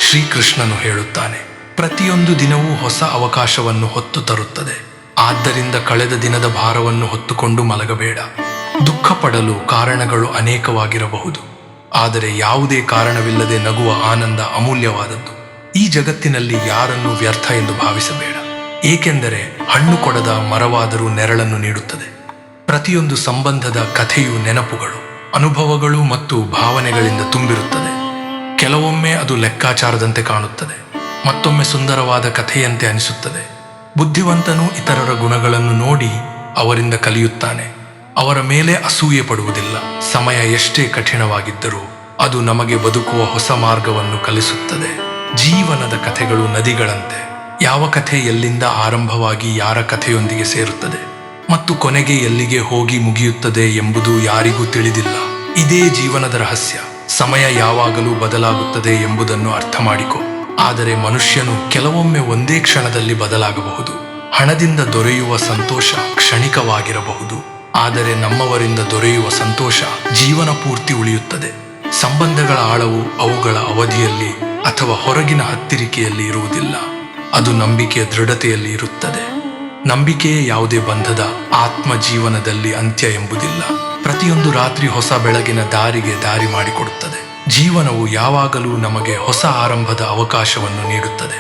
ಶ್ರೀಕೃಷ್ಣನು ಹೇಳುತ್ತಾನೆ, ಪ್ರತಿಯೊಂದು ದಿನವೂ ಹೊಸ ಅವಕಾಶವನ್ನು ಹೊತ್ತು ತರುತ್ತದೆ. ಆದ್ದರಿಂದ ಕಳೆದ ದಿನದ ಭಾರವನ್ನು ಹೊತ್ತುಕೊಂಡು ಮಲಗಬೇಡ. ದುಃಖ ಪಡಲು ಕಾರಣಗಳು ಅನೇಕವಾಗಿರಬಹುದು, ಆದರೆ ಯಾವುದೇ ಕಾರಣವಿಲ್ಲದೆ ನಗುವ ಆನಂದ ಅಮೂಲ್ಯವಾದದ್ದು. ಈ ಜಗತ್ತಿನಲ್ಲಿ ಯಾರನ್ನೂ ವ್ಯರ್ಥ ಎಂದು ಭಾವಿಸಬೇಡ, ಏಕೆಂದರೆ ಹಣ್ಣು ಕೊಡದ ಮರವಾದರೂ ನೆರಳನ್ನು ನೀಡುತ್ತದೆ. ಪ್ರತಿಯೊಂದು ಸಂಬಂಧದ ಕಥೆಯು ನೆನಪುಗಳು, ಅನುಭವಗಳು ಮತ್ತು ಭಾವನೆಗಳಿಂದ ತುಂಬಿರುತ್ತದೆ. ಕೆಲವೊಮ್ಮೆ ಅದು ಲೆಕ್ಕಾಚಾರದಂತೆ ಕಾಣುತ್ತದೆ, ಮತ್ತೊಮ್ಮೆ ಸುಂದರವಾದ ಕಥೆಯಂತೆ ಅನಿಸುತ್ತದೆ. ಬುದ್ಧಿವಂತನು ಇತರರ ಗುಣಗಳನ್ನು ನೋಡಿ ಅವರಿಂದ ಕಲಿಯುತ್ತಾನೆ, ಅವರ ಮೇಲೆ ಅಸೂಯೆ ಪಡುವುದಿಲ್ಲ. ಸಮಯ ಎಷ್ಟೇ ಕಠಿಣವಾಗಿದ್ದರೂ ಅದು ನಮಗೆ ಬದುಕುವ ಹೊಸ ಮಾರ್ಗವನ್ನು ಕಲಿಸುತ್ತದೆ. ಜೀವನದ ಕಥೆಗಳು ನದಿಗಳಂತೆ. ಯಾವ ಕಥೆ ಎಲ್ಲಿಂದ ಆರಂಭವಾಗಿ ಯಾರ ಕಥೆಯೊಂದಿಗೆ ಸೇರುತ್ತದೆ ಮತ್ತು ಕೊನೆಗೆ ಎಲ್ಲಿಗೆ ಹೋಗಿ ಮುಗಿಯುತ್ತದೆ ಎಂಬುದು ಯಾರಿಗೂ ತಿಳಿದಿಲ್ಲ. ಇದೇ ಜೀವನದ ರಹಸ್ಯ. ಸಮಯ ಯಾವಾಗಲೂ ಬದಲಾಗುತ್ತದೆ ಎಂಬುದನ್ನು ಅರ್ಥ ಮಾಡಿಕೊ. ಆದರೆ ಮನುಷ್ಯನು ಕೆಲವೊಮ್ಮೆ ಒಂದೇ ಕ್ಷಣದಲ್ಲಿ ಬದಲಾಗಬಹುದು. ಹಣದಿಂದ ದೊರೆಯುವ ಸಂತೋಷ ಕ್ಷಣಿಕವಾಗಿರಬಹುದು, ಆದರೆ ನಮ್ಮವರಿಂದ ದೊರೆಯುವ ಸಂತೋಷ ಜೀವನ ಪೂರ್ತಿ ಉಳಿಯುತ್ತದೆ. ಸಂಬಂಧಗಳ ಆಳವು ಅವುಗಳ ಅವಧಿಯಲ್ಲಿ ಅಥವಾ ಹೊರಗಿನ ಹತ್ತಿರಿಕೆಯಲ್ಲಿ ಇರುವುದಿಲ್ಲ, ಅದು ನಂಬಿಕೆಯ ದೃಢತೆಯಲ್ಲಿ ಇರುತ್ತದೆ. ನಂಬಿಕೆಯೇ ಯಾವುದೇ ಬಂಧದ ಆತ್ಮ ಜೀವನದಲ್ಲಿ ಅಂತ್ಯ ಎಂಬುದಿಲ್ಲ. ಪ್ರತಿಯೊಂದು ರಾತ್ರಿ ಹೊಸ ಬೆಳಗಿನ ದಾರಿಗೆ ದಾರಿ ಮಾಡಿಕೊಡುತ್ತದೆ. ಜೀವನವು ಯಾವಾಗಲೂ ನಮಗೆ ಹೊಸ ಆರಂಭದ ಅವಕಾಶವನ್ನು ನೀಡುತ್ತದೆ.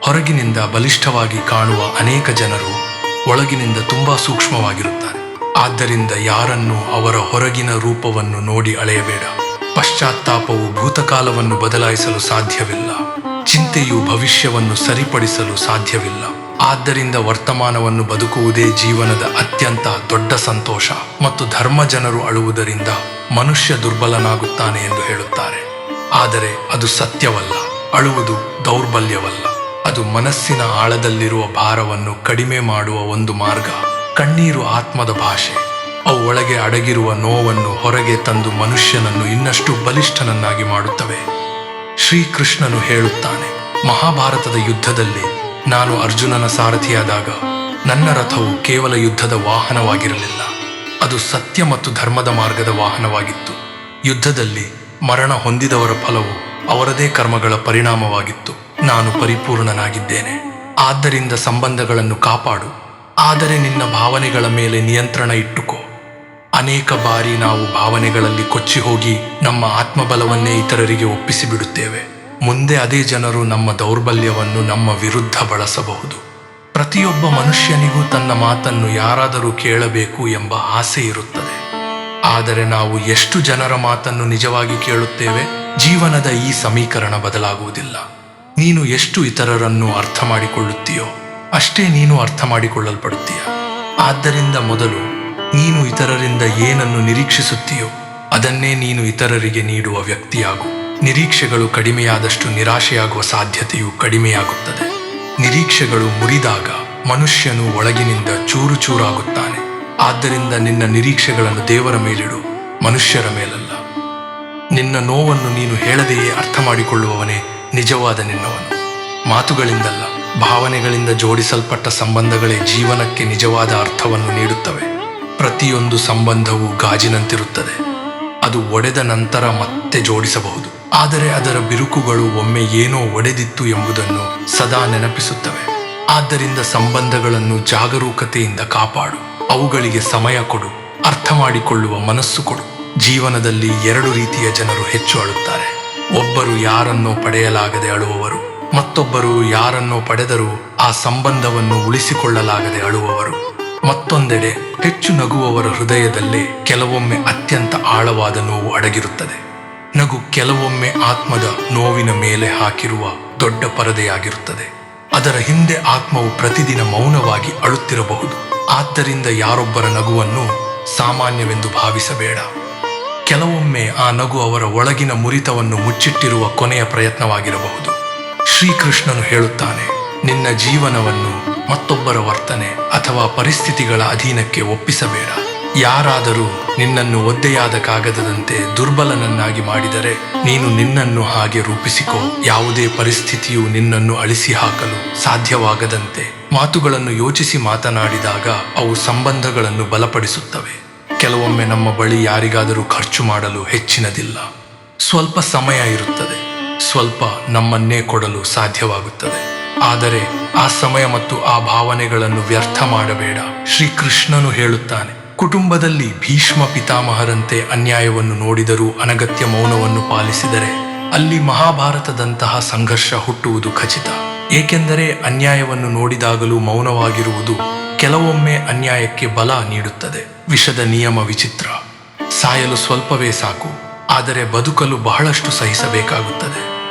ಹೊರಗಿನಿಂದ ಬಲಿಷ್ಠವಾಗಿ ಕಾಣುವ ಅನೇಕ ಜನರು ಒಳಗಿನಿಂದ ತುಂಬಾ ಸೂಕ್ಷ್ಮವಾಗಿರುತ್ತಾರೆ. ಆದ್ದರಿಂದ ಯಾರನ್ನೂ ಅವರ ಹೊರಗಿನ ರೂಪವನ್ನು ನೋಡಿ ಅಳೆಯಬೇಡ. ಪಶ್ಚಾತ್ತಾಪವು ಭೂತಕಾಲವನ್ನು ಬದಲಾಯಿಸಲು ಸಾಧ್ಯವಿಲ್ಲ, ಚಿಂತೆಯು ಭವಿಷ್ಯವನ್ನು ಸರಿಪಡಿಸಲು ಸಾಧ್ಯವಿಲ್ಲ. ಆದ್ದರಿಂದ ವರ್ತಮಾನವನ್ನು ಬದುಕುವುದೇ ಜೀವನದ ಅತ್ಯಂತ ದೊಡ್ಡ ಸಂತೋಷ. ಮತ್ತು ಧರ್ಮ ಜನರು ಅಳುವುದರಿಂದ ಮನುಷ್ಯ ದುರ್ಬಲನಾಗುತ್ತಾನೆ ಎಂದು ಹೇಳುತ್ತಾರೆ, ಆದರೆ ಅದು ಸತ್ಯವಲ್ಲ. ಅಳುವುದು ದೌರ್ಬಲ್ಯವಲ್ಲ, ಅದು ಮನಸ್ಸಿನ ಆಳದಲ್ಲಿರುವ ಭಾರವನ್ನು ಕಡಿಮೆ ಮಾಡುವ ಒಂದು ಮಾರ್ಗ. ಕಣ್ಣೀರು ಆತ್ಮದ ಭಾಷೆ. ಅವು ಒಳಗೆ ಅಡಗಿರುವ ನೋವನ್ನು ಹೊರಗೆ ತಂದು ಮನುಷ್ಯನನ್ನು ಇನ್ನಷ್ಟು ಬಲಿಷ್ಠನನ್ನಾಗಿ ಮಾಡುತ್ತವೆ. ಶ್ರೀಕೃಷ್ಣನು ಹೇಳುತ್ತಾನೆ, ಮಹಾಭಾರತದ ಯುದ್ಧದಲ್ಲಿ ನಾನು ಅರ್ಜುನನ ಸಾರಥಿಯಾದಾಗ ನನ್ನ ರಥವು ಕೇವಲ ಯುದ್ಧದ ವಾಹನವಾಗಿರಲಿಲ್ಲ, ಅದು ಸತ್ಯ ಮತ್ತು ಧರ್ಮದ ಮಾರ್ಗದ ವಾಹನವಾಗಿತ್ತು. ಯುದ್ಧದಲ್ಲಿ ಮರಣ ಹೊಂದಿದವರ ಫಲವು ಅವರದೇ ಕರ್ಮಗಳ ಪರಿಣಾಮವಾಗಿತ್ತು. ನಾನು ಪರಿಪೂರ್ಣನಾಗಿದ್ದೇನೆ. ಆದ್ದರಿಂದ ಸಂಬಂಧಗಳನ್ನು ಕಾಪಾಡು, ಆದರೆ ನಿನ್ನ ಭಾವನೆಗಳ ಮೇಲೆ ನಿಯಂತ್ರಣ ಇಟ್ಟುಕೋ. ಅನೇಕ ಬಾರಿ ನಾವು ಭಾವನೆಗಳಲ್ಲಿ ಕೊಚ್ಚಿ ಹೋಗಿ ನಮ್ಮ ಆತ್ಮಬಲವನ್ನೇ ಇತರರಿಗೆ ಒಪ್ಪಿಸಿಬಿಡುತ್ತೇವೆ. ಮುಂದೆ ಅದೇ ಜನರು ನಮ್ಮ ದೌರ್ಬಲ್ಯವನ್ನು ನಮ್ಮ ವಿರುದ್ಧ ಬಳಸಬಹುದು. ಪ್ರತಿಯೊಬ್ಬ ಮನುಷ್ಯನಿಗೂ ತನ್ನ ಮಾತನ್ನು ಯಾರಾದರೂ ಕೇಳಬೇಕು ಎಂಬ ಆಸೆ ಇರುತ್ತದೆ, ಆದರೆ ನಾವು ಎಷ್ಟು ಜನರ ಮಾತನ್ನು ನಿಜವಾಗಿ ಕೇಳುತ್ತೇವೆ? ಜೀವನದ ಈ ಸಮೀಕರಣ ಬದಲಾಗುವುದಿಲ್ಲ. ನೀನು ಎಷ್ಟು ಇತರರನ್ನು ಅರ್ಥ ಮಾಡಿಕೊಳ್ಳುತ್ತೀಯೋ ಅಷ್ಟೇ ನೀನು ಅರ್ಥ ಮಾಡಿಕೊಳ್ಳಲ್ಪಡುತ್ತೀಯ. ಆದ್ದರಿಂದ ಮೊದಲು ನೀನು ಇತರರಿಂದ ಏನನ್ನು ನಿರೀಕ್ಷಿಸುತ್ತೀಯೋ ಅದನ್ನೇ ನೀನು ಇತರರಿಗೆ ನೀಡುವ ವ್ಯಕ್ತಿಯಾಗು. ನಿರೀಕ್ಷೆಗಳು ಕಡಿಮೆಯಾದಷ್ಟು ನಿರಾಶೆಯಾಗುವ ಸಾಧ್ಯತೆಯು ಕಡಿಮೆಯಾಗುತ್ತದೆ. ನಿರೀಕ್ಷೆಗಳು ಮುರಿದಾಗ ಮನುಷ್ಯನು ಒಳಗಿನಿಂದ ಚೂರು ಚೂರಾಗುತ್ತಾನೆ. ಆದ್ದರಿಂದ ನಿನ್ನ ನಿರೀಕ್ಷೆಗಳನ್ನು ದೇವರ ಮೇಲಿಡು, ಮನುಷ್ಯರ ಮೇಲಲ್ಲ. ನಿನ್ನ ನೋವನ್ನು ನೀನು ಹೇಳದೆಯೇ ಅರ್ಥ ಮಾಡಿಕೊಳ್ಳುವವನೇ ನಿಜವಾದ ನಿನ್ನವನು. ಮಾತುಗಳಿಂದಲ್ಲ, ಭಾವನೆಗಳಿಂದ ಜೋಡಿಸಲ್ಪಟ್ಟ ಸಂಬಂಧಗಳೇ ಜೀವನಕ್ಕೆ ನಿಜವಾದ ಅರ್ಥವನ್ನು ನೀಡುತ್ತವೆ. ಪ್ರತಿಯೊಂದು ಸಂಬಂಧವೂ ಗಾಜಿನಂತಿರುತ್ತದೆ. ಅದು ಒಡೆದ ನಂತರ ಮತ್ತೆ ಜೋಡಿಸಬಹುದು, ಆದರೆ ಅದರ ಬಿರುಕುಗಳು ಒಮ್ಮೆ ಏನೋ ಒಡೆದಿತ್ತು ಎಂಬುದನ್ನು ಸದಾ ನೆನಪಿಸುತ್ತವೆ. ಆದ್ದರಿಂದ ಸಂಬಂಧಗಳನ್ನು ಜಾಗರೂಕತೆಯಿಂದ ಕಾಪಾಡು. ಅವುಗಳಿಗೆ ಸಮಯ ಕೊಡು, ಅರ್ಥ ಮಾಡಿಕೊಳ್ಳುವ ಮನಸ್ಸು ಕೊಡು. ಜೀವನದಲ್ಲಿ ಎರಡು ರೀತಿಯ ಜನರು ಹೆಚ್ಚು ಅಳುತ್ತಾರೆ. ಒಬ್ಬರು ಯಾರನ್ನೋ ಪಡೆಯಲಾಗದೆ ಅಳುವವರು, ಮತ್ತೊಬ್ಬರು ಯಾರನ್ನೋ ಪಡೆದರೂ ಆ ಸಂಬಂಧವನ್ನು ಉಳಿಸಿಕೊಳ್ಳಲಾಗದೆ ಅಳುವವರು. ಮತ್ತೊಂದೆಡೆ ಹೆಚ್ಚು ನಗುವವರ ಹೃದಯದಲ್ಲೇ ಕೆಲವೊಮ್ಮೆ ಅತ್ಯಂತ ಆಳವಾದ ನೋವು ಅಡಗಿರುತ್ತದೆ. ನಗು ಕೆಲವೊಮ್ಮೆ ಆತ್ಮದ ನೋವಿನ ಮೇಲೆ ಹಾಕಿರುವ ದೊಡ್ಡ ಪರದೆಯಾಗಿರುತ್ತದೆ. ಅದರ ಹಿಂದೆ ಆತ್ಮವು ಪ್ರತಿದಿನ ಮೌನವಾಗಿ ಅಳುತ್ತಿರಬಹುದು. ಆದ್ದರಿಂದ ಯಾರೊಬ್ಬರ ನಗುವನ್ನು ಸಾಮಾನ್ಯವೆಂದು ಭಾವಿಸಬೇಡ. ಕೆಲವೊಮ್ಮೆ ಆ ನಗು ಅವರ ಒಳಗಿನ ಮುರಿತವನ್ನು ಮುಚ್ಚಿಟ್ಟಿರುವ ಕೊನೆಯ ಪ್ರಯತ್ನವಾಗಿರಬಹುದು. ಶ್ರೀಕೃಷ್ಣನು ಹೇಳುತ್ತಾನೆ, ನಿನ್ನ ಜೀವನವನ್ನು ಮತ್ತೊಬ್ಬರ ವರ್ತನೆ ಅಥವಾ ಪರಿಸ್ಥಿತಿಗಳ ಅಧೀನಕ್ಕೆ ಒಪ್ಪಿಸಬೇಡ. ಯಾರಾದರೂ ನಿನ್ನನ್ನು ಒದ್ದೆಯಾದ ಕಾಗದದಂತೆ ದುರ್ಬಲನನ್ನಾಗಿ ಮಾಡಿದರೆ ನೀನು ನಿನ್ನನ್ನು ಹಾಗೆ ರೂಪಿಸಿಕೋ. ಯಾವುದೇ ಪರಿಸ್ಥಿತಿಯು ನಿನ್ನನ್ನು ಅಳಿಸಿ ಹಾಕಲು ಸಾಧ್ಯವಾಗದಂತೆ ಮಾತುಗಳನ್ನು ಯೋಚಿಸಿ ಮಾತನಾಡಿದಾಗ ಅವು ಸಂಬಂಧಗಳನ್ನು ಬಲಪಡಿಸುತ್ತವೆ. ಕೆಲವೊಮ್ಮೆ ನಮ್ಮ ಬಳಿ ಯಾರಿಗಾದರೂ ಖರ್ಚು ಮಾಡಲು ಹೆಚ್ಚಿನದಿಲ್ಲ, ಸ್ವಲ್ಪ ಸಮಯ ಇರುತ್ತದೆ, ಸ್ವಲ್ಪ ನಮ್ಮನ್ನೇ ಕೊಡಲು ಸಾಧ್ಯವಾಗುತ್ತದೆ. ಆದರೆ ಆ ಸಮಯ ಮತ್ತು ಆ ಭಾವನೆಗಳನ್ನು ವ್ಯರ್ಥ ಮಾಡಬೇಡ. ಶ್ರೀಕೃಷ್ಣನು ಹೇಳುತ್ತಾನೆ, ಕುಟುಂಬದಲ್ಲಿ ಭೀಷ್ಮ ಪಿತಾಮಹರಂತೆ ಅನ್ಯಾಯವನ್ನು ನೋಡಿದರೂ ಅನಗತ್ಯ ಮೌನವನ್ನು ಪಾಲಿಸಿದರೆ ಅಲ್ಲಿ ಮಹಾಭಾರತದಂತಹ ಸಂಘರ್ಷ ಹುಟ್ಟುವುದು ಖಚಿತ. ಏಕೆಂದರೆ ಅನ್ಯಾಯವನ್ನು ನೋಡಿದಾಗಲೂ ಮೌನವಾಗಿರುವುದು ಕೆಲವೊಮ್ಮೆ ಅನ್ಯಾಯಕ್ಕೆ ಬಲ ನೀಡುತ್ತದೆ. ವಿಷದ ನಿಯಮ ವಿಚಿತ್ರ. ಸಾಯಲು ಸ್ವಲ್ಪವೇ ಸಾಕು, ಆದರೆ ಬದುಕಲು ಬಹಳಷ್ಟು ಸಹಿಸಬೇಕಾಗುತ್ತದೆ.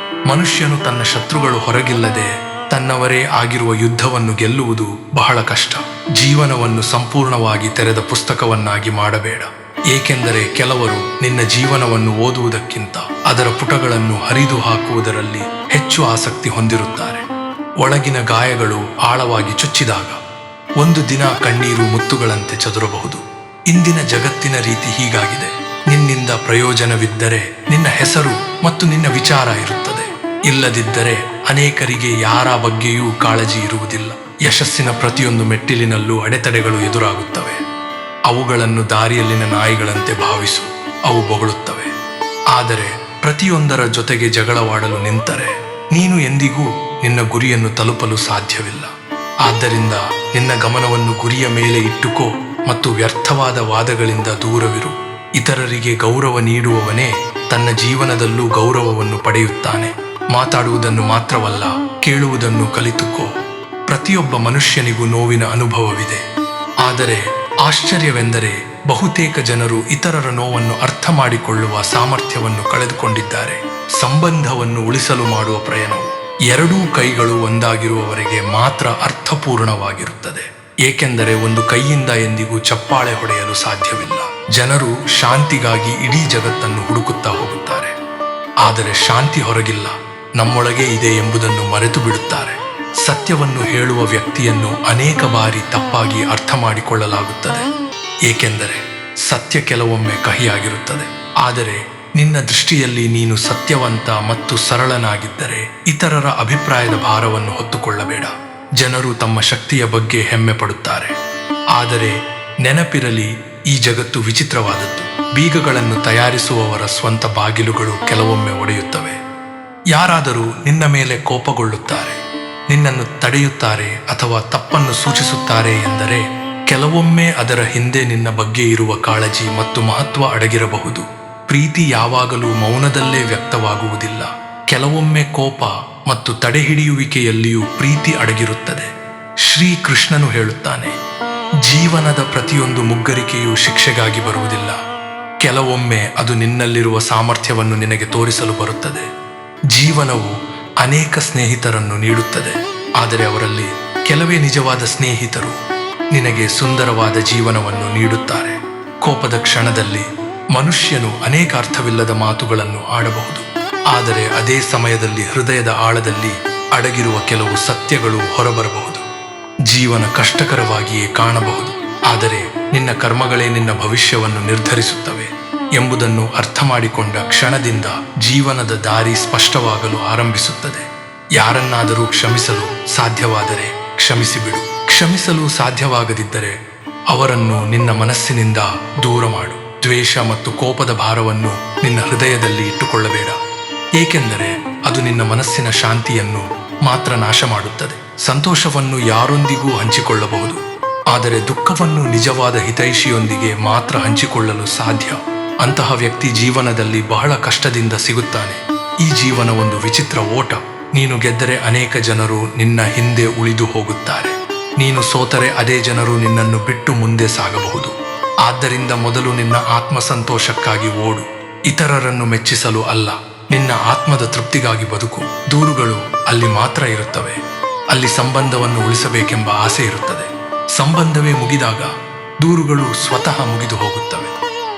ಮನುಷ್ಯನು ತನ್ನ ಶತ್ರುಗಳು ಹೊರಗಿಲ್ಲದೆ ತನ್ನವರೇ ಆಗಿರುವ ಯುದ್ಧವನ್ನು ಗೆಲ್ಲುವುದು ಬಹಳ ಕಷ್ಟ. ಜೀವನವನ್ನು ಸಂಪೂರ್ಣವಾಗಿ ತೆರೆದ ಪುಸ್ತಕವನ್ನಾಗಿ ಮಾಡಬೇಡ. ಏಕೆಂದರೆ ಕೆಲವರು ನಿನ್ನ ಜೀವನವನ್ನು ಓದುವುದಕ್ಕಿಂತ ಅದರ ಪುಟಗಳನ್ನು ಹರಿದು ಹಾಕುವುದರಲ್ಲಿ ಹೆಚ್ಚು ಆಸಕ್ತಿ ಹೊಂದಿರುತ್ತಾರೆ. ಒಳಗಿನ ಗಾಯಗಳು ಆಳವಾಗಿ ಚುಚ್ಚಿದಾಗ ಒಂದು ದಿನ ಕಣ್ಣೀರು ಮುತ್ತುಗಳಂತೆ ಚದುರಬಹುದು. ಇಂದಿನ ಜಗತ್ತಿನ ರೀತಿ ಹೀಗಾಗಿದೆ. ನಿನ್ನಿಂದ ಪ್ರಯೋಜನವಿದ್ದರೆ ನಿನ್ನ ಹೆಸರು ಮತ್ತು ನಿನ್ನ ವಿಚಾರ ಇರುತ್ತದೆ. ಇಲ್ಲದಿದ್ದರೆ ಅನೇಕರಿಗೆ ಯಾರ ಬಗ್ಗೆಯೂ ಕಾಳಜಿ ಇರುವುದಿಲ್ಲ. ಯಶಸ್ಸಿನ ಪ್ರತಿಯೊಂದು ಮೆಟ್ಟಿಲಿನಲ್ಲೂ ಅಡೆತಡೆಗಳು ಎದುರಾಗುತ್ತವೆ. ಅವುಗಳನ್ನು ದಾರಿಯಲ್ಲಿನ ನಾಯಿಗಳಂತೆ ಭಾವಿಸು, ಅವು ಬೊಗಳುತ್ತವೆ. ಆದರೆ ಪ್ರತಿಯೊಂದರ ಜೊತೆಗೆ ಜಗಳವಾಡಲು ನಿಂತರೆ ನೀನು ಎಂದಿಗೂ ನಿನ್ನ ಗುರಿಯನ್ನು ತಲುಪಲು ಸಾಧ್ಯವಿಲ್ಲ. ಆದ್ದರಿಂದ ನಿನ್ನ ಗಮನವನ್ನು ಗುರಿಯ ಮೇಲೆ ಇಟ್ಟುಕೋ ಮತ್ತು ವ್ಯರ್ಥವಾದ ವಾದಗಳಿಂದ ದೂರವಿರು. ಇತರರಿಗೆ ಗೌರವ ನೀಡುವವನೇ ತನ್ನ ಜೀವನದಲ್ಲೂ ಗೌರವವನ್ನು ಪಡೆಯುತ್ತಾನೆ. ಮಾತಾಡುವುದನ್ನು ಮಾತ್ರವಲ್ಲ, ಕೇಳುವುದನ್ನು ಕಲಿತುಕೋ. ಪ್ರತಿಯೊಬ್ಬ ಮನುಷ್ಯನಿಗೂ ನೋವಿನ ಅನುಭವವಿದೆ. ಆದರೆ ಆಶ್ಚರ್ಯವೆಂದರೆ ಬಹುತೇಕ ಜನರು ಇತರರ ನೋವನ್ನು ಅರ್ಥ ಮಾಡಿಕೊಳ್ಳುವ ಸಾಮರ್ಥ್ಯವನ್ನು ಕಳೆದುಕೊಂಡಿದ್ದಾರೆ. ಸಂಬಂಧವನ್ನು ಉಳಿಸಲು ಮಾಡುವ ಪ್ರಯತ್ನವು ಎರಡೂ ಕೈಗಳು ಒಂದಾಗಿರುವವರೆಗೆ ಮಾತ್ರ ಅರ್ಥಪೂರ್ಣವಾಗಿರುತ್ತದೆ. ಏಕೆಂದರೆ ಒಂದು ಕೈಯಿಂದ ಎಂದಿಗೂ ಚಪ್ಪಾಳೆ ಹೊಡೆಯಲು ಸಾಧ್ಯವಿಲ್ಲ. ಜನರು ಶಾಂತಿಗಾಗಿ ಇಡೀ ಜಗತ್ತನ್ನು ಹುಡುಕುತ್ತಾ ಹೋಗುತ್ತಾರೆ. ಆದರೆ ಶಾಂತಿ ಹೊರಗಿಲ್ಲ, ನಮ್ಮೊಳಗೆ ಇದೆ ಎಂಬುದನ್ನು ಮರೆತು ಬಿಡುತ್ತಾರೆ. ಸತ್ಯವನ್ನು ಹೇಳುವ ವ್ಯಕ್ತಿಯನ್ನು ಅನೇಕ ಬಾರಿ ತಪ್ಪಾಗಿ ಅರ್ಥ ಮಾಡಿಕೊಳ್ಳಲಾಗುತ್ತದೆ. ಏಕೆಂದರೆ ಸತ್ಯ ಕೆಲವೊಮ್ಮೆ ಕಹಿಯಾಗಿರುತ್ತದೆ. ಆದರೆ ನಿನ್ನ ದೃಷ್ಟಿಯಲ್ಲಿ ನೀನು ಸತ್ಯವಂತ ಮತ್ತು ಸರಳನಾಗಿದ್ದರೆ ಇತರರ ಅಭಿಪ್ರಾಯದ ಭಾರವನ್ನು ಹೊತ್ತುಕೊಳ್ಳಬೇಡ. ಜನರು ತಮ್ಮ ಶಕ್ತಿಯ ಬಗ್ಗೆ ಹೆಮ್ಮೆ ಪಡುತ್ತಾರೆ. ಆದರೆ ನೆನಪಿರಲಿ, ಈ ಜಗತ್ತು ವಿಚಿತ್ರವಾದದ್ದು. ಬೀಗಗಳನ್ನು ತಯಾರಿಸುವವರ ಸ್ವಂತ ಬಾಗಿಲುಗಳು ಕೆಲವೊಮ್ಮೆ ಒಡೆಯುತ್ತವೆ. ಯಾರಾದರೂ ನಿನ್ನ ಮೇಲೆ ಕೋಪಗೊಳ್ಳುತ್ತಾರೆ, ನಿನ್ನನ್ನು ತಡೆಯುತ್ತಾರೆ ಅಥವಾ ತಪ್ಪನ್ನು ಸೂಚಿಸುತ್ತಾರೆ ಎಂದರೆ ಕೆಲವೊಮ್ಮೆ ಅದರ ಹಿಂದೆ ನಿನ್ನ ಬಗ್ಗೆ ಇರುವ ಕಾಳಜಿ ಮತ್ತು ಮಹತ್ವ ಅಡಗಿರಬಹುದು. ಪ್ರೀತಿ ಯಾವಾಗಲೂ ಮೌನದಲ್ಲೇ ವ್ಯಕ್ತವಾಗುವುದಿಲ್ಲ. ಕೆಲವೊಮ್ಮೆ ಕೋಪ ಮತ್ತು ತಡೆಹಿಡಿಯುವಿಕೆಯಲ್ಲಿಯೂ ಪ್ರೀತಿ ಅಡಗಿರುತ್ತದೆ. ಶ್ರೀಕೃಷ್ಣನು ಹೇಳುತ್ತಾನೆ, ಜೀವನದ ಪ್ರತಿಯೊಂದು ಮುಗ್ಗರಿಕೆಯೂ ಶಿಕ್ಷೆಗಾಗಿ ಬರುವುದಿಲ್ಲ. ಕೆಲವೊಮ್ಮೆ ಅದು ನಿನ್ನಲ್ಲಿರುವ ಸಾಮರ್ಥ್ಯವನ್ನು ನಿನಗೆ ತೋರಿಸಲು ಬರುತ್ತದೆ. ಜೀವನವು ಅನೇಕ ಸ್ನೇಹಿತರನ್ನು ನೀಡುತ್ತದೆ, ಆದರೆ ಅವರಲ್ಲಿ ಕೆಲವೇ ನಿಜವಾದ ಸ್ನೇಹಿತರು ನಿನಗೆ ಸುಂದರವಾದ ಜೀವನವನ್ನು ನೀಡುತ್ತಾರೆ. ಕೋಪದ ಕ್ಷಣದಲ್ಲಿ ಮನುಷ್ಯನು ಅನೇಕ ಅರ್ಥವಿಲ್ಲದ ಮಾತುಗಳನ್ನು ಆಡಬಹುದು, ಆದರೆ ಅದೇ ಸಮಯದಲ್ಲಿ ಹೃದಯದ ಆಳದಲ್ಲಿ ಅಡಗಿರುವ ಕೆಲವು ಸತ್ಯಗಳು ಹೊರಬರಬಹುದು. ಜೀವನ ಕಷ್ಟಕರವಾಗಿಯೇ ಕಾಣಬಹುದು, ಆದರೆ ನಿನ್ನ ಕರ್ಮಗಳೇ ನಿನ್ನ ಭವಿಷ್ಯವನ್ನು ನಿರ್ಧರಿಸುತ್ತವೆ ಎಂಬುದನ್ನು ಅರ್ಥ ಮಾಡಿಕೊಂಡ ಕ್ಷಣದಿಂದ ಜೀವನದ ದಾರಿ ಸ್ಪಷ್ಟವಾಗಲು ಆರಂಭಿಸುತ್ತದೆ. ಯಾರನ್ನಾದರೂ ಕ್ಷಮಿಸಲು ಸಾಧ್ಯವಾದರೆ ಕ್ಷಮಿಸಿಬಿಡು. ಕ್ಷಮಿಸಲು ಸಾಧ್ಯವಾಗದಿದ್ದರೆ ಅವರನ್ನು ನಿನ್ನ ಮನಸ್ಸಿನಿಂದ ದೂರ ಮಾಡು. ದ್ವೇಷ ಮತ್ತು ಕೋಪದ ಭಾರವನ್ನು ನಿನ್ನ ಹೃದಯದಲ್ಲಿ ಇಟ್ಟುಕೊಳ್ಳಬೇಡ, ಏಕೆಂದರೆ ಅದು ನಿನ್ನ ಮನಸ್ಸಿನ ಶಾಂತಿಯನ್ನು ಮಾತ್ರ ನಾಶ ಮಾಡುತ್ತದೆ. ಸಂತೋಷವನ್ನು ಯಾರೊಂದಿಗೂ ಹಂಚಿಕೊಳ್ಳಬಹುದು, ಆದರೆ ದುಃಖವನ್ನು ನಿಜವಾದ ಹಿತೈಷಿಯೊಂದಿಗೆ ಮಾತ್ರ ಹಂಚಿಕೊಳ್ಳಲು ಸಾಧ್ಯ. ಅಂತಹ ವ್ಯಕ್ತಿ ಜೀವನದಲ್ಲಿ ಬಹಳ ಕಷ್ಟದಿಂದ ಸಿಗುತ್ತಾನೆ. ಈ ಜೀವನ ಒಂದು ವಿಚಿತ್ರ ಓಟ. ನೀನು ಗೆದ್ದರೆ ಅನೇಕ ಜನರು ನಿನ್ನ ಹಿಂದೆ ಉಳಿದು ಹೋಗುತ್ತಾರೆ. ನೀನು ಸೋತರೆ ಅದೇ ಜನರು ನಿನ್ನನ್ನು ಬಿಟ್ಟು ಮುಂದೆ ಸಾಗಬಹುದು. ಆದ್ದರಿಂದ ಮೊದಲು ನಿನ್ನ ಆತ್ಮಸಂತೋಷಕ್ಕಾಗಿ ಓಡು, ಇತರರನ್ನು ಮೆಚ್ಚಿಸಲು ಅಲ್ಲ. ನಿನ್ನ ಆತ್ಮದ ತೃಪ್ತಿಗಾಗಿ ಬದುಕು. ದೂರುಗಳು ಅಲ್ಲಿ ಮಾತ್ರ ಇರುತ್ತವೆ, ಅಲ್ಲಿ ಸಂಬಂಧವನ್ನು ಉಳಿಸಬೇಕೆಂಬ ಆಸೆ ಇರುತ್ತದೆ. ಸಂಬಂಧವೇ ಮುಗಿದಾಗ ದೂರುಗಳು ಸ್ವತಃ ಮುಗಿದು ಹೋಗುತ್ತವೆ.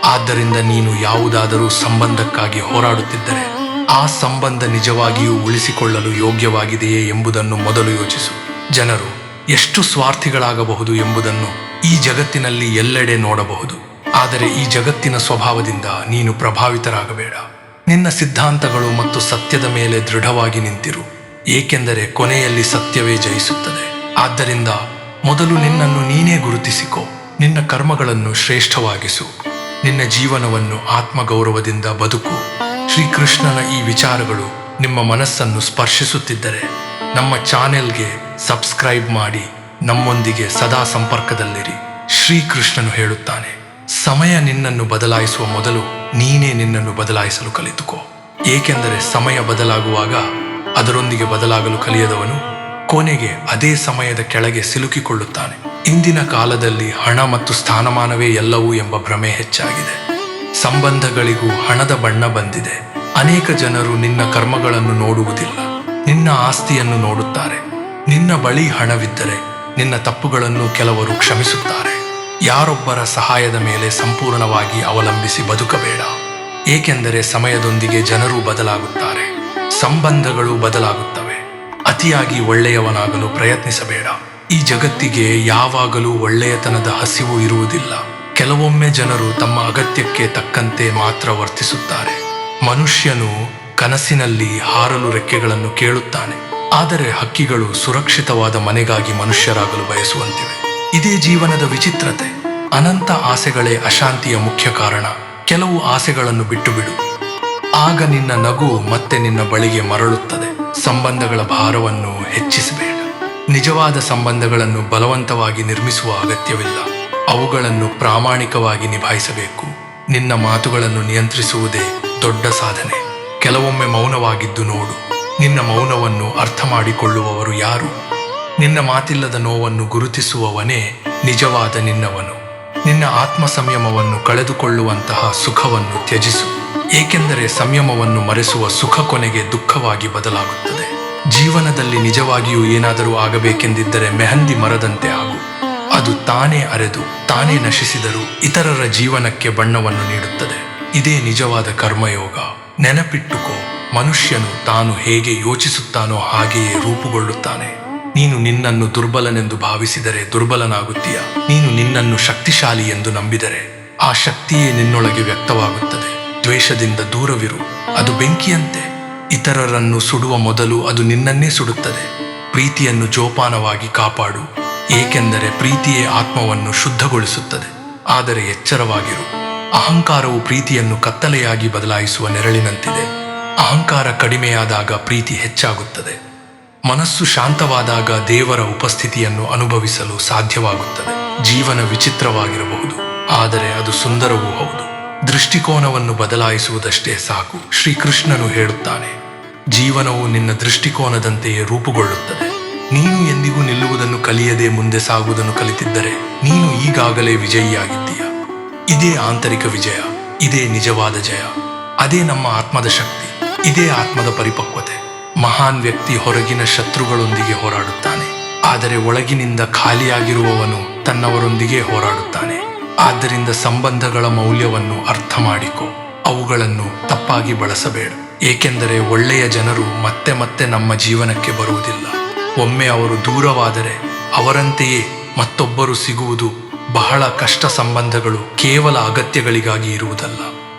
ಆದ್ದರಿಂದ ನೀನು ಯಾವುದಾದರೂ ಸಂಬಂಧಕ್ಕಾಗಿ ಹೋರಾಡುತ್ತಿದ್ದರೆ ಆ ಸಂಬಂಧ ನಿಜವಾಗಿಯೂ ಉಳಿಸಿಕೊಳ್ಳಲು ಯೋಗ್ಯವಾಗಿದೆಯೇ ಎಂಬುದನ್ನು ಮೊದಲು ಯೋಚಿಸು. ಜನರು ಎಷ್ಟು ಸ್ವಾರ್ಥಿಗಳಾಗಬಹುದು ಎಂಬುದನ್ನು ಈ ಜಗತ್ತಿನಲ್ಲಿ ಎಲ್ಲೆಡೆ ನೋಡಬಹುದು. ಆದರೆ ಈ ಜಗತ್ತಿನ ಸ್ವಭಾವದಿಂದ ನೀನು ಪ್ರಭಾವಿತರಾಗಬೇಡ. ನಿನ್ನ ಸಿದ್ಧಾಂತಗಳು ಮತ್ತು ಸತ್ಯದ ಮೇಲೆ ದೃಢವಾಗಿ ನಿಂತಿರು, ಏಕೆಂದರೆ ಕೊನೆಯಲ್ಲಿ ಸತ್ಯವೇ ಜಯಿಸುತ್ತದೆ. ಆದ್ದರಿಂದ ಮೊದಲು ನಿನ್ನನ್ನು ನೀನೇ ಗುರುತಿಸಿಕೋ. ನಿನ್ನ ಕರ್ಮಗಳನ್ನು ಶ್ರೇಷ್ಠವಾಗಿಸು. ನಿನ್ನ ಜೀವನವನ್ನು ಆತ್ಮಗೌರವದಿಂದ ಬದುಕು. ಶ್ರೀಕೃಷ್ಣನ ಈ ವಿಚಾರಗಳು ನಿಮ್ಮ ಮನಸ್ಸನ್ನು ಸ್ಪರ್ಶಿಸುತ್ತಿದ್ದರೆ ನಮ್ಮ ಚಾನೆಲ್ಗೆ ಸಬ್ಸ್ಕ್ರೈಬ್ ಮಾಡಿ ನಮ್ಮೊಂದಿಗೆ ಸದಾ ಸಂಪರ್ಕದಲ್ಲಿರಿ. ಶ್ರೀಕೃಷ್ಣನು ಹೇಳುತ್ತಾನೆ, ಸಮಯ ನಿನ್ನನ್ನು ಬದಲಾಯಿಸುವ ಮೊದಲು ನೀನೇ ನಿನ್ನನ್ನು ಬದಲಾಯಿಸಲು ಕಲಿತುಕೋ. ಏಕೆಂದರೆ ಸಮಯ ಬದಲಾಗುವಾಗ ಅದರೊಂದಿಗೆ ಬದಲಾಗಲು ಕಲಿಯದವನು ಕೊನೆಗೆ ಅದೇ ಸಮಯದ ಕೆಳಗೆ ಸಿಲುಕಿಕೊಳ್ಳುತ್ತಾನೆ. ಇಂದಿನ ಕಾಲದಲ್ಲಿ ಹಣ ಮತ್ತು ಸ್ಥಾನಮಾನವೇ ಎಲ್ಲವೂ ಎಂಬ ಭ್ರಮೆ ಹೆಚ್ಚಾಗಿದೆ. ಸಂಬಂಧಗಳಿಗೂ ಹಣದ ಬಣ್ಣ ಬಂದಿದೆ. ಅನೇಕ ಜನರು ನಿನ್ನ ಕರ್ಮಗಳನ್ನು ನೋಡುವುದಿಲ್ಲ, ನಿನ್ನ ಆಸ್ತಿಯನ್ನು ನೋಡುತ್ತಾರೆ. ನಿನ್ನ ಬಳಿ ಹಣವಿದ್ದರೆ ನಿನ್ನ ತಪ್ಪುಗಳನ್ನು ಕೆಲವರು ಕ್ಷಮಿಸುತ್ತಾರೆ. ಯಾರೊಬ್ಬರ ಸಹಾಯದ ಮೇಲೆ ಸಂಪೂರ್ಣವಾಗಿ ಅವಲಂಬಿಸಿ ಬದುಕಬೇಡ. ಏಕೆಂದರೆ ಸಮಯದೊಂದಿಗೆ ಜನರು ಬದಲಾಗುತ್ತಾರೆ, ಸಂಬಂಧಗಳು ಬದಲಾಗುತ್ತವೆ. ಅತಿಯಾಗಿ ಒಳ್ಳೆಯವನಾಗಲು ಪ್ರಯತ್ನಿಸಬೇಡ. ಈ ಜಗತ್ತಿಗೆ ಯಾವಾಗಲೂ ಒಳ್ಳೆಯತನದ ಹಸಿವು ಇರುವುದಿಲ್ಲ. ಕೆಲವೊಮ್ಮೆ ಜನರು ತಮ್ಮ ಅಗತ್ಯಕ್ಕೆ ತಕ್ಕಂತೆ ಮಾತ್ರ ವರ್ತಿಸುತ್ತಾರೆ. ಮನುಷ್ಯನು ಕನಸಿನಲ್ಲಿ ಹಾರಲು ರೆಕ್ಕೆಗಳನ್ನು ಕೇಳುತ್ತಾನೆ, ಆದರೆ ಹಕ್ಕಿಗಳು ಸುರಕ್ಷಿತವಾದ ಮನೆಗಾಗಿ ಮನುಷ್ಯರಾಗಲು ಬಯಸುವಂತಿವೆ. ಇದೇ ಜೀವನದ ವಿಚಿತ್ರತೆ. ಅನಂತ ಆಸೆಗಳೇ ಅಶಾಂತಿಯ ಮುಖ್ಯ ಕಾರಣ. ಕೆಲವು ಆಸೆಗಳನ್ನು ಬಿಟ್ಟು ಬಿಡು, ಆಗ ನಿನ್ನ ನಗು ಮತ್ತೆ ನಿನ್ನ ಬಳಿಗೆ ಮರಳುತ್ತದೆ. ಸಂಬಂಧಗಳ ಭಾರವನ್ನು ಹೆಚ್ಚಿಸಬೇಡ. ನಿಜವಾದ ಸಂಬಂಧಗಳನ್ನು ಬಲವಂತವಾಗಿ ನಿರ್ಮಿಸುವ ಅಗತ್ಯವಿಲ್ಲ, ಅವುಗಳನ್ನು ಪ್ರಾಮಾಣಿಕವಾಗಿ ನಿಭಾಯಿಸಬೇಕು. ನಿನ್ನ ಮಾತುಗಳನ್ನು ನಿಯಂತ್ರಿಸುವುದೇ ದೊಡ್ಡ ಸಾಧನೆ. ಕೆಲವೊಮ್ಮೆ ಮೌನವಾಗಿದ್ದು ನೋಡು, ನಿನ್ನ ಮೌನವನ್ನು ಅರ್ಥ ಮಾಡಿಕೊಳ್ಳುವವರು ಯಾರು? ನಿನ್ನ ಮಾತಿಲ್ಲದ ನೋವನ್ನು ಗುರುತಿಸುವವನೇ ನಿಜವಾದ ನಿನ್ನವನು. ನಿನ್ನ ಆತ್ಮ ಸಂಯಮವನ್ನು ಕಳೆದುಕೊಳ್ಳುವಂತಹ ಸುಖವನ್ನು ತ್ಯಜಿಸು. ಏಕೆಂದರೆ ಸಂಯಮವನ್ನು ಮರೆಸುವ ಸುಖ ಕೊನೆಗೆ ದುಃಖವಾಗಿ ಬದಲಾಗುತ್ತದೆ. ಜೀವನದಲ್ಲಿ ನಿಜವಾಗಿಯೂ ಏನಾದರೂ ಆಗಬೇಕೆಂದಿದ್ದರೆ ಮೆಹಂದಿ ಮರದಂತೆ ಆಗು. ಅದು ತಾನೇ ಅರೆದು ತಾನೇ ನಶಿಸಿದರೂ ಇತರರ ಜೀವನಕ್ಕೆ ಬಣ್ಣವನ್ನು ನೀಡುತ್ತದೆ. ಇದೇ ನಿಜವಾದ ಕರ್ಮಯೋಗ. ನೆನಪಿಟ್ಟುಕೋ, ಮನುಷ್ಯನು ತಾನು ಹೇಗೆ ಯೋಚಿಸುತ್ತಾನೋ ಹಾಗೆಯೇ ರೂಪುಗೊಳ್ಳುತ್ತಾನೆ. ನೀನು ನಿನ್ನನ್ನು ದುರ್ಬಲನೆಂದು ಭಾವಿಸಿದರೆ ದುರ್ಬಲನಾಗುತ್ತೀಯ. ನೀನು ನಿನ್ನನ್ನು ಶಕ್ತಿಶಾಲಿ ಎಂದು ನಂಬಿದರೆ ಆ ಶಕ್ತಿಯೇ ನಿನ್ನೊಳಗೆ ವ್ಯಕ್ತವಾಗುತ್ತದೆ. ದ್ವೇಷದಿಂದ ದೂರವಿರು, ಅದು ಬೆಂಕಿಯಂತೆ. ಇತರರನ್ನು ಸುಡುವ ಮೊದಲು ಅದು ನಿನ್ನನ್ನೇ ಸುಡುತ್ತದೆ. ಪ್ರೀತಿಯನ್ನು ಜೋಪಾನವಾಗಿ ಕಾಪಾಡು, ಏಕೆಂದರೆ ಪ್ರೀತಿಯೇ ಆತ್ಮವನ್ನು ಶುದ್ಧಗೊಳಿಸುತ್ತದೆ. ಆದರೆ ಎಚ್ಚರವಾಗಿರು, ಅಹಂಕಾರವು ಪ್ರೀತಿಯನ್ನು ಕತ್ತಲೆಯಾಗಿ ಬದಲಾಯಿಸುವ ನೆರಳಿನಂತಿದೆ. ಅಹಂಕಾರ ಕಡಿಮೆಯಾದಾಗ ಪ್ರೀತಿ ಹೆಚ್ಚಾಗುತ್ತದೆ. ಮನಸ್ಸು ಶಾಂತವಾದಾಗ ದೇವರ ಉಪಸ್ಥಿತಿಯನ್ನು ಅನುಭವಿಸಲು ಸಾಧ್ಯವಾಗುತ್ತದೆ. ಜೀವನ ವಿಚಿತ್ರವಾಗಿರಬಹುದು, ಆದರೆ ಅದು ಸುಂದರವೂ ಹೌದು. ದೃಷ್ಟಿಕೋನವನ್ನು ಬದಲಾಯಿಸುವುದಷ್ಟೇ ಸಾಕು. ಶ್ರೀಕೃಷ್ಣನು ಹೇಳುತ್ತಾನೆ, ಜೀವನವು ನಿನ್ನ ದೃಷ್ಟಿಕೋನದಂತೆಯೇ ರೂಪುಗೊಳ್ಳುತ್ತದೆ. ನೀನು ಎಂದಿಗೂ ನಿಲ್ಲುವುದನ್ನು ಕಲಿಯದೆ ಮುಂದೆ ಸಾಗುವುದನ್ನು ಕಲಿತಿದ್ದರೆ ನೀನು ಈಗಾಗಲೇ ವಿಜಯಿಯಾಗಿದ್ದೀಯ. ಇದೇ ಆಂತರಿಕ ವಿಜಯ, ಇದೇ ನಿಜವಾದ ಜಯ. ಅದೇ ನಮ್ಮ ಆತ್ಮದ ಶಕ್ತಿ, ಇದೇ ಆತ್ಮದ ಪರಿಪಕ್ವತೆ. ಮಹಾನ್ ವ್ಯಕ್ತಿ ಹೊರಗಿನ ಶತ್ರುಗಳೊಂದಿಗೆ ಹೋರಾಡುತ್ತಾನೆ, ಆದರೆ ಒಳಗಿನಿಂದ ಖಾಲಿಯಾಗಿರುವವನು ತನ್ನವರೊಂದಿಗೆ ಹೋರಾಡುತ್ತಾನೆ. ಆದ್ದರಿಂದ ಸಂಬಂಧಗಳ ಮೌಲ್ಯವನ್ನು ಅರ್ಥ ಮಾಡಿಕೊ, ಅವುಗಳನ್ನು ತಪ್ಪಾಗಿ ಬಳಸಬೇಡ. ಏಕೆಂದರೆ ಒಳ್ಳೆಯ ಜನರು ಮತ್ತೆ ಮತ್ತೆ ನಮ್ಮ ಜೀವನಕ್ಕೆ ಬರುವುದಿಲ್ಲ. ಒಮ್ಮೆ ಅವರು ದೂರವಾದರೆ ಅವರಂತೆಯೇ ಮತ್ತೊಬ್ಬರು ಸಿಗುವುದು ಬಹಳ ಕಷ್ಟ. ಸಂಬಂಧಗಳು ಕೇವಲ ಅಗತ್ಯಗಳಿಗಾಗಿ ಇರುವುದಲ್ಲ,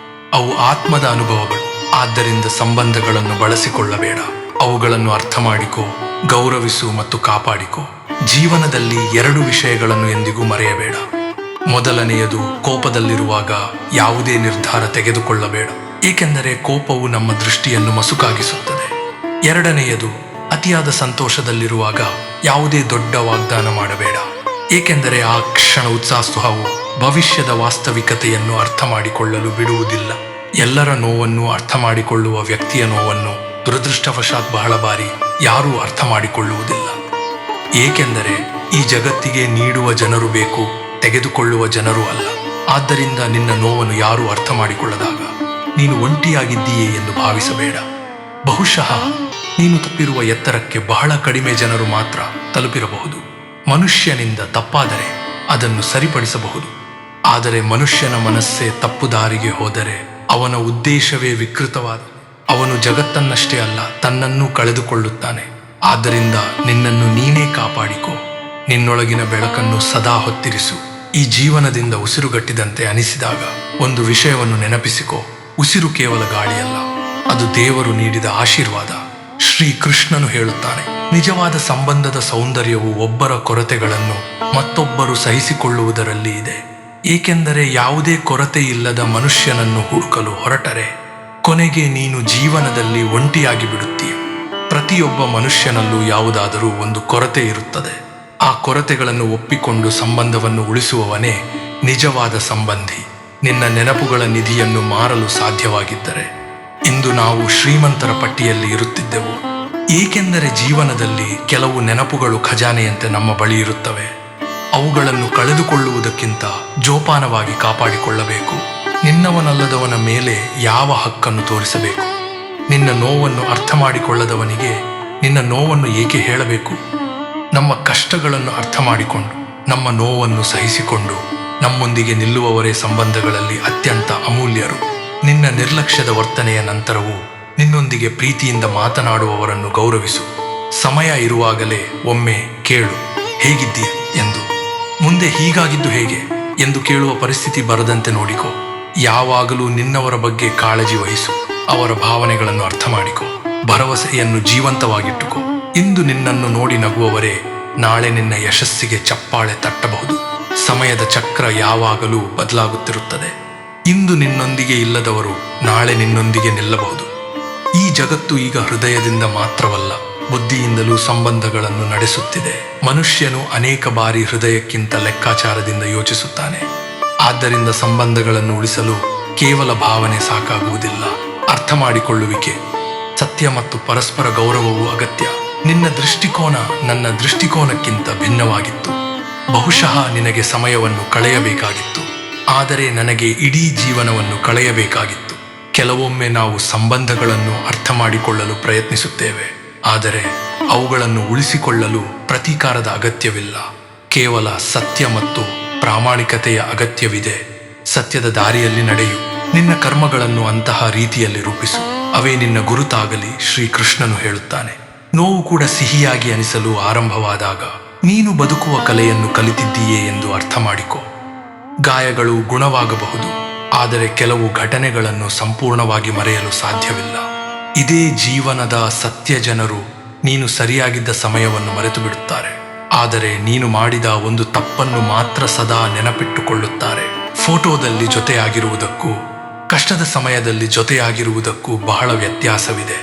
ಅವು ಆತ್ಮದ ಅನುಭವಗಳು. ಆದ್ದರಿಂದ ಸಂಬಂಧಗಳನ್ನು ಬಳಸಿಕೊಳ್ಳಬೇಡ, ಅವುಗಳನ್ನು ಅರ್ಥ ಮಾಡಿಕೋ, ಗೌರವಿಸು ಮತ್ತು ಕಾಪಾಡಿಕೋ. ಜೀವನದಲ್ಲಿ 2 ವಿಷಯಗಳನ್ನು ಎಂದಿಗೂ ಮರೆಯಬೇಡ. ಮೊದಲನೆಯದು, ಕೋಪದಲ್ಲಿರುವಾಗ ಯಾವುದೇ ನಿರ್ಧಾರ ತೆಗೆದುಕೊಳ್ಳಬೇಡ, ಏಕೆಂದರೆ ಕೋಪವು ನಮ್ಮ ದೃಷ್ಟಿಯನ್ನು ಮಸುಕಾಗಿಸುತ್ತದೆ. ಎರಡನೆಯದು, ಅತಿಯಾದ ಸಂತೋಷದಲ್ಲಿರುವಾಗ ಯಾವುದೇ ದೊಡ್ಡ ವಾಗ್ದಾನ ಮಾಡಬೇಡ, ಏಕೆಂದರೆ ಆ ಕ್ಷಣ ಉತ್ಸಾಹವು ಭವಿಷ್ಯದ ವಾಸ್ತವಿಕತೆಯನ್ನು ಅರ್ಥ ಮಾಡಿಕೊಳ್ಳಲು ಬಿಡುವುದಿಲ್ಲ. ಎಲ್ಲರ ನೋವನ್ನು ಅರ್ಥ ಮಾಡಿಕೊಳ್ಳುವ ವ್ಯಕ್ತಿಯ ನೋವನ್ನು ದುರದೃಷ್ಟವಶಾತ್ ಬಹಳ ಬಾರಿ ಯಾರೂ ಅರ್ಥ ಮಾಡಿಕೊಳ್ಳುವುದಿಲ್ಲ. ಏಕೆಂದರೆ ಈ ಜಗತ್ತಿಗೆ ನೀಡುವ ಜನರು ಬೇಕು, ತೆಗೆದುಕೊಳ್ಳುವ ಜನರು ಅಲ್ಲ. ಆದ್ದರಿಂದ ನಿನ್ನ ನೋವನ್ನು ಯಾರೂ ಅರ್ಥ ಮಾಡಿಕೊಳ್ಳದಾಗ ನೀನು ಒಂಟಿಯಾಗಿದ್ದೀಯೇ ಎಂದು ಭಾವಿಸಬೇಡ. ಬಹುಶಃ ನೀನು ತಪ್ಪಿರುವ ಎತ್ತರಕ್ಕೆ ಬಹಳ ಕಡಿಮೆ ಜನರು ಮಾತ್ರ ತಲುಪಿರಬಹುದು. ಮನುಷ್ಯನಿಂದ ತಪ್ಪಾದರೆ ಅದನ್ನು ಸರಿಪಡಿಸಬಹುದು, ಆದರೆ ಮನುಷ್ಯನ ಮನಸ್ಸೇ ತಪ್ಪು ದಾರಿಗೆ ಹೋದರೆ ಅವನ ಉದ್ದೇಶವೇ ವಿಕೃತವಾದ. ಅವನು ಜಗತ್ತನ್ನಷ್ಟೇ ಅಲ್ಲ, ತನ್ನನ್ನೂ ಕಳೆದುಕೊಳ್ಳುತ್ತಾನೆ. ಆದ್ದರಿಂದ ನಿನ್ನನ್ನು ನೀನೇ ಕಾಪಾಡಿಕೋ. ನಿನ್ನೊಳಗಿನ ಬೆಳಕನ್ನು ಸದಾ ಹೊತ್ತಿರಿಸು. ಈ ಜೀವನದಿಂದ ಉಸಿರುಗಟ್ಟಿದಂತೆ ಅನಿಸಿದಾಗ ಒಂದು ವಿಷಯವನ್ನು ನೆನಪಿಸಿಕೋ, ಉಸಿರು ಕೇವಲ ಗಾಳಿಯಲ್ಲ, ಅದು ದೇವರು ನೀಡಿದ ಆಶೀರ್ವಾದ. ಶ್ರೀಕೃಷ್ಣನು ಹೇಳುತ್ತಾನೆ, ನಿಜವಾದ ಸಂಬಂಧದ ಸೌಂದರ್ಯವು ಒಬ್ಬರ ಕೊರತೆಗಳನ್ನು ಮತ್ತೊಬ್ಬರು ಸಹಿಸಿಕೊಳ್ಳುವುದರಲ್ಲಿ ಇದೆ. ಏಕೆಂದರೆ ಯಾವುದೇ ಕೊರತೆ ಇಲ್ಲದ ಮನುಷ್ಯನನ್ನು ಹುಡುಕಲು ಹೊರಟರೆ ಕೊನೆಗೆ ನೀನು ಜೀವನದಲ್ಲಿ ಒಂಟಿಯಾಗಿ ಬಿಡುತ್ತೀಯ. ಪ್ರತಿಯೊಬ್ಬ ಮನುಷ್ಯನಲ್ಲೂ ಯಾವುದಾದರೂ ಒಂದು ಕೊರತೆ ಇರುತ್ತದೆ. ಆ ಕೊರತೆಗಳನ್ನು ಒಪ್ಪಿಕೊಂಡು ಸಂಬಂಧವನ್ನು ಉಳಿಸುವವನೇ ನಿಜವಾದ ಸಂಬಂಧಿ. ನಿನ್ನ ನೆನಪುಗಳ ನಿಧಿಯನ್ನು ಮಾರಲು ಸಾಧ್ಯವಾಗಿದ್ದರೆ ಇಂದು ನಾವು ಶ್ರೀಮಂತರ ಪಟ್ಟಿಯಲ್ಲಿ ಇರುತ್ತಿದ್ದೆವು. ಏಕೆಂದರೆ ಜೀವನದಲ್ಲಿ ಕೆಲವು ನೆನಪುಗಳು ಖಜಾನೆಯಂತೆ ನಮ್ಮ ಬಳಿ ಇರುತ್ತವೆ. ಅವುಗಳನ್ನು ಕಳೆದುಕೊಳ್ಳುವುದಕ್ಕಿಂತ ಜೋಪಾನವಾಗಿ ಕಾಪಾಡಿಕೊಳ್ಳಬೇಕು. ನಿನ್ನವನಲ್ಲದವನ ಮೇಲೆ ಯಾವ ಹಕ್ಕನ್ನು ತೋರಿಸಬೇಕು? ನಿನ್ನ ನೋವನ್ನು ಅರ್ಥ ಮಾಡಿಕೊಳ್ಳದವನಿಗೆ ನಿನ್ನ ನೋವನ್ನು ಏಕೆ ಹೇಳಬೇಕು? ನಮ್ಮ ಕಷ್ಟಗಳನ್ನು ಅರ್ಥ ಮಾಡಿಕೊಂಡು ನಮ್ಮ ನೋವನ್ನು ಸಹಿಸಿಕೊಂಡು ನಮ್ಮೊಂದಿಗೆ ನಿಲ್ಲುವವರೇ ಸಂಬಂಧಗಳಲ್ಲಿ ಅತ್ಯಂತ ಅಮೂಲ್ಯರು. ನಿನ್ನ ನಿರ್ಲಕ್ಷ್ಯದ ವರ್ತನೆಯ ನಂತರವೂ ನಿನ್ನೊಂದಿಗೆ ಪ್ರೀತಿಯಿಂದ ಮಾತನಾಡುವವರನ್ನು ಗೌರವಿಸು. ಸಮಯ ಇರುವಾಗಲೇ ಒಮ್ಮೆ ಕೇಳು, ಹೇಗಿದ್ದೀಯ ಎಂದು. ಮುಂದೆ ಹೀಗಾಗಿದ್ದು ಹೇಗೆ ಎಂದು ಕೇಳುವ ಪರಿಸ್ಥಿತಿ ಬರದಂತೆ ನೋಡಿಕೋ. ಯಾವಾಗಲೂ ನಿನ್ನವರ ಬಗ್ಗೆ ಕಾಳಜಿ ವಹಿಸು. ಅವರ ಭಾವನೆಗಳನ್ನು ಅರ್ಥ ಮಾಡಿಕೋ. ಭರವಸೆಯನ್ನು ಜೀವಂತವಾಗಿಟ್ಟುಕೋ. ಇಂದು ನಿನ್ನನ್ನು ನೋಡಿ ನಗುವವರೇ ನಾಳೆ ನಿನ್ನ ಯಶಸ್ಸಿಗೆ ಚಪ್ಪಾಳೆ ತಟ್ಟಬಹುದು. ಸಮಯದ ಚಕ್ರ ಯಾವಾಗಲೂ ಬದಲಾಗುತ್ತಿರುತ್ತದೆ. ಇಂದು ನಿನ್ನೊಂದಿಗೆ ಇಲ್ಲದವರು ನಾಳೆ ನಿನ್ನೊಂದಿಗೆ ನಿಲ್ಲಬಹುದು. ಈ ಜಗತ್ತು ಈಗ ಹೃದಯದಿಂದ ಮಾತ್ರವಲ್ಲ, ಬುದ್ಧಿಯಿಂದಲೂ ಸಂಬಂಧಗಳನ್ನು ನಡೆಸುತ್ತಿದೆ. ಮನುಷ್ಯನು ಅನೇಕ ಬಾರಿ ಹೃದಯಕ್ಕಿಂತ ಲೆಕ್ಕಾಚಾರದಿಂದ ಯೋಚಿಸುತ್ತಾನೆ. ಆದ್ದರಿಂದ ಸಂಬಂಧಗಳನ್ನು ಉಳಿಸಲು ಕೇವಲ ಭಾವನೆ ಸಾಕಾಗುವುದಿಲ್ಲ, ಅರ್ಥ ಮಾಡಿಕೊಳ್ಳುವಿಕೆ, ಸತ್ಯ ಮತ್ತು ಪರಸ್ಪರ ಗೌರವವೂ ಅಗತ್ಯ. ನಿನ್ನ ದೃಷ್ಟಿಕೋನ ನನ್ನ ದೃಷ್ಟಿಕೋನಕ್ಕಿಂತ ಭಿನ್ನವಾಗಿತ್ತು. ಬಹುಶಃ ನಿನಗೆ ಸಮಯವನ್ನು ಕಳೆಯಬೇಕಾಗಿತ್ತು, ಆದರೆ ನನಗೆ ಇಡೀ ಜೀವನವನ್ನು ಕಳೆಯಬೇಕಾಗಿತ್ತು. ಕೆಲವೊಮ್ಮೆ ನಾವು ಸಂಬಂಧಗಳನ್ನು ಅರ್ಥ ಮಾಡಿಕೊಳ್ಳಲು ಪ್ರಯತ್ನಿಸುತ್ತೇವೆ, ಆದರೆ ಅವುಗಳನ್ನು ಉಳಿಸಿಕೊಳ್ಳಲು ಪ್ರತೀಕಾರದ ಅಗತ್ಯವಿಲ್ಲ. ಕೇವಲ ಸತ್ಯ ಮತ್ತು ಪ್ರಾಮಾಣಿಕತೆಯ ಅಗತ್ಯವಿದೆ. ಸತ್ಯದ ದಾರಿಯಲ್ಲಿ ನಡೆಯು. ನಿನ್ನ ಕರ್ಮಗಳನ್ನು ಅಂತಹ ರೀತಿಯಲ್ಲಿ ರೂಪಿಸು, ಅವೇ ನಿನ್ನ ಗುರುತಾಗಲಿ. ಶ್ರೀಕೃಷ್ಣನು ಹೇಳುತ್ತಾನೆ, ನೋವು ಕೂಡ ಸಿಹಿಯಾಗಿ ಅನಿಸಲು ಆರಂಭವಾದಾಗ ನೀನು ಬದುಕುವ ಕಲೆಯನ್ನು ಕಲಿತಿದ್ದೀಯೇ ಎಂದು ಅರ್ಥ ಮಾಡಿಕೊ. ಗಾಯಗಳು ಗುಣವಾಗಬಹುದು, ಆದರೆ ಕೆಲವು ಘಟನೆಗಳನ್ನು ಸಂಪೂರ್ಣವಾಗಿ ಮರೆಯಲು ಸಾಧ್ಯವಿಲ್ಲ. ಇದೇ ಜೀವನದ ಸತ್ಯ. ಜನರು ನೀನು ಸರಿಯಾಗಿದ್ದ ಸಮಯವನ್ನು ಮರೆತು ಬಿಡುತ್ತಾರೆ, ಆದರೆ ನೀನು ಮಾಡಿದ ಒಂದು ತಪ್ಪನ್ನು ಮಾತ್ರ ಸದಾ ನೆನಪಿಟ್ಟುಕೊಳ್ಳುತ್ತಾರೆ. ಫೋಟೋದಲ್ಲಿ ಜೊತೆಯಾಗಿರುವುದಕ್ಕೂ ಕಷ್ಟದ ಸಮಯದಲ್ಲಿ ಜೊತೆಯಾಗಿರುವುದಕ್ಕೂ ಬಹಳ ವ್ಯತ್ಯಾಸವಿದೆ.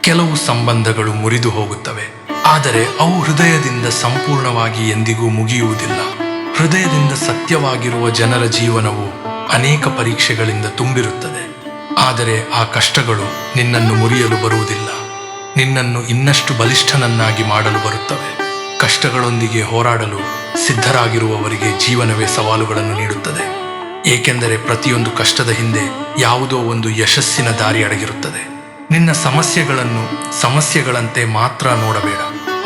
ಕೆಲವು ಸಂಬಂಧಗಳು ಮುರಿದು ಹೋಗುತ್ತವೆ, ಆದರೆ ಅವು ಹೃದಯದಿಂದ ಸಂಪೂರ್ಣವಾಗಿ ಎಂದಿಗೂ ಮುಗಿಯುವುದಿಲ್ಲ. ಹೃದಯದಿಂದ ಸತ್ಯವಾಗಿರುವ ಜನರ ಜೀವನವು ಅನೇಕ ಪರೀಕ್ಷೆಗಳಿಂದ ತುಂಬಿರುತ್ತದೆ, ಆದರೆ ಆ ಕಷ್ಟಗಳು ನಿನ್ನನ್ನು ಮುರಿಯಲು ಬರುವುದಿಲ್ಲ, ನಿನ್ನನ್ನು ಇನ್ನಷ್ಟು ಬಲಿಷ್ಠನನ್ನಾಗಿ ಮಾಡಲು ಬರುತ್ತವೆ. ಕಷ್ಟಗಳೊಂದಿಗೆ ಹೋರಾಡಲು ಸಿದ್ಧರಾಗಿರುವವರಿಗೆ ಜೀವನವೇ ಸವಾಲುಗಳನ್ನು ನೀಡುತ್ತದೆ, ಏಕೆಂದರೆ ಪ್ರತಿಯೊಂದು ಕಷ್ಟದ ಹಿಂದೆ ಯಾವುದೋ ಒಂದು ಯಶಸ್ಸಿನ ದಾರಿ ಅಡಗಿರುತ್ತದೆ. ನಿನ್ನ ಸಮಸ್ಯೆಗಳನ್ನು ಸಮಸ್ಯೆಗಳಂತೆ ಮಾತ್ರ ನೋಡಬೇಡ,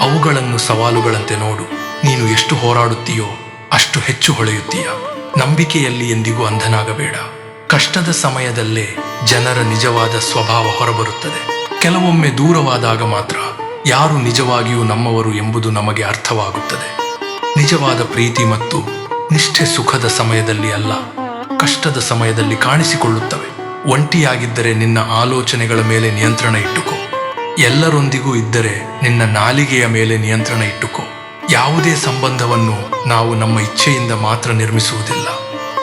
ಅವುಗಳನ್ನು ಸವಾಲುಗಳಂತೆ ನೋಡು. ನೀನು ಎಷ್ಟು ಹೋರಾಡುತ್ತೀಯೋ ಅಷ್ಟು ಹೆಚ್ಚು ಹೊಳೆಯುತ್ತೀಯ. ನಂಬಿಕೆಯಲ್ಲಿ ಎಂದಿಗೂ ಅಂಧನಾಗಬೇಡ. ಕಷ್ಟದ ಸಮಯದಲ್ಲೇ ಜನರ ನಿಜವಾದ ಸ್ವಭಾವ ಹೊರಬರುತ್ತದೆ. ಕೆಲವೊಮ್ಮೆ ದೂರವಾದಾಗ ಮಾತ್ರ ಯಾರು ನಿಜವಾಗಿಯೂ ನಮ್ಮವರು ಎಂಬುದು ನಮಗೆ ಅರ್ಥವಾಗುತ್ತದೆ. ನಿಜವಾದ ಪ್ರೀತಿ ಮತ್ತು ನಿಷ್ಠೆ ಸುಖದ ಸಮಯದಲ್ಲಿ ಅಲ್ಲ, ಕಷ್ಟದ ಸಮಯದಲ್ಲಿ ಕಾಣಿಸಿಕೊಳ್ಳುತ್ತವೆ. ಒಂಟಿಯಾಗಿದ್ದರೆ ನಿನ್ನ ಆಲೋಚನೆಗಳ ಮೇಲೆ ನಿಯಂತ್ರಣ ಇಟ್ಟುಕೋ. ಎಲ್ಲರೊಂದಿಗೂ ಇದ್ದರೆ ನಿನ್ನ ನಾಲಿಗೆಯ ಮೇಲೆ ನಿಯಂತ್ರಣ ಇಟ್ಟುಕೋ. ಯಾವುದೇ ಸಂಬಂಧವನ್ನು ನಾವು ನಮ್ಮ ಇಚ್ಛೆಯಿಂದ ಮಾತ್ರ ನಿರ್ಮಿಸುವುದಿಲ್ಲ.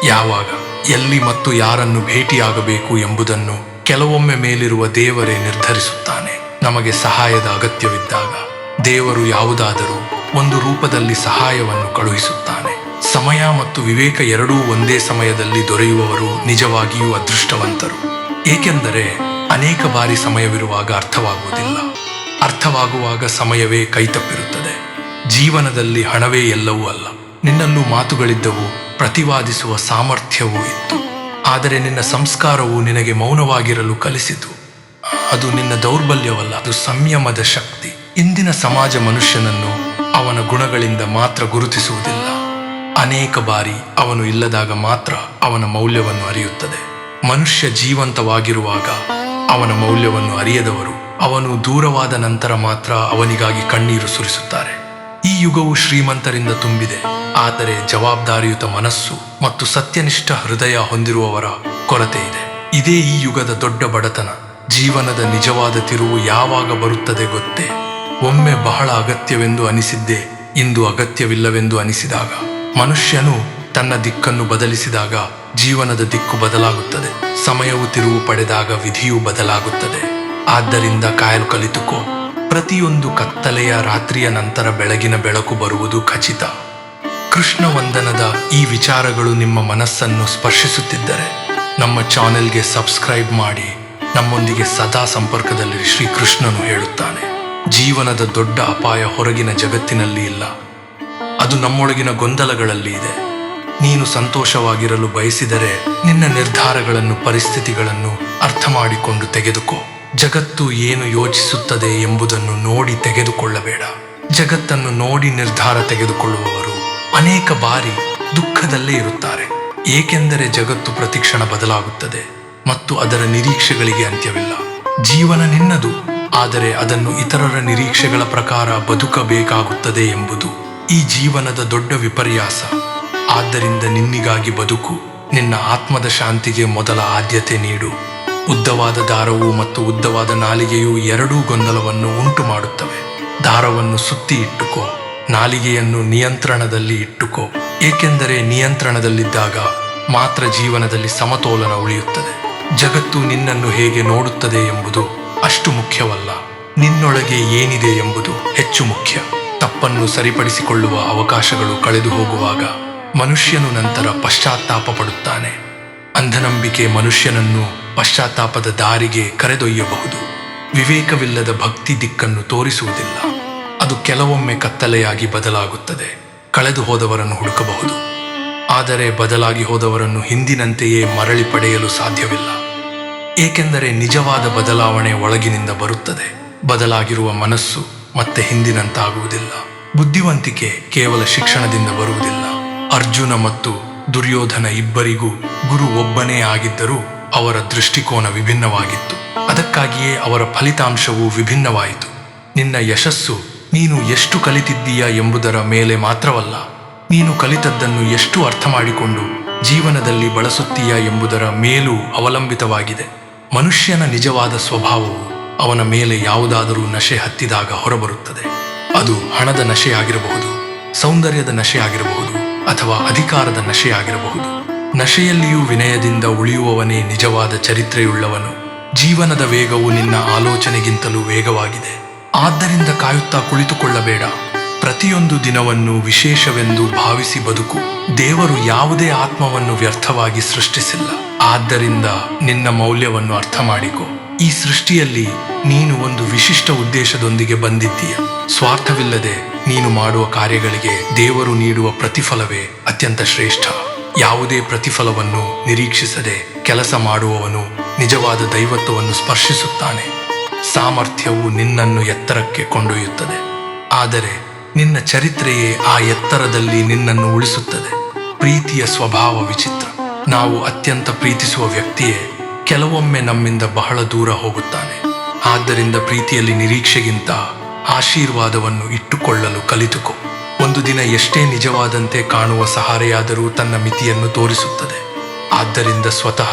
ಯಾವಾಗ, ಎಲ್ಲಿ ಮತ್ತು ಯಾರನ್ನು ಭೇಟಿಯಾಗಬೇಕು ಎಂಬುದನ್ನು ಕೆಲವೊಮ್ಮೆ ಮೇಲಿರುವ ದೇವರೇ ನಿರ್ಧರಿಸುತ್ತಾನೆ. ನಮಗೆ ಸಹಾಯದ ಅಗತ್ಯವಿದ್ದಾಗ ದೇವರು ಯಾವುದಾದರೂ ಒಂದು ರೂಪದಲ್ಲಿ ಸಹಾಯವನ್ನು ಕಳುಹಿಸುತ್ತಾನೆ. ಸಮಯ ಮತ್ತು ವಿವೇಕ ಎರಡೂ ಒಂದೇ ಸಮಯದಲ್ಲಿ ದೊರೆಯುವವರು ನಿಜವಾಗಿಯೂ ಅದೃಷ್ಟವಂತರು, ಏಕೆಂದರೆ ಅನೇಕ ಬಾರಿ ಸಮಯವಿರುವಾಗ ಅರ್ಥವಾಗುವುದಿಲ್ಲ, ಅರ್ಥವಾಗುವಾಗ ಸಮಯವೇ ಕೈತಪ್ಪಿರುತ್ತದೆ. ಜೀವನದಲ್ಲಿ ಹಣವೇ ಎಲ್ಲವೂ ಅಲ್ಲ. ನಿನ್ನಲ್ಲೂ ಮಾತುಗಳಿದ್ದವು, ಪ್ರತಿವಾದಿಸುವ ಸಾಮರ್ಥ್ಯವೂ ಇತ್ತು, ಆದರೆ ನಿನ್ನ ಸಂಸ್ಕಾರವು ನಿನಗೆ ಮೌನವಾಗಿರಲು ಕಲಿಸಿತು. ಅದು ನಿನ್ನ ದೌರ್ಬಲ್ಯವಲ್ಲ, ಅದು ಸಂಯಮದ ಶಕ್ತಿ. ಇಂದಿನ ಸಮಾಜ ಮನುಷ್ಯನನ್ನು ಅವನ ಗುಣಗಳಿಂದ ಮಾತ್ರ ಗುರುತಿಸುವುದಿಲ್ಲ, ಅನೇಕ ಬಾರಿ ಅವನು ಇಲ್ಲದಾಗ ಮಾತ್ರ ಅವನ ಮೌಲ್ಯವನ್ನು ಅರಿಯುತ್ತದೆ. ಮನುಷ್ಯ ಜೀವಂತವಾಗಿರುವಾಗ ಅವನ ಮೌಲ್ಯವನ್ನು ಅರಿಯದವರು ಅವನು ದೂರವಾದ ನಂತರ ಮಾತ್ರ ಅವನಿಗಾಗಿ ಕಣ್ಣೀರು ಸುರಿಸುತ್ತಾರೆ. ಈ ಯುಗವು ಶ್ರೀಮಂತರಿಂದ ತುಂಬಿದೆ, ಆದರೆ ಜವಾಬ್ದಾರಿಯುತ ಮನಸ್ಸು ಮತ್ತು ಸತ್ಯನಿಷ್ಠ ಹೃದಯ ಹೊಂದಿರುವವರ ಕೊರತೆ ಇದೆ. ಇದೇ ಈ ಯುಗದ ದೊಡ್ಡ ಬಡತನ. ಜೀವನದ ನಿಜವಾದ ತಿರುವು ಯಾವಾಗ ಬರುತ್ತದೆ ಗೊತ್ತೇ? ಒಮ್ಮೆ ಬಹಳ ಅಗತ್ಯವೆಂದು ಅನಿಸಿದ್ದೇ ಇಂದು ಅಗತ್ಯವಿಲ್ಲವೆಂದು ಅನಿಸಿದಾಗ. ಮನುಷ್ಯನು ತನ್ನ ದಿಕ್ಕನ್ನು ಬದಲಿಸಿದಾಗ ಜೀವನದ ದಿಕ್ಕು ಬದಲಾಗುತ್ತದೆ. ಸಮಯವು ತಿರುವು ಪಡೆದಾಗ ವಿಧಿಯೂ ಬದಲಾಗುತ್ತದೆ. ಆದ್ದರಿಂದ ಕಾಯಲು ಕಲಿತುಕೋ. ಪ್ರತಿಯೊಂದು ಕತ್ತಲೆಯ ರಾತ್ರಿಯ ನಂತರ ಬೆಳಗಿನ ಬೆಳಕು ಬರುವುದು ಖಚಿತ. ಕೃಷ್ಣ ವಂದನದ ಈ ವಿಚಾರಗಳು ನಿಮ್ಮ ಮನಸ್ಸನ್ನು ಸ್ಪರ್ಶಿಸುತ್ತಿದ್ದರೆ ನಮ್ಮ ಚಾನೆಲ್ಗೆ ಸಬ್ಸ್ಕ್ರೈಬ್ ಮಾಡಿ. ನಮ್ಮೊಂದಿಗೆ ಸದಾ ಸಂಪರ್ಕದಲ್ಲಿರಿ. ಶ್ರೀಕೃಷ್ಣನು ಹೇಳುತ್ತಾನೆ, ಜೀವನದ ದೊಡ್ಡ ಅಪಾಯ ಹೊರಗಿನ ಜಗತ್ತಿನಲ್ಲಿ ಇಲ್ಲ, ಅದು ನಮ್ಮೊಳಗಿನ ಗೊಂದಲಗಳಲ್ಲಿ ಇದೆ. ನೀನು ಸಂತೋಷವಾಗಿರಲು ಬಯಸಿದರೆ ನಿನ್ನ ನಿರ್ಧಾರಗಳನ್ನು, ಪರಿಸ್ಥಿತಿಗಳನ್ನು ಅರ್ಥ ಮಾಡಿಕೊಂಡು ತೆಗೆದುಕೋ. ಜಗತ್ತು ಏನು ಯೋಚಿಸುತ್ತದೆ ಎಂಬುದನ್ನು ನೋಡಿ ತೆಗೆದುಕೊಳ್ಳಬೇಡ. ಜಗತ್ತನ್ನು ನೋಡಿ ನಿರ್ಧಾರ ತೆಗೆದುಕೊಳ್ಳುವವರು ಅನೇಕ ಬಾರಿ ದುಃಖದಲ್ಲೇ ಇರುತ್ತಾರೆ. ಏಕೆಂದರೆ ಜಗತ್ತು ಪ್ರತಿಕ್ಷಣ ಬದಲಾಗುತ್ತದೆ ಮತ್ತು ಅದರ ನಿರೀಕ್ಷೆಗಳಿಗೆ ಅಂತ್ಯವಿಲ್ಲ. ಜೀವನ ನಿನ್ನದು, ಆದರೆ ಅದನ್ನು ಇತರರ ನಿರೀಕ್ಷೆಗಳ ಪ್ರಕಾರ ಬದುಕಬೇಕಾಗುತ್ತದೆ ಎಂಬುದು ಈ ಜೀವನದ ದೊಡ್ಡ ವಿಪರ್ಯಾಸ. ಆದ್ದರಿಂದ ನಿನ್ನಿಗಾಗಿ ಬದುಕು. ನಿನ್ನ ಆತ್ಮದ ಶಾಂತಿಗೆ ಮೊದಲ ಆದ್ಯತೆ ನೀಡು. ಉದ್ದವಾದ ದಾರವು ಮತ್ತು ಉದ್ದವಾದ ನಾಲಿಗೆಯು ಎರಡೂ ಗೊಂದಲವನ್ನು ಉಂಟು ಮಾಡುತ್ತವೆ. ದಾರವನ್ನು ಸುತ್ತಿ ಇಟ್ಟುಕೋ, ನಾಲಿಗೆಯನ್ನು ನಿಯಂತ್ರಣದಲ್ಲಿ ಇಟ್ಟುಕೋ. ಏಕೆಂದರೆ ನಿಯಂತ್ರಣದಲ್ಲಿದ್ದಾಗ ಮಾತ್ರ ಜೀವನದಲ್ಲಿ ಸಮತೋಲನ ಉಳಿಯುತ್ತದೆ. ಜಗತ್ತು ನಿನ್ನನ್ನು ಹೇಗೆ ನೋಡುತ್ತದೆ ಎಂಬುದು ಅಷ್ಟು ಮುಖ್ಯವಲ್ಲ, ನಿನ್ನೊಳಗೆ ಏನಿದೆ ಎಂಬುದು ಹೆಚ್ಚು ಮುಖ್ಯ. ತಪ್ಪನ್ನು ಸರಿಪಡಿಸಿಕೊಳ್ಳುವ ಅವಕಾಶಗಳು ಕಳೆದು ಹೋಗುವಾಗ ಮನುಷ್ಯನು ನಂತರ ಪಶ್ಚಾತ್ತಾಪ ಪಡುತ್ತಾನೆ. ಅಂಧನಂಬಿಕೆ ಮನುಷ್ಯನನ್ನು ಪಶ್ಚಾತ್ತಾಪದ ದಾರಿಗೆ ಕರೆದೊಯ್ಯಬಹುದು. ವಿವೇಕವಿಲ್ಲದ ಭಕ್ತಿ ದಿಕ್ಕನ್ನು ತೋರಿಸುವುದಿಲ್ಲ. ಅದು ಕೆಲವೊಮ್ಮೆ ಕತ್ತಲೆಯಾಗಿ ಬದಲಾಗುತ್ತದೆ. ಕಳೆದು ಹೋದವರನ್ನು ಹುಡುಕಬಹುದು, ಆದರೆ ಬದಲಾಗಿ ಹೋದವರನ್ನು ಹಿಂದಿನಂತೆಯೇ ಮರಳಿ ಪಡೆಯಲು ಸಾಧ್ಯವಿಲ್ಲ. ಏಕೆಂದರೆ ನಿಜವಾದ ಬದಲಾವಣೆ ಒಳಗಿನಿಂದ ಬರುತ್ತದೆ. ಬದಲಾಗಿರುವ ಮನಸ್ಸು ಮತ್ತೆ ಹಿಂದಿನಂತಾಗುವುದಿಲ್ಲ. ಬುದ್ಧಿವಂತಿಕೆ ಕೇವಲ ಶಿಕ್ಷಣದಿಂದ ಬರುವುದಿಲ್ಲ. ಅರ್ಜುನ ಮತ್ತು ದುರ್ಯೋಧನ ಇಬ್ಬರಿಗೂ ಗುರು ಒಬ್ಬನೇ ಆಗಿದ್ದರೂ ಅವರ ದೃಷ್ಟಿಕೋನ ವಿಭಿನ್ನವಾಗಿತ್ತು. ಅದಕ್ಕಾಗಿಯೇ ಅವರ ಫಲಿತಾಂಶವೂ ವಿಭಿನ್ನವಾಯಿತು. ನಿನ್ನ ಯಶಸ್ಸು ನೀನು ಎಷ್ಟು ಕಲಿತಿದ್ದೀಯಾ ಎಂಬುದರ ಮೇಲೆ ಮಾತ್ರವಲ್ಲ, ನೀನು ಕಲಿತದ್ದನ್ನು ಎಷ್ಟು ಅರ್ಥ ಮಾಡಿಕೊಂಡು ಜೀವನದಲ್ಲಿ ಬಳಸುತ್ತೀಯಾ ಎಂಬುದರ ಮೇಲೂ ಅವಲಂಬಿತವಾಗಿದೆ. ಮನುಷ್ಯನ ನಿಜವಾದ ಸ್ವಭಾವವು ಅವನ ಮೇಲೆ ಯಾವುದಾದರೂ ನಶೆ ಹತ್ತಿದಾಗ ಹೊರಬರುತ್ತದೆ. ಅದು ಹಣದ ನಶೆಯಾಗಿರಬಹುದು, ಸೌಂದರ್ಯದ ನಶೆಯಾಗಿರಬಹುದು, ಅಥವಾ ಅಧಿಕಾರದ ನಶೆಯಾಗಿರಬಹುದು. ನಶೆಯಲ್ಲಿಯೂ ವಿನಯದಿಂದ ಉಳಿಯುವವನೇ ನಿಜವಾದ ಚರಿತ್ರೆಯುಳ್ಳವನು. ಜೀವನದ ವೇಗವು ನಿನ್ನ ಆಲೋಚನೆಗಿಂತಲೂ ವೇಗವಾಗಿದೆ. ಆದ್ದರಿಂದ ಕಾಯುತ್ತಾ ಕುಳಿತುಕೊಳ್ಳಬೇಡ. ಪ್ರತಿಯೊಂದು ದಿನವನ್ನು ವಿಶೇಷವೆಂದು ಭಾವಿಸಿ ಬದುಕು. ದೇವರು ಯಾವುದೇ ಆತ್ಮವನ್ನು ವ್ಯರ್ಥವಾಗಿ ಸೃಷ್ಟಿಸಿಲ್ಲ. ಆದ್ದರಿಂದ ನಿನ್ನ ಮೌಲ್ಯವನ್ನು ಅರ್ಥ ಮಾಡಿಕೊ. ಈ ಸೃಷ್ಟಿಯಲ್ಲಿ ನೀನು ಒಂದು ವಿಶಿಷ್ಟ ಉದ್ದೇಶದೊಂದಿಗೆ ಬಂದಿದ್ದೀಯ. ಸ್ವಾರ್ಥವಿಲ್ಲದೆ ನೀನು ಮಾಡುವ ಕಾರ್ಯಗಳಿಗೆ ದೇವರು ನೀಡುವ ಪ್ರತಿಫಲವೇ ಅತ್ಯಂತ ಶ್ರೇಷ್ಠ. ಯಾವುದೇ ಪ್ರತಿಫಲವನ್ನು ನಿರೀಕ್ಷಿಸದೆ ಕೆಲಸ ಮಾಡುವವನು ನಿಜವಾದ ದೈವತ್ವವನ್ನು ಸ್ಪರ್ಶಿಸುತ್ತಾನೆ. ಸಾಮರ್ಥ್ಯವು ನಿನ್ನನ್ನು ಎತ್ತರಕ್ಕೆ ಕೊಂಡೊಯ್ಯುತ್ತದೆ, ಆದರೆ ನಿನ್ನ ಚರಿತ್ರೆಯೇ ಆ ಎತ್ತರದಲ್ಲಿ ನಿನ್ನನ್ನು ಉಳಿಸುತ್ತದೆ. ಪ್ರೀತಿಯ ಸ್ವಭಾವ ವಿಚಿತ್ರ. ನಾವು ಅತ್ಯಂತ ಪ್ರೀತಿಸುವ ವ್ಯಕ್ತಿಯೇ ಕೆಲವೊಮ್ಮೆ ನಮ್ಮಿಂದ ಬಹಳ ದೂರ ಹೋಗುತ್ತಾನೆ. ಆದ್ದರಿಂದ ಪ್ರೀತಿಯಲ್ಲಿ ನಿರೀಕ್ಷೆಗಿಂತ ಆಶೀರ್ವಾದವನ್ನು ಇಟ್ಟುಕೊಳ್ಳಲು ಕಲಿತುಕೋ. ಒಂದು ದಿನ ಎಷ್ಟೇ ನಿಜವಾದಂತೆ ಕಾಣುವ ಸಹಾರೆಯಾದರೂ ತನ್ನ ಮಿತಿಯನ್ನು ತೋರಿಸುತ್ತದೆ. ಆದ್ದರಿಂದ ಸ್ವತಃ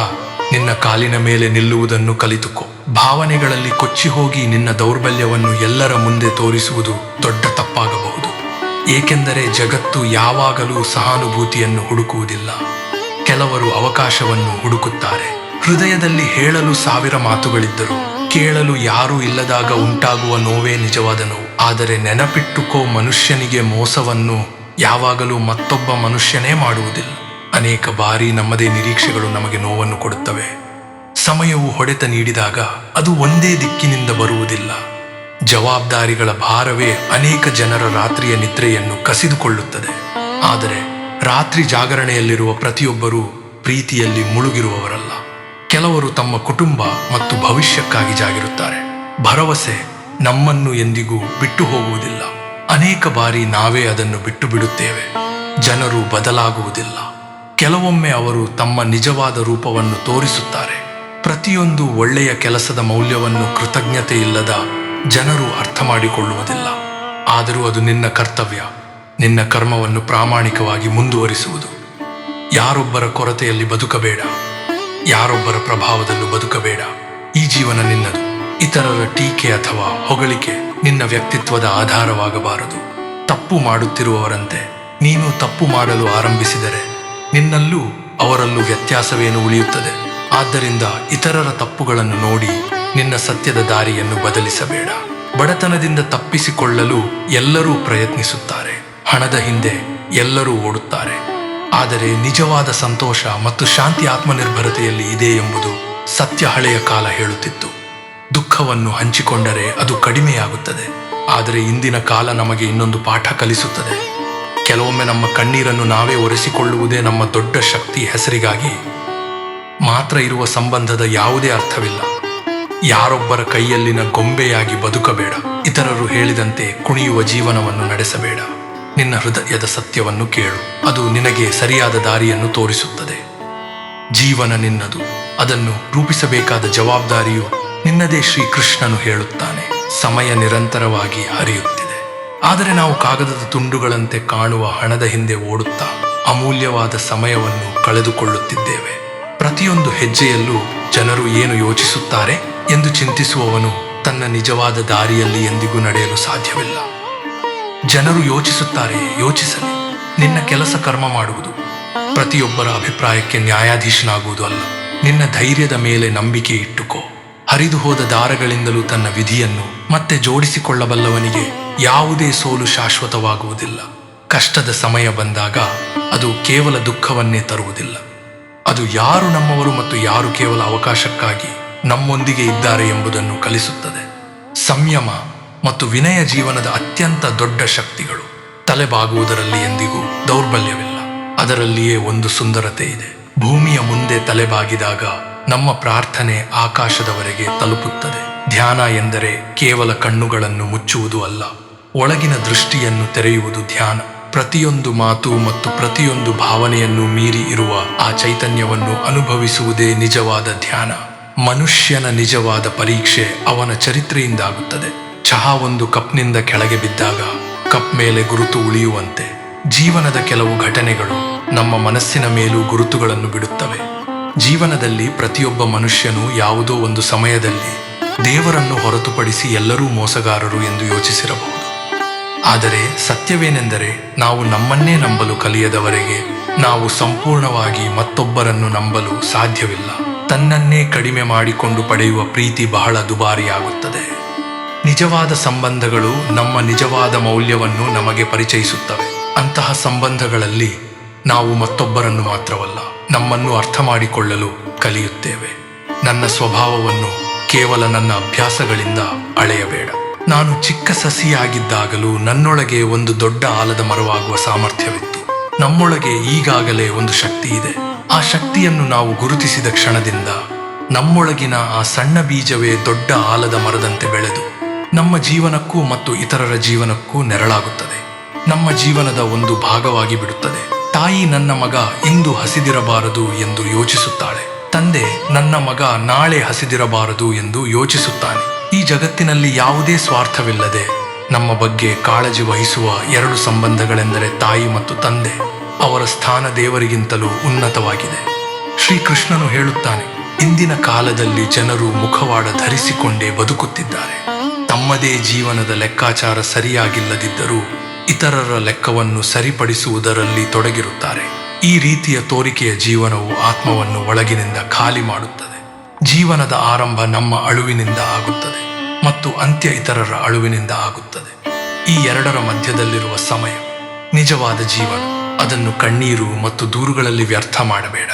ನಿನ್ನ ಕಾಲಿನ ಮೇಲೆ ನಿಲ್ಲುವುದನ್ನು ಕಲಿತುಕೋ. ಭಾವನೆಗಳಲ್ಲಿ ಕೊಚ್ಚಿ ಹೋಗಿ ನಿನ್ನ ದೌರ್ಬಲ್ಯವನ್ನು ಎಲ್ಲರ ಮುಂದೆ ತೋರಿಸುವುದು ದೊಡ್ಡ ತಪ್ಪಾಗಬಹುದು. ಏಕೆಂದರೆ ಜಗತ್ತು ಯಾವಾಗಲೂ ಸಹಾನುಭೂತಿಯನ್ನು ಹುಡುಕುವುದಿಲ್ಲ. ಕೆಲವರು ಅವಕಾಶವನ್ನು ಹುಡುಕುತ್ತಾರೆ. ಹೃದಯದಲ್ಲಿ ಹೇಳಲು 1000 ಮಾತುಗಳಿದ್ದರೂ ಕೇಳಲು ಯಾರೂ ಇಲ್ಲದಾಗ ಉಂಟಾಗುವ ನೋವೇ ನಿಜವಾದ ನೋವು. ಆದರೆ ನೆನಪಿಟ್ಟುಕೋ, ಮನುಷ್ಯನಿಗೆ ಮೋಸವನ್ನು ಯಾವಾಗಲೂ ಮತ್ತೊಬ್ಬ ಮನುಷ್ಯನೇ ಮಾಡುವುದಿಲ್ಲ. ಅನೇಕ ಬಾರಿ ನಮ್ಮದೇ ನಿರೀಕ್ಷೆಗಳು ನಮಗೆ ನೋವನ್ನು ಕೊಡುತ್ತವೆ. ಸಮಯವು ಹೊಡೆತ ನೀಡಿದಾಗ ಅದು ಒಂದೇ ದಿಕ್ಕಿನಿಂದ ಬರುವುದಿಲ್ಲ. ಜವಾಬ್ದಾರಿಗಳ ಭಾರವೇ ಅನೇಕ ಜನರ ರಾತ್ರಿಯ ನಿದ್ರೆಯನ್ನು ಕಸಿದುಕೊಳ್ಳುತ್ತದೆ. ಆದರೆ ರಾತ್ರಿ ಜಾಗರಣೆಯಲ್ಲಿರುವ ಪ್ರತಿಯೊಬ್ಬರೂ ಪ್ರೀತಿಯಲ್ಲಿ ಮುಳುಗಿರುವವರಲ್ಲ. ಕೆಲವರು ತಮ್ಮ ಕುಟುಂಬ ಮತ್ತು ಭವಿಷ್ಯಕ್ಕಾಗಿ ಜಾಗಿರುತ್ತಾರೆ. ಭರವಸೆ ನಮ್ಮನ್ನು ಎಂದಿಗೂ ಬಿಟ್ಟು ಹೋಗುವುದಿಲ್ಲ. ಅನೇಕ ಬಾರಿ ನಾವೇ ಅದನ್ನು ಬಿಟ್ಟು ಬಿಡುತ್ತೇವೆ. ಜನರು ಬದಲಾಗುವುದಿಲ್ಲ. ಕೆಲವೊಮ್ಮೆ ಅವರು ತಮ್ಮ ನಿಜವಾದ ರೂಪವನ್ನು ತೋರಿಸುತ್ತಾರೆ. ಪ್ರತಿಯೊಂದು ಒಳ್ಳೆಯ ಕೆಲಸದ ಮೌಲ್ಯವನ್ನು ಕೃತಜ್ಞತೆಯಿಲ್ಲದ ಜನರು ಅರ್ಥ ಮಾಡಿಕೊಳ್ಳುವುದಿಲ್ಲ. ಆದರೂ ಅದು ನಿನ್ನ ಕರ್ತವ್ಯ. ನಿನ್ನ ಕರ್ಮವನ್ನು ಪ್ರಾಮಾಣಿಕವಾಗಿ ಮುಂದುವರಿಸುವುದು. ಯಾರೊಬ್ಬರ ಕೊರತೆಯಲ್ಲಿ ಬದುಕಬೇಡ. ಯಾರೊಬ್ಬರ ಪ್ರಭಾವದಲ್ಲೂ ಬದುಕಬೇಡ. ಈ ಜೀವನ ನಿನ್ನದು. ಇತರರ ಟೀಕೆ ಅಥವಾ ಹೊಗಳಿಕೆ ನಿನ್ನ ವ್ಯಕ್ತಿತ್ವದ ಆಧಾರವಾಗಬಾರದು. ತಪ್ಪು ಮಾಡುತ್ತಿರುವವರಂತೆ ನೀನು ತಪ್ಪು ಮಾಡಲು ಆರಂಭಿಸಿದರೆ ನಿನ್ನಲ್ಲೂ ಅವರಲ್ಲೂ ವ್ಯತ್ಯಾಸವೇನು ಉಳಿಯುತ್ತದೆ. ಆದ್ದರಿಂದ ಇತರರ ತಪ್ಪುಗಳನ್ನು ನೋಡಿ ನಿನ್ನ ಸತ್ಯದ ದಾರಿಯನ್ನು ಬದಲಿಸಬೇಡ. ಬಡತನದಿಂದ ತಪ್ಪಿಸಿಕೊಳ್ಳಲು ಎಲ್ಲರೂ ಪ್ರಯತ್ನಿಸುತ್ತಾರೆ, ಹಣದ ಹಿಂದೆ ಎಲ್ಲರೂ ಓಡುತ್ತಾರೆ. ಆದರೆ ನಿಜವಾದ ಸಂತೋಷ ಮತ್ತು ಶಾಂತಿ ಆತ್ಮನಿರ್ಭರತೆಯಲ್ಲಿ ಇದೆ ಎಂಬುದು ಸತ್ಯ ಹಳೆಯ ಕಾಲ ಹೇಳುತ್ತಿತ್ತು. ದುಃಖವನ್ನು ಹಂಚಿಕೊಂಡರೆ ಅದು ಕಡಿಮೆಯಾಗುತ್ತದೆ. ಆದರೆ ಇಂದಿನ ಕಾಲ ನಮಗೆ ಇನ್ನೊಂದು ಪಾಠ ಕಲಿಸುತ್ತದೆ. ಕೆಲವೊಮ್ಮೆ ನಮ್ಮ ಕಣ್ಣೀರನ್ನು ನಾವೇ ಒರೆಸಿಕೊಳ್ಳುವುದೇ ನಮ್ಮ ದೊಡ್ಡ ಶಕ್ತಿ. ಹೆಸರಿಗಾಗಿ ಮಾತ್ರ ಇರುವ ಸಂಬಂಧದ ಯಾವುದೇ ಅರ್ಥವಿಲ್ಲ. ಯಾರೊಬ್ಬರ ಕೈಯಲ್ಲಿನ ಗೊಂಬೆಯಾಗಿ ಬದುಕಬೇಡ. ಇತರರು ಹೇಳಿದಂತೆ ಕುಣಿಯುವ ಜೀವನವನ್ನು ನಡೆಸಬೇಡ. ನಿನ್ನ ಹೃದಯದ ಸತ್ಯವನ್ನು ಕೇಳು, ಅದು ನಿನಗೆ ಸರಿಯಾದ ದಾರಿಯನ್ನು ತೋರಿಸುತ್ತದೆ. ಜೀವನ ನಿನ್ನದು, ಅದನ್ನು ರೂಪಿಸಬೇಕಾದ ಜವಾಬ್ದಾರಿಯು ನಿನ್ನದೇ. ಶ್ರೀಕೃಷ್ಣನು ಹೇಳುತ್ತಾನೆ, ಸಮಯ ನಿರಂತರವಾಗಿ ಹರಿಯುತ್ತಿದೆ, ಆದರೆ ನಾವು ಕಾಗದದ ತುಂಡುಗಳಂತೆ ಕಾಣುವ ಹಣದ ಹಿಂದೆ ಓಡುತ್ತಾ ಅಮೂಲ್ಯವಾದ ಸಮಯವನ್ನು ಕಳೆದುಕೊಳ್ಳುತ್ತಿದ್ದೇವೆ. ಪ್ರತಿಯೊಂದು ಹೆಜ್ಜೆಯಲ್ಲೂ ಜನರು ಏನು ಯೋಚಿಸುತ್ತಾರೆ ಎಂದು ಚಿಂತಿಸುವವನು ತನ್ನ ನಿಜವಾದ ದಾರಿಯಲ್ಲಿ ಎಂದಿಗೂ ನಡೆಯಲು ಸಾಧ್ಯವಿಲ್ಲ. ಜನರು ಯೋಚಿಸುತ್ತಾರೆ, ಯೋಚಿಸಲಿ. ನಿನ್ನ ಕೆಲಸ ಕರ್ಮ ಮಾಡುವುದು, ಪ್ರತಿಯೊಬ್ಬರ ಅಭಿಪ್ರಾಯಕ್ಕೆ ನ್ಯಾಯಾಧೀಶನಾಗುವುದು ಅಲ್ಲ. ನಿನ್ನ ಧೈರ್ಯದ ಮೇಲೆ ನಂಬಿಕೆ ಇಟ್ಟುಕೋ. ಹರಿದು ಹೋದ ದಾರಗಳಿಂದಲೂ ತನ್ನ ವಿಧಿಯನ್ನು ಮತ್ತೆ ಜೋಡಿಸಿಕೊಳ್ಳಬಲ್ಲವನಿಗೆ ಯಾವುದೇ ಸೋಲು ಶಾಶ್ವತವಾಗುವುದಿಲ್ಲ. ಕಷ್ಟದ ಸಮಯ ಬಂದಾಗ ಅದು ಕೇವಲ ದುಃಖವನ್ನೇ ತರುವುದಿಲ್ಲ. ಅದು ಯಾರು ನಮ್ಮವರು ಮತ್ತು ಯಾರು ಕೇವಲ ಅವಕಾಶಕ್ಕಾಗಿ ನಮ್ಮೊಂದಿಗೆ ಇದ್ದಾರೆ ಎಂಬುದನ್ನು ಕಲಿಸುತ್ತದೆ. ಸಂಯಮ ಮತ್ತು ವಿನಯ ಜೀವನದ ಅತ್ಯಂತ ದೊಡ್ಡ ಶಕ್ತಿಗಳು. ತಲೆಬಾಗುವುದರಲ್ಲಿ ಎಂದಿಗೂ ದೌರ್ಬಲ್ಯವಿಲ್ಲ, ಅದರಲ್ಲಿಯೇ ಒಂದು ಸುಂದರತೆ ಇದೆ. ಭೂಮಿಯ ಮುಂದೆ ತಲೆಬಾಗಿದಾಗ ನಮ್ಮ ಪ್ರಾರ್ಥನೆ ಆಕಾಶದವರೆಗೆ ತಲುಪುತ್ತದೆ. ಧ್ಯಾನ ಎಂದರೆ ಕೇವಲ ಕಣ್ಣುಗಳನ್ನು ಮುಚ್ಚುವುದು ಅಲ್ಲ, ಒಳಗಿನ ದೃಷ್ಟಿಯನ್ನು ತೆರೆಯುವುದು ಧ್ಯಾನ. ಪ್ರತಿಯೊಂದು ಮಾತು ಮತ್ತು ಪ್ರತಿಯೊಂದು ಭಾವನೆಯನ್ನು ಮೀರಿ ಇರುವ ಆ ಚೈತನ್ಯವನ್ನು ಅನುಭವಿಸುವುದೇ ನಿಜವಾದ ಧ್ಯಾನ. ಮನುಷ್ಯನ ನಿಜವಾದ ಪರೀಕ್ಷೆ ಅವನ ಚರಿತ್ರೆಯಿಂದಾಗುತ್ತದೆ. ಚಹಾ ಒಂದು ಕಪ್ನಿಂದ ಕೆಳಗೆ ಬಿದ್ದಾಗ ಕಪ್ ಮೇಲೆ ಗುರುತು ಉಳಿಯುವಂತೆ ಜೀವನದ ಕೆಲವು ಘಟನೆಗಳು ನಮ್ಮ ಮನಸ್ಸಿನ ಮೇಲೂ ಗುರುತುಗಳನ್ನು ಬಿಡುತ್ತವೆ. ಜೀವನದಲ್ಲಿ ಪ್ರತಿಯೊಬ್ಬ ಮನುಷ್ಯನು ಯಾವುದೋ ಒಂದು ಸಮಯದಲ್ಲಿ ದೇವರನ್ನು ಹೊರತುಪಡಿಸಿ ಎಲ್ಲರೂ ಮೋಸಗಾರರು ಎಂದು ಯೋಚಿಸಿರಬಹುದು. ಆದರೆ ಸತ್ಯವೇನೆಂದರೆ, ನಾವು ನಮ್ಮನ್ನೇ ನಂಬಲು ಕಲಿಯದವರೆಗೆ ನಾವು ಸಂಪೂರ್ಣವಾಗಿ ಮತ್ತೊಬ್ಬರನ್ನು ನಂಬಲು ಸಾಧ್ಯವಿಲ್ಲ. ತನ್ನನ್ನೇ ಕಡಿಮೆ ಮಾಡಿಕೊಂಡು ಪಡೆಯುವ ಪ್ರೀತಿ ಬಹಳ ದುಬಾರಿಯಾಗುತ್ತದೆ. ನಿಜವಾದ ಸಂಬಂಧಗಳು ನಮ್ಮ ನಿಜವಾದ ಮೌಲ್ಯವನ್ನು ನಮಗೆ ಪರಿಚಯಿಸುತ್ತವೆ. ಅಂತಹ ಸಂಬಂಧಗಳಲ್ಲಿ ನಾವು ಮತ್ತೊಬ್ಬರನ್ನು ಮಾತ್ರವಲ್ಲ, ನಮ್ಮನ್ನು ಅರ್ಥ ಮಾಡಿಕೊಳ್ಳಲು ಕಲಿಯುತ್ತೇವೆ. ನನ್ನ ಸ್ವಭಾವವನ್ನು ಕೇವಲ ನನ್ನ ಅಭ್ಯಾಸಗಳಿಂದ ಅಳೆಯಬೇಡ. ನಾನು ಚಿಕ್ಕ ಸಸಿಯಾಗಿದ್ದಾಗಲೂ ನನ್ನೊಳಗೆ ಒಂದು ದೊಡ್ಡ ಆಲದ ಮರವಾಗುವ ಸಾಮರ್ಥ್ಯವಿತ್ತು. ನಮ್ಮೊಳಗೆ ಈಗಾಗಲೇ ಒಂದು ಶಕ್ತಿ ಇದೆ. ಆ ಶಕ್ತಿಯನ್ನು ನಾವು ಗುರುತಿಸಿದ ಕ್ಷಣದಿಂದ ನಮ್ಮೊಳಗಿನ ಆ ಸಣ್ಣ ಬೀಜವೇ ದೊಡ್ಡ ಆಲದ ಮರದಂತೆ ಬೆಳೆದು ನಮ್ಮ ಜೀವನಕ್ಕೂ ಮತ್ತು ಇತರರ ಜೀವನಕ್ಕೂ ನೆರಳಾಗುತ್ತದೆ. ನಮ್ಮ ಜೀವನದ ಒಂದು ಭಾಗವಾಗಿ ಬಿಡುತ್ತದೆ. ತಾಯಿ ನನ್ನ ಮಗ ಇಂದು ಹಸಿದಿರಬಾರದು ಎಂದು ಯೋಚಿಸುತ್ತಾಳೆ. ತಂದೆ ನನ್ನ ಮಗ ನಾಳೆ ಹಸಿದಿರಬಾರದು ಎಂದು ಯೋಚಿಸುತ್ತಾನೆ. ಈ ಜಗತ್ತಿನಲ್ಲಿ ಯಾವುದೇ ಸ್ವಾರ್ಥವಿಲ್ಲದೆ ನಮ್ಮ ಬಗ್ಗೆ ಕಾಳಜಿ ವಹಿಸುವ ಎರಡು ಸಂಬಂಧಗಳೆಂದರೆ ತಾಯಿ ಮತ್ತು ತಂದೆ. ಅವರ ಸ್ಥಾನ ದೇವರಿಗಿಂತಲೂ ಉನ್ನತವಾಗಿದೆ. ಶ್ರೀಕೃಷ್ಣನು ಹೇಳುತ್ತಾನೆ, ಇಂದಿನ ಕಾಲದಲ್ಲಿ ಜನರು ಮುಖವಾಡ ಧರಿಸಿಕೊಂಡೇ ಬದುಕುತ್ತಿದ್ದಾರೆ. ತಮ್ಮದೇ ಜೀವನದ ಲೆಕ್ಕಾಚಾರ ಸರಿಯಾಗಿಲ್ಲದಿದ್ದರೂ ಇತರರ ಲೆಕ್ಕವನ್ನು ಸರಿಪಡಿಸುವುದರಲ್ಲಿ ತೊಡಗಿರುತ್ತಾರೆ. ಈ ರೀತಿಯ ತೋರಿಕೆಯ ಜೀವನವು ಆತ್ಮವನ್ನು ಒಳಗಿನಿಂದ ಖಾಲಿ ಮಾಡುತ್ತದೆ. ಜೀವನದ ಆರಂಭ ನಮ್ಮ ಅಳುವಿನಿಂದ ಆಗುತ್ತದೆ ಮತ್ತು ಅಂತ್ಯ ಇತರರ ಅಳುವಿನಿಂದ ಆಗುತ್ತದೆ. ಈ ಎರಡರ ಮಧ್ಯದಲ್ಲಿರುವ ಸಮಯ ನಿಜವಾದ ಜೀವನ. ಅದನ್ನು ಕಣ್ಣೀರು ಮತ್ತು ದೂರುಗಳಲ್ಲಿ ವ್ಯರ್ಥ ಮಾಡಬೇಡ.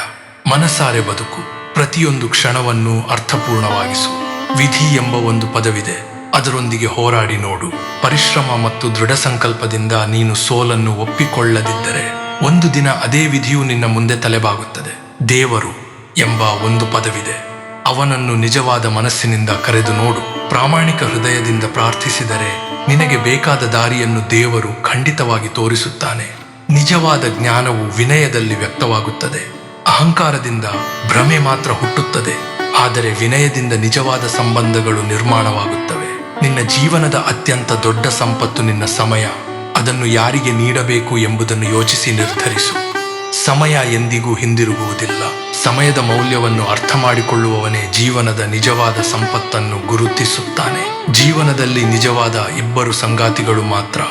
ಮನಸಾರೆ ಬದುಕು. ಪ್ರತಿಯೊಂದು ಕ್ಷಣವನ್ನು ಅರ್ಥಪೂರ್ಣವಾಗಿಸು. ವಿಧಿ ಎಂಬ ಒಂದು ಪದವಿದೆ, ಅದರೊಂದಿಗೆ ಹೋರಾಡಿ ನೋಡು. ಪರಿಶ್ರಮ ಮತ್ತು ದೃಢ ಸಂಕಲ್ಪದಿಂದ ನೀನು ಸೋಲನ್ನು ಒಪ್ಪಿಕೊಳ್ಳದಿದ್ದರೆ ಒಂದು ದಿನ ಅದೇ ವಿಧಿಯು ನಿನ್ನ ಮುಂದೆ ತಲೆಬಾಗುತ್ತದೆ. ದೇವರು ಎಂಬ ಒಂದು ಪದವಿದೆ, ಅವನನ್ನು ನಿಜವಾದ ಮನಸ್ಸಿನಿಂದ ಕರೆದು ನೋಡು. ಪ್ರಾಮಾಣಿಕ ಹೃದಯದಿಂದ ಪ್ರಾರ್ಥಿಸಿದರೆ ನಿನಗೆ ಬೇಕಾದ ದಾರಿಯನ್ನು ದೇವರು ಖಂಡಿತವಾಗಿ ತೋರಿಸುತ್ತಾನೆ. ನಿಜವಾದ ಜ್ಞಾನವು ವಿನಯದಲ್ಲಿ ವ್ಯಕ್ತವಾಗುತ್ತದೆ. ಅಹಂಕಾರದಿಂದ ಭ್ರಮೆ ಮಾತ್ರ ಹುಟ್ಟುತ್ತದೆ, ಆದರೆ ವಿನಯದಿಂದ ನಿಜವಾದ ಸಂಬಂಧಗಳು ನಿರ್ಮಾಣವಾಗುತ್ತವೆ. ನಿನ್ನ ಜೀವನದ ಅತ್ಯಂತ ದೊಡ್ಡ ಸಂಪತ್ತು ನಿನ್ನ ಸಮಯ. ಅದನ್ನು ಯಾರಿಗೆ ನೀಡಬೇಕು ಎಂಬುದನ್ನು ಯೋಚಿಸಿ ನಿರ್ಧರಿಸು. ಸಮಯ ಎಂದಿಗೂ ಹಿಂದಿರುಗುವುದಿಲ್ಲ. ಸಮಯದ ಮೌಲ್ಯವನ್ನು ಅರ್ಥ ಮಾಡಿಕೊಳ್ಳುವವನೇ ಜೀವನದ ನಿಜವಾದ ಸಂಪತ್ತನ್ನು ಗುರುತಿಸುತ್ತಾನೆ. ಜೀವನದಲ್ಲಿ ನಿಜವಾದ ಇಬ್ಬರು ಸಂಗಾತಿಗಳು ಮಾತ್ರ,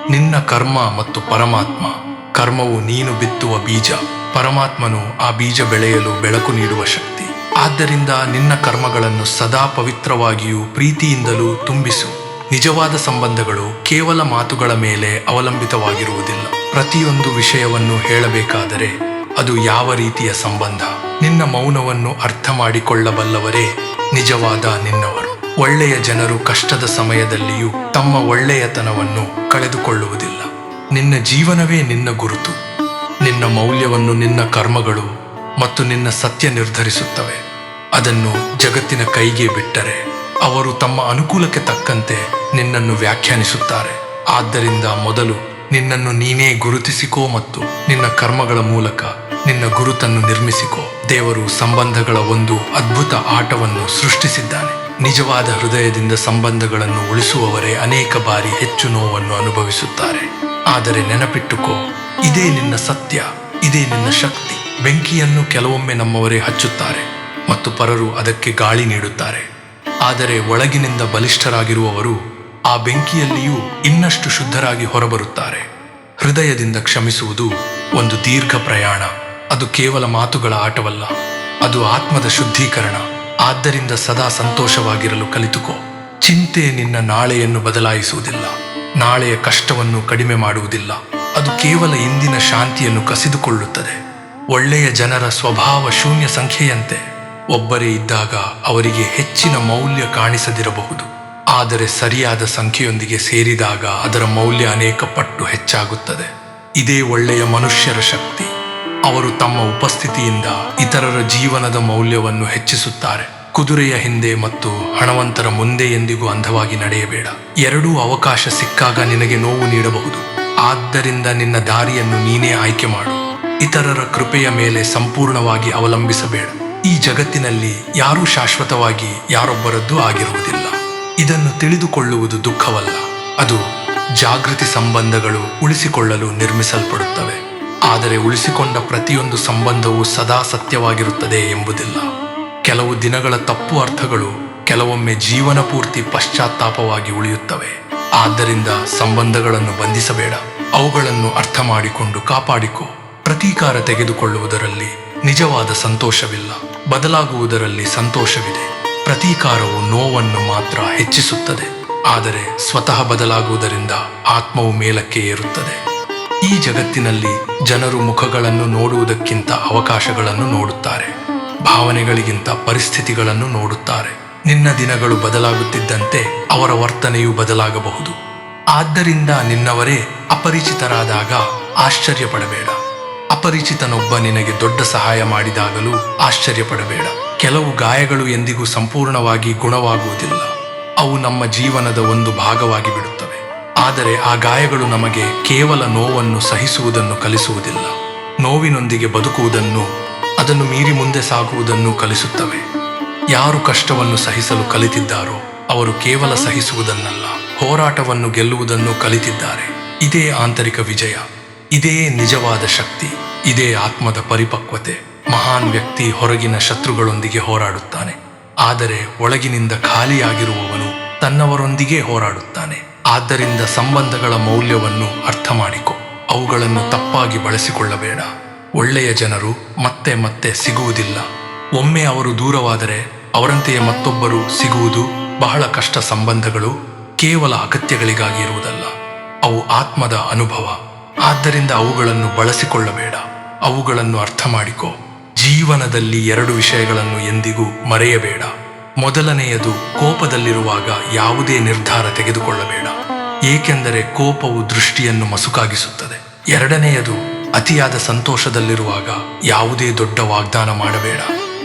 ನಿನ್ನ ಕರ್ಮ ಮತ್ತು ಪರಮಾತ್ಮ. ಕರ್ಮವು ನೀನು ಬಿತ್ತುವ ಬೀಜ, ಪರಮಾತ್ಮನು ಆ ಬೀಜ ಬೆಳೆಯಲು ಬೆಳಕು ನೀಡುವ ಶಕ್ತಿ. ಆದ್ದರಿಂದ ನಿನ್ನ ಕರ್ಮಗಳನ್ನು ಸದಾ ಪವಿತ್ರವಾಗಿಯೂ ಪ್ರೀತಿಯಿಂದಲೂ ತುಂಬಿಸು. ನಿಜವಾದ ಸಂಬಂಧಗಳು ಕೇವಲ ಮಾತುಗಳ ಮೇಲೆ ಅವಲಂಬಿತವಾಗಿರುವುದಿಲ್ಲ. ಪ್ರತಿಯೊಂದು ವಿಷಯವನ್ನು ಹೇಳಬೇಕಾದರೆ ಅದು ಯಾವ ರೀತಿಯ ಸಂಬಂಧ? ನಿನ್ನ ಮೌನವನ್ನು ಅರ್ಥ ಮಾಡಿಕೊಳ್ಳಬಲ್ಲವರೇ ನಿಜವಾದ ನಿನ್ನವರು. ಒಳ್ಳೆಯ ಜನರು ಕಷ್ಟದ ಸಮಯದಲ್ಲಿಯೂ ತಮ್ಮ ಒಳ್ಳೆಯತನವನ್ನು ಕಳೆದುಕೊಳ್ಳುವುದಿಲ್ಲ. ನಿನ್ನ ಜೀವನವೇ ನಿನ್ನ ಗುರುತು. ನಿನ್ನ ಮೌಲ್ಯವನ್ನು ನಿನ್ನ ಕರ್ಮಗಳು ಮತ್ತು ನಿನ್ನ ಸತ್ಯ ನಿರ್ಧರಿಸುತ್ತವೆ. ಅದನ್ನು ಜಗತ್ತಿನ ಕೈಗೆ ಬಿಟ್ಟರೆ ಅವರು ತಮ್ಮ ಅನುಕೂಲಕ್ಕೆ ತಕ್ಕಂತೆ ನಿನ್ನನ್ನು ವ್ಯಾಖ್ಯಾನಿಸುತ್ತಾರೆ. ಆದ್ದರಿಂದ ಮೊದಲು ನಿನ್ನನ್ನು ನೀನೇ ಗುರುತಿಸಿಕೋ ಮತ್ತು ನಿನ್ನ ಕರ್ಮಗಳ ಮೂಲಕ ನಿನ್ನ ಗುರುತನ್ನು ನಿರ್ಮಿಸಿಕೋ. ದೇವರು ಸಂಬಂಧಗಳ ಒಂದು ಅದ್ಭುತ ಆಟವನ್ನು ಸೃಷ್ಟಿಸಿದ್ದಾನೆ. ನಿಜವಾದ ಹೃದಯದಿಂದ ಸಂಬಂಧಗಳನ್ನು ಉಳಿಸುವವರೇ ಅನೇಕ ಬಾರಿ ಹೆಚ್ಚು ನೋವನ್ನು ಅನುಭವಿಸುತ್ತಾರೆ. ಆದರೆ ನೆನಪಿಟ್ಟುಕೋ, ಇದೇ ನಿನ್ನ ಸತ್ಯ, ಇದೇ ನಿನ್ನ ಶಕ್ತಿ. ಬೆಂಕಿಯನ್ನು ಕೆಲವೊಮ್ಮೆ ನಮ್ಮವರೇ ಹಚ್ಚುತ್ತಾರೆ ಮತ್ತು ಪರರು ಅದಕ್ಕೆ ಗಾಳಿ ನೀಡುತ್ತಾರೆ. ಆದರೆ ಒಳಗಿನಿಂದ ಬಲಿಷ್ಠರಾಗಿರುವವರು ಆ ಬೆಂಕಿಯಲ್ಲಿಯೂ ಇನ್ನಷ್ಟು ಶುದ್ಧರಾಗಿ ಹೊರಬರುತ್ತಾರೆ. ಹೃದಯದಿಂದ ಕ್ಷಮಿಸುವುದು ಒಂದು ದೀರ್ಘ ಪ್ರಯಾಣ. ಅದು ಕೇವಲ ಮಾತುಗಳ ಆಟವಲ್ಲ, ಅದು ಆತ್ಮದ ಶುದ್ಧೀಕರಣ. ಆದ್ದರಿಂದ ಸದಾ ಸಂತೋಷವಾಗಿರಲು ಕಲಿತುಕೋ. ಚಿಂತೆ ನಿನ್ನ ನಾಳೆಯನ್ನು ಬದಲಾಯಿಸುವುದಿಲ್ಲ, ನಾಳೆಯ ಕಷ್ಟವನ್ನು ಕಡಿಮೆ ಮಾಡುವುದಿಲ್ಲ. ಅದು ಕೇವಲ ಇಂದಿನ ಶಾಂತಿಯನ್ನು ಕಸಿದುಕೊಳ್ಳುತ್ತದೆ. ಒಳ್ಳೆಯ ಜನರ ಸ್ವಭಾವ ಶೂನ್ಯ ಸಂಖ್ಯೆಯಂತೆ. ಒಬ್ಬರೇ ಇದ್ದಾಗ ಅವರಿಗೆ ಹೆಚ್ಚಿನ ಮೌಲ್ಯ ಕಾಣಿಸದಿರಬಹುದು, ಆದರೆ ಸರಿಯಾದ ಸಂಖ್ಯೆಯೊಂದಿಗೆ ಸೇರಿದಾಗ ಅದರ ಮೌಲ್ಯ ಅನೇಕ ಪಟ್ಟು ಹೆಚ್ಚಾಗುತ್ತದೆ. ಇದೇ ಒಳ್ಳೆಯ ಮನುಷ್ಯರ ಶಕ್ತಿ. ಅವರು ತಮ್ಮ ಉಪಸ್ಥಿತಿಯಿಂದ ಇತರರ ಜೀವನದ ಮೌಲ್ಯವನ್ನು ಹೆಚ್ಚಿಸುತ್ತಾರೆ. ಕುದುರೆಯ ಹಿಂದೆ ಮತ್ತು ಹಣವಂತರ ಮುಂದೆ ಎಂದಿಗೂ ಅಂಧವಾಗಿ ನಡೆಯಬೇಡ. ಎರಡೂ ಅವಕಾಶ ಸಿಕ್ಕಾಗ ನಿನಗೆ ನೋವು ನೀಡಬಹುದು. ಆದ್ದರಿಂದ ನಿನ್ನ ದಾರಿಯನ್ನು ನೀನೇ ಆಯ್ಕೆ ಮಾಡು. ಇತರರ ಕೃಪೆಯ ಮೇಲೆ ಸಂಪೂರ್ಣವಾಗಿ ಅವಲಂಬಿಸಬೇಡ. ಈ ಜಗತ್ತಿನಲ್ಲಿ ಯಾರೂ ಶಾಶ್ವತವಾಗಿ ಯಾರೊಬ್ಬರದ್ದೂ ಆಗಿರುವುದಿಲ್ಲ. ಇದನ್ನು ತಿಳಿದುಕೊಳ್ಳುವುದು ದುಃಖವಲ್ಲ, ಅದು ಜಾಗೃತಿ. ಸಂಬಂಧಗಳು ಉಳಿಸಿಕೊಳ್ಳಲು ನಿರ್ಮಿಸಲ್ಪಡುತ್ತವೆ, ಆದರೆ ಉಳಿಸಿಕೊಂಡ ಪ್ರತಿಯೊಂದು ಸಂಬಂಧವೂ ಸದಾ ಸತ್ಯವಾಗಿರುತ್ತದೆ ಎಂಬುದಿಲ್ಲ. ಕೆಲವು ದಿನಗಳ ತಪ್ಪು ಅರ್ಥಗಳು ಕೆಲವೊಮ್ಮೆ ಜೀವನ ಪೂರ್ತಿ ಪಶ್ಚಾತ್ತಾಪವಾಗಿ ಉಳಿಯುತ್ತವೆ. ಆದ್ದರಿಂದ ಸಂಬಂಧಗಳನ್ನು ಬಂಧಿಸಬೇಡ, ಅವುಗಳನ್ನು ಅರ್ಥ ಮಾಡಿಕೊಂಡು ಕಾಪಾಡಿಕೋ. ಪ್ರತೀಕಾರ ತೆಗೆದುಕೊಳ್ಳುವುದರಲ್ಲಿ ನಿಜವಾದ ಸಂತೋಷವಿಲ್ಲ, ಬದಲಾಗುವುದರಲ್ಲಿ ಸಂತೋಷವಿದೆ. ಪ್ರತೀಕಾರವು ನೋವನ್ನು ಮಾತ್ರ ಹೆಚ್ಚಿಸುತ್ತದೆ, ಆದರೆ ಸ್ವತಃ ಬದಲಾಗುವುದರಿಂದ ಆತ್ಮವು ಮೇಲಕ್ಕೆ ಏರುತ್ತದೆ. ಈ ಜಗತ್ತಿನಲ್ಲಿ ಜನರು ಮುಖಗಳನ್ನು ನೋಡುವುದಕ್ಕಿಂತ ಅವಕಾಶಗಳನ್ನು ನೋಡುತ್ತಾರೆ, ಭಾವನೆಗಳಿಗಿಂತ ಪರಿಸ್ಥಿತಿಗಳನ್ನು ನೋಡುತ್ತಾರೆ. ನಿನ್ನ ದಿನಗಳು ಬದಲಾಗುತ್ತಿದ್ದಂತೆ ಅವರ ವರ್ತನೆಯೂ ಬದಲಾಗಬಹುದು. ಆದ್ದರಿಂದ ನಿನ್ನವರೇ ಅಪರಿಚಿತರಾದಾಗ ಆಶ್ಚರ್ಯಪಡಬೇಡ. ಅಪರಿಚಿತನೊಬ್ಬ ನಿನಗೆ ದೊಡ್ಡ ಸಹಾಯ ಮಾಡಿದಾಗಲೂ ಆಶ್ಚರ್ಯಪಡಬೇಡ. ಕೆಲವು ಗಾಯಗಳು ಎಂದಿಗೂ ಸಂಪೂರ್ಣವಾಗಿ ಗುಣವಾಗುವುದಿಲ್ಲ, ಅವು ನಮ್ಮ ಜೀವನದ ಒಂದು ಭಾಗವಾಗಿ ಬಿಡುತ್ತವೆ. ಆದರೆ ಆ ಗಾಯಗಳು ನಮಗೆ ಕೇವಲ ನೋವನ್ನು ಸಹಿಸುವುದನ್ನು ಕಲಿಸುವುದಿಲ್ಲ, ನೋವಿನೊಂದಿಗೆ ಬದುಕುವುದನ್ನು, ಅದನ್ನು ಮೀರಿ ಮುಂದೆ ಸಾಗುವುದನ್ನು ಕಲಿಸುತ್ತವೆ. ಯಾರು ಕಷ್ಟವನ್ನು ಸಹಿಸಲು ಕಲಿತಿದ್ದಾರೋ ಅವರು ಕೇವಲ ಸಹಿಸುವುದನ್ನಲ್ಲ, ಹೋರಾಟವನ್ನು ಗೆಲ್ಲುವುದನ್ನು ಕಲಿತಿದ್ದಾರೆ. ಇದೇ ಆಂತರಿಕ ವಿಜಯ, ಇದೇ ನಿಜವಾದ ಶಕ್ತಿ, ಇದೇ ಆತ್ಮದ ಪರಿಪಕ್ವತೆ. ಮಹಾನ್ ವ್ಯಕ್ತಿ ಹೊರಗಿನ ಶತ್ರುಗಳೊಂದಿಗೆ ಹೋರಾಡುತ್ತಾನೆ, ಆದರೆ ಒಳಗಿನಿಂದ ಖಾಲಿಯಾಗಿರುವವನು ತನ್ನವರೊಂದಿಗೆ ಹೋರಾಡುತ್ತಾನೆ. ಆದ್ದರಿಂದ ಸಂಬಂಧಗಳ ಮೌಲ್ಯವನ್ನು ಅರ್ಥ ಮಾಡಿಕೊ, ಅವುಗಳನ್ನು ತಪ್ಪಾಗಿ ಬಳಸಿಕೊಳ್ಳಬೇಡ. ಒಳ್ಳೆಯ ಜನರು ಮತ್ತೆ ಮತ್ತೆ ಸಿಗುವುದಿಲ್ಲ. ಒಮ್ಮೆ ಅವರು ದೂರವಾದರೆ ಅವರಂತೆಯೇ ಮತ್ತೊಬ್ಬರು ಸಿಗುವುದು ಬಹಳ ಕಷ್ಟ. ಸಂಬಂಧಗಳು ಕೇವಲ ಅಗತ್ಯಗಳಿಗಾಗಿ ಇರುವುದಲ್ಲ, ಅವು ಆತ್ಮದ ಅನುಭವ. ಆದ್ದರಿಂದ ಅವುಗಳನ್ನು ಬಳಸಿಕೊಳ್ಳಬೇಡ, ಅವುಗಳನ್ನು ಅರ್ಥ ಮಾಡಿಕೊ. ಜೀವನದಲ್ಲಿ 2 ವಿಷಯಗಳನ್ನು ಎಂದಿಗೂ ಮರೆಯಬೇಡ. ಮೊದಲನೆಯದು, ಕೋಪದಲ್ಲಿರುವಾಗ ಯಾವುದೇ ನಿರ್ಧಾರ ತೆಗೆದುಕೊಳ್ಳಬೇಡ, ಏಕೆಂದರೆ ಕೋಪವು ದೃಷ್ಟಿಯನ್ನು ಮಸುಕಾಗಿಸುತ್ತದೆ. ಎರಡನೆಯದು, ಅತಿಯಾದ ಸಂತೋಷದಲ್ಲಿರುವಾಗ ಯಾವುದೇ ದೊಡ್ಡ ವಾಗ್ದಾನ ಮಾಡಬೇಡ,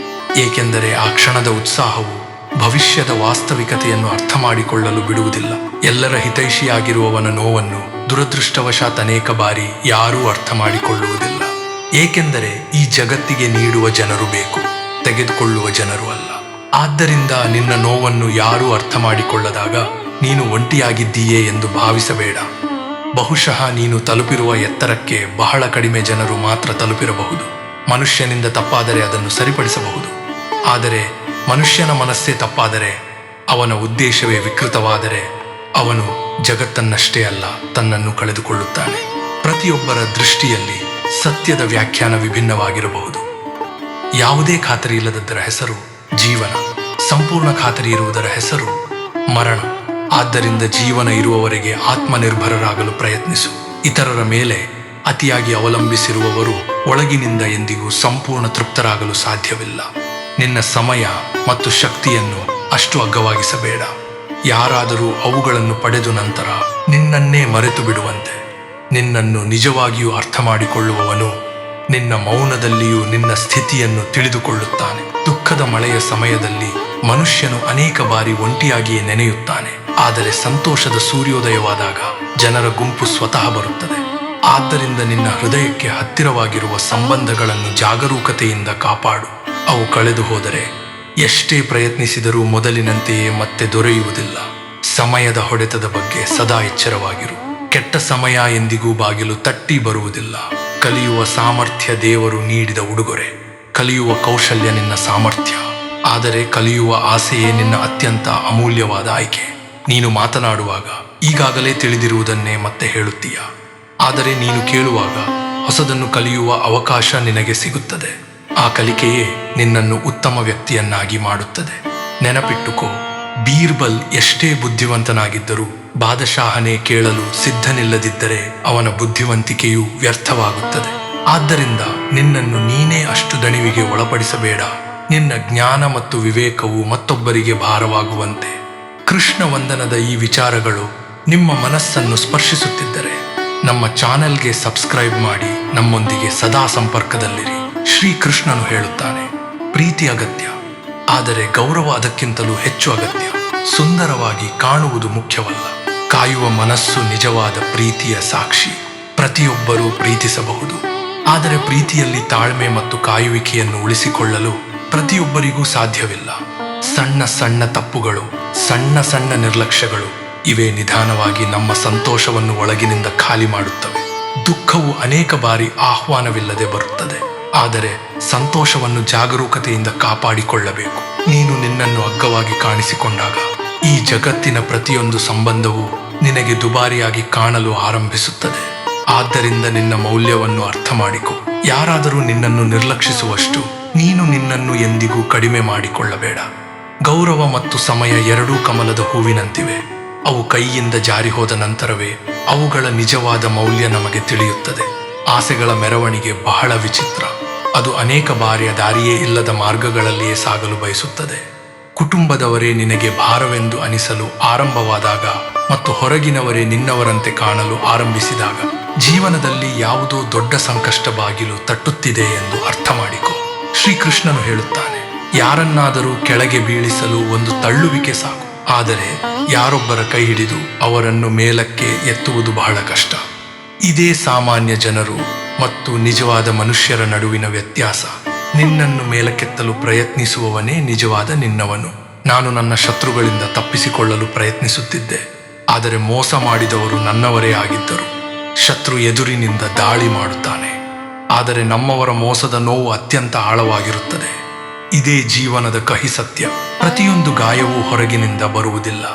ಏಕೆಂದರೆ ಆ ಕ್ಷಣದ ಉತ್ಸಾಹವು ಭವಿಷ್ಯದ ವಾಸ್ತವಿಕತೆಯನ್ನು ಅರ್ಥ ಮಾಡಿಕೊಳ್ಳಲು ಬಿಡುವುದಿಲ್ಲ. ಎಲ್ಲರ ಹಿತೈಷಿಯಾಗಿರುವವನ ನೋವನ್ನು ದುರದೃಷ್ಟವಶಾತ್ ಅನೇಕ ಬಾರಿ ಯಾರೂ ಅರ್ಥ ಮಾಡಿಕೊಳ್ಳುವುದಿಲ್ಲ, ಏಕೆಂದರೆ ಈ ಜಗತ್ತಿಗೆ ನೀಡುವ ಜನರು ಬೇಕು, ತೆಗೆದುಕೊಳ್ಳುವ ಜನರು ಅಲ್ಲ. ಆದ್ದರಿಂದ ನಿನ್ನ ನೋವನ್ನು ಯಾರೂ ಅರ್ಥ ಮಾಡಿಕೊಳ್ಳದಾಗ ನೀನು ಒಂಟಿಯಾಗಿದ್ದೀಯೇ ಎಂದು ಭಾವಿಸಬೇಡ. ಬಹುಶಃ ನೀನು ತಲುಪಿರುವ ಎತ್ತರಕ್ಕೆ ಬಹಳ ಕಡಿಮೆ ಜನರು ಮಾತ್ರ ತಲುಪಿರಬಹುದು. ಮನುಷ್ಯನಿಂದ ತಪ್ಪಾದರೆ ಅದನ್ನು ಸರಿಪಡಿಸಬಹುದು, ಆದರೆ ಮನುಷ್ಯನ ಮನಸ್ಸೇ ತಪ್ಪಾದರೆ, ಅವನ ಉದ್ದೇಶವೇ ವಿಕೃತವಾದರೆ, ಅವನು ಜಗತ್ತನ್ನಷ್ಟೇ ಅಲ್ಲ ತನ್ನನ್ನು ಕಳೆದುಕೊಳ್ಳುತ್ತಾನೆ. ಪ್ರತಿಯೊಬ್ಬರ ದೃಷ್ಟಿಯಲ್ಲಿ ಸತ್ಯದ ವ್ಯಾಖ್ಯಾನ ವಿಭಿನ್ನವಾಗಿರಬಹುದು. ಯಾವುದೇ ಖಾತರಿ ಇಲ್ಲದದ್ದರ ಹೆಸರು ಜೀವನ, ಸಂಪೂರ್ಣ ಖಾತರಿ ಇರುವುದರ ಹೆಸರು ಮರಣ. ಆದ್ದರಿಂದ ಜೀವನ ಇರುವವರೆಗೆ ಆತ್ಮನಿರ್ಭರರಾಗಲು ಪ್ರಯತ್ನಿಸು. ಇತರರ ಮೇಲೆ ಅತಿಯಾಗಿ ಅವಲಂಬಿಸಿರುವವರು ಒಳಗಿನಿಂದ ಎಂದಿಗೂ ಸಂಪೂರ್ಣ ತೃಪ್ತರಾಗಲು ಸಾಧ್ಯವಿಲ್ಲ. ನಿನ್ನ ಸಮಯ ಮತ್ತು ಶಕ್ತಿಯನ್ನು ಅಷ್ಟು ಅಗ್ಗವಾಗಿಸಬೇಡ. ಯಾರಾದರೂ ಅವುಗಳನ್ನು ಪಡೆದು ನಂತರ ನಿನ್ನನ್ನೇ ಮರೆತು ಬಿಡುವಂತೆ. ನಿನ್ನನ್ನು ನಿಜವಾಗಿಯೂ ಅರ್ಥ ಮಾಡಿಕೊಳ್ಳುವವನು ನಿನ್ನ ಮೌನದಲ್ಲಿಯೂ ನಿನ್ನ ಸ್ಥಿತಿಯನ್ನು ತಿಳಿದುಕೊಳ್ಳುತ್ತಾನೆ. ದುಃಖದ ಮಳೆಯ ಸಮಯದಲ್ಲಿ ಮನುಷ್ಯನು ಅನೇಕ ಬಾರಿ ಒಂಟಿಯಾಗಿಯೇ ನೆನೆಯುತ್ತಾನೆ. ಆದರೆ ಸಂತೋಷದ ಸೂರ್ಯೋದಯವಾದಾಗ ಜನರ ಗುಂಪು ಸ್ವತಃ ಬರುತ್ತದೆ. ಆದ್ದರಿಂದ ನಿನ್ನ ಹೃದಯಕ್ಕೆ ಹತ್ತಿರವಾಗಿರುವ ಸಂಬಂಧಗಳನ್ನು ಜಾಗರೂಕತೆಯಿಂದ ಕಾಪಾಡು. ಅವು ಕಳೆದು ಹೋದರೆ ಎಷ್ಟೇ ಪ್ರಯತ್ನಿಸಿದರೂ ಮೊದಲಿನಂತೆಯೇ ಮತ್ತೆ ದೊರೆಯುವುದಿಲ್ಲ. ಸಮಯದ ಹೊಡೆತದ ಬಗ್ಗೆ ಸದಾ ಎಚ್ಚರವಾಗಿರು. ಕೆಟ್ಟ ಸಮಯ ಎಂದಿಗೂ ಬಾಗಿಲು ತಟ್ಟಿ ಬರುವುದಿಲ್ಲ. ಕಲಿಯುವ ಸಾಮರ್ಥ್ಯ ದೇವರು ನೀಡಿದ ಉಡುಗೊರೆ. ಕಲಿಯುವ ಕೌಶಲ್ಯ ನಿನ್ನ ಸಾಮರ್ಥ್ಯ, ಆದರೆ ಕಲಿಯುವ ಆಸೆಯೇ ನಿನ್ನ ಅತ್ಯಂತ ಅಮೂಲ್ಯವಾದ ಆಯ್ಕೆ. ನೀನು ಮಾತನಾಡುವಾಗ ಈಗಾಗಲೇ ತಿಳಿದಿರುವುದನ್ನೇ ಮತ್ತೆ ಹೇಳುತ್ತೀಯ, ಆದರೆ ನೀನು ಕೇಳುವಾಗ ಹೊಸದನ್ನು ಕಲಿಯುವ ಅವಕಾಶ ನಿನಗೆ ಸಿಗುತ್ತದೆ. ಆ ಕಲಿಕೆಯೇ ನಿನ್ನನ್ನು ಉತ್ತಮ ವ್ಯಕ್ತಿಯನ್ನಾಗಿ ಮಾಡುತ್ತದೆ. ನೆನಪಿಟ್ಟುಕೋ, ಬೀರ್ಬಲ್ ಎಷ್ಟೇ ಬುದ್ಧಿವಂತನಾಗಿದ್ದರೂ ಬಾದಶಾಹನೇ ಕೇಳಲು ಸಿದ್ಧನಿಲ್ಲದಿದ್ದರೆ ಅವನ ಬುದ್ಧಿವಂತಿಕೆಯು ವ್ಯರ್ಥವಾಗುತ್ತದೆ. ಆದ್ದರಿಂದ ನಿನ್ನನ್ನು ನೀನೇ ಅಷ್ಟು ದಣಿವಿಗೆ ಒಳಪಡಿಸಬೇಡ. ನಿನ್ನ ಜ್ಞಾನ ಮತ್ತು ವಿವೇಕವು ಮತ್ತೊಬ್ಬರಿಗೆ ಭಾರವಾಗುವಂತೆ. ಕೃಷ್ಣ ವಂದನದ ಈ ವಿಚಾರಗಳು ನಿಮ್ಮ ಮನಸ್ಸನ್ನು ಸ್ಪರ್ಶಿಸುತ್ತಿದ್ದರೆ ನಮ್ಮ ಚಾನೆಲ್ಗೆ ಸಬ್ಸ್ಕ್ರೈಬ್ ಮಾಡಿ ನಮ್ಮೊಂದಿಗೆ ಸದಾ ಸಂಪರ್ಕದಲ್ಲಿರಿ. ಶ್ರೀಕೃಷ್ಣನು ಹೇಳುತ್ತಾನೆ, ಪ್ರೀತಿ ಅಗತ್ಯ, ಆದರೆ ಗೌರವ ಅದಕ್ಕಿಂತಲೂ ಹೆಚ್ಚು ಅಗತ್ಯ. ಸುಂದರವಾಗಿ ಕಾಣುವುದು ಮುಖ್ಯವಲ್ಲ, ಕಾಯುವ ಮನಸ್ಸು ನಿಜವಾದ ಪ್ರೀತಿಯ ಸಾಕ್ಷಿ. ಪ್ರತಿಯೊಬ್ಬರೂ ಪ್ರೀತಿಸಬಹುದು, ಆದರೆ ಪ್ರೀತಿಯಲ್ಲಿ ತಾಳ್ಮೆ ಮತ್ತು ಕಾಯುವಿಕೆಯನ್ನು ಉಳಿಸಿಕೊಳ್ಳಲು ಪ್ರತಿಯೊಬ್ಬರಿಗೂ ಸಾಧ್ಯವಿಲ್ಲ. ಸಣ್ಣ ಸಣ್ಣ ತಪ್ಪುಗಳು, ಸಣ್ಣ ಸಣ್ಣ ನಿರ್ಲಕ್ಷ್ಯಗಳು ಇವೇ ನಿಧಾನವಾಗಿ ನಮ್ಮ ಸಂತೋಷವನ್ನು ಒಳಗಿನಿಂದ ಖಾಲಿ ಮಾಡುತ್ತವೆ. ದುಃಖವು ಅನೇಕ ಬಾರಿ ಆಹ್ವಾನವಿಲ್ಲದೆ ಬರುತ್ತದೆ, ಆದರೆ ಸಂತೋಷವನ್ನು ಜಾಗರೂಕತೆಯಿಂದ ಕಾಪಾಡಿಕೊಳ್ಳಬೇಕು. ನೀನು ನಿನ್ನನ್ನು ಅಗ್ಗವಾಗಿ ಕಾಣಿಸಿಕೊಂಡಾಗ ಈ ಜಗತ್ತಿನ ಪ್ರತಿಯೊಂದು ಸಂಬಂಧವೂ ನಿನಗೆ ದುಬಾರಿಯಾಗಿ ಕಾಣಲು ಆರಂಭಿಸುತ್ತದೆ. ಆದ್ದರಿಂದ ನಿನ್ನ ಮೌಲ್ಯವನ್ನು ಅರ್ಥ ಮಾಡಿಕೊ. ಯಾರಾದರೂ ನಿನ್ನನ್ನು ನಿರ್ಲಕ್ಷಿಸುವಷ್ಟು ನೀನು ನಿನ್ನನ್ನು ಎಂದಿಗೂ ಕಡಿಮೆ ಮಾಡಿಕೊಳ್ಳಬೇಡ. ಗೌರವ ಮತ್ತು ಸಮಯ ಎರಡೂ ಕಮಲದ ಹೂವಿನಂತಿವೆ. ಅವು ಕೈಯಿಂದ ಜಾರಿ ಹೋದ ನಂತರವೇ ಅವುಗಳ ನಿಜವಾದ ಮೌಲ್ಯ ನಮಗೆ ತಿಳಿಯುತ್ತದೆ. ಆಸೆಗಳ ಮೆರವಣಿಗೆ ಬಹಳ ವಿಚಿತ್ರ. ಅದು ಅನೇಕ ಬಾರಿಯ ದಾರಿಯೇ ಇಲ್ಲದ ಮಾರ್ಗಗಳಲ್ಲಿಯೇ ಸಾಗಲು ಬಯಸುತ್ತದೆ. ಕುಟುಂಬದವರೇ ನಿನಗೆ ಭಾರವೆಂದು ಅನಿಸಲು ಆರಂಭವಾದಾಗ ಮತ್ತು ಹೊರಗಿನವರೇ ನಿನ್ನವರಂತೆ ಕಾಣಲು ಆರಂಭಿಸಿದಾಗ ಜೀವನದಲ್ಲಿ ಯಾವುದೋ ದೊಡ್ಡ ಸಂಕಷ್ಟ ಬಾಗಿಲು ತಟ್ಟುತ್ತಿದೆ ಎಂದು ಅರ್ಥ ಮಾಡಿಕೊ. ಶ್ರೀಕೃಷ್ಣನು ಹೇಳುತ್ತಾನೆ, ಯಾರನ್ನಾದರೂ ಕೆಳಗೆ ಬೀಳಿಸಲು ಒಂದು ತಳ್ಳುವಿಕೆ ಸಾಕು, ಆದರೆ ಯಾರೊಬ್ಬರ ಕೈ ಹಿಡಿದು ಅವರನ್ನು ಮೇಲಕ್ಕೆ ಎತ್ತುವುದು ಬಹಳ ಕಷ್ಟ. ಇದೇ ಸಾಮಾನ್ಯ ಜನರು ಮತ್ತು ನಿಜವಾದ ಮನುಷ್ಯರ ನಡುವಿನ ವ್ಯತ್ಯಾಸ. ನಿನ್ನನ್ನು ಮೇಲಕ್ಕೆತ್ತಲು ಪ್ರಯತ್ನಿಸುವವನೇ ನಿಜವಾದ ನಿನ್ನವನು. ನಾನು ನನ್ನ ಶತ್ರುಗಳಿಂದ ತಪ್ಪಿಸಿಕೊಳ್ಳಲು ಪ್ರಯತ್ನಿಸುತ್ತಿದ್ದೆ, ಆದರೆ ಮೋಸ ಮಾಡಿದವರು ನನ್ನವರೇ ಆಗಿದ್ದರು. ಶತ್ರು ಎದುರಿನಿಂದ ದಾಳಿ ಮಾಡುತ್ತಾನೆ, ಆದರೆ ನಮ್ಮವರ ಮೋಸದ ನೋವು ಅತ್ಯಂತ ಆಳವಾಗಿರುತ್ತದೆ. ಇದೇ ಜೀವನದ ಕಹಿ ಸತ್ಯ. ಪ್ರತಿಯೊಂದು ಗಾಯವೂ ಹೊರಗಿನಿಂದ ಬರುವುದಿಲ್ಲ,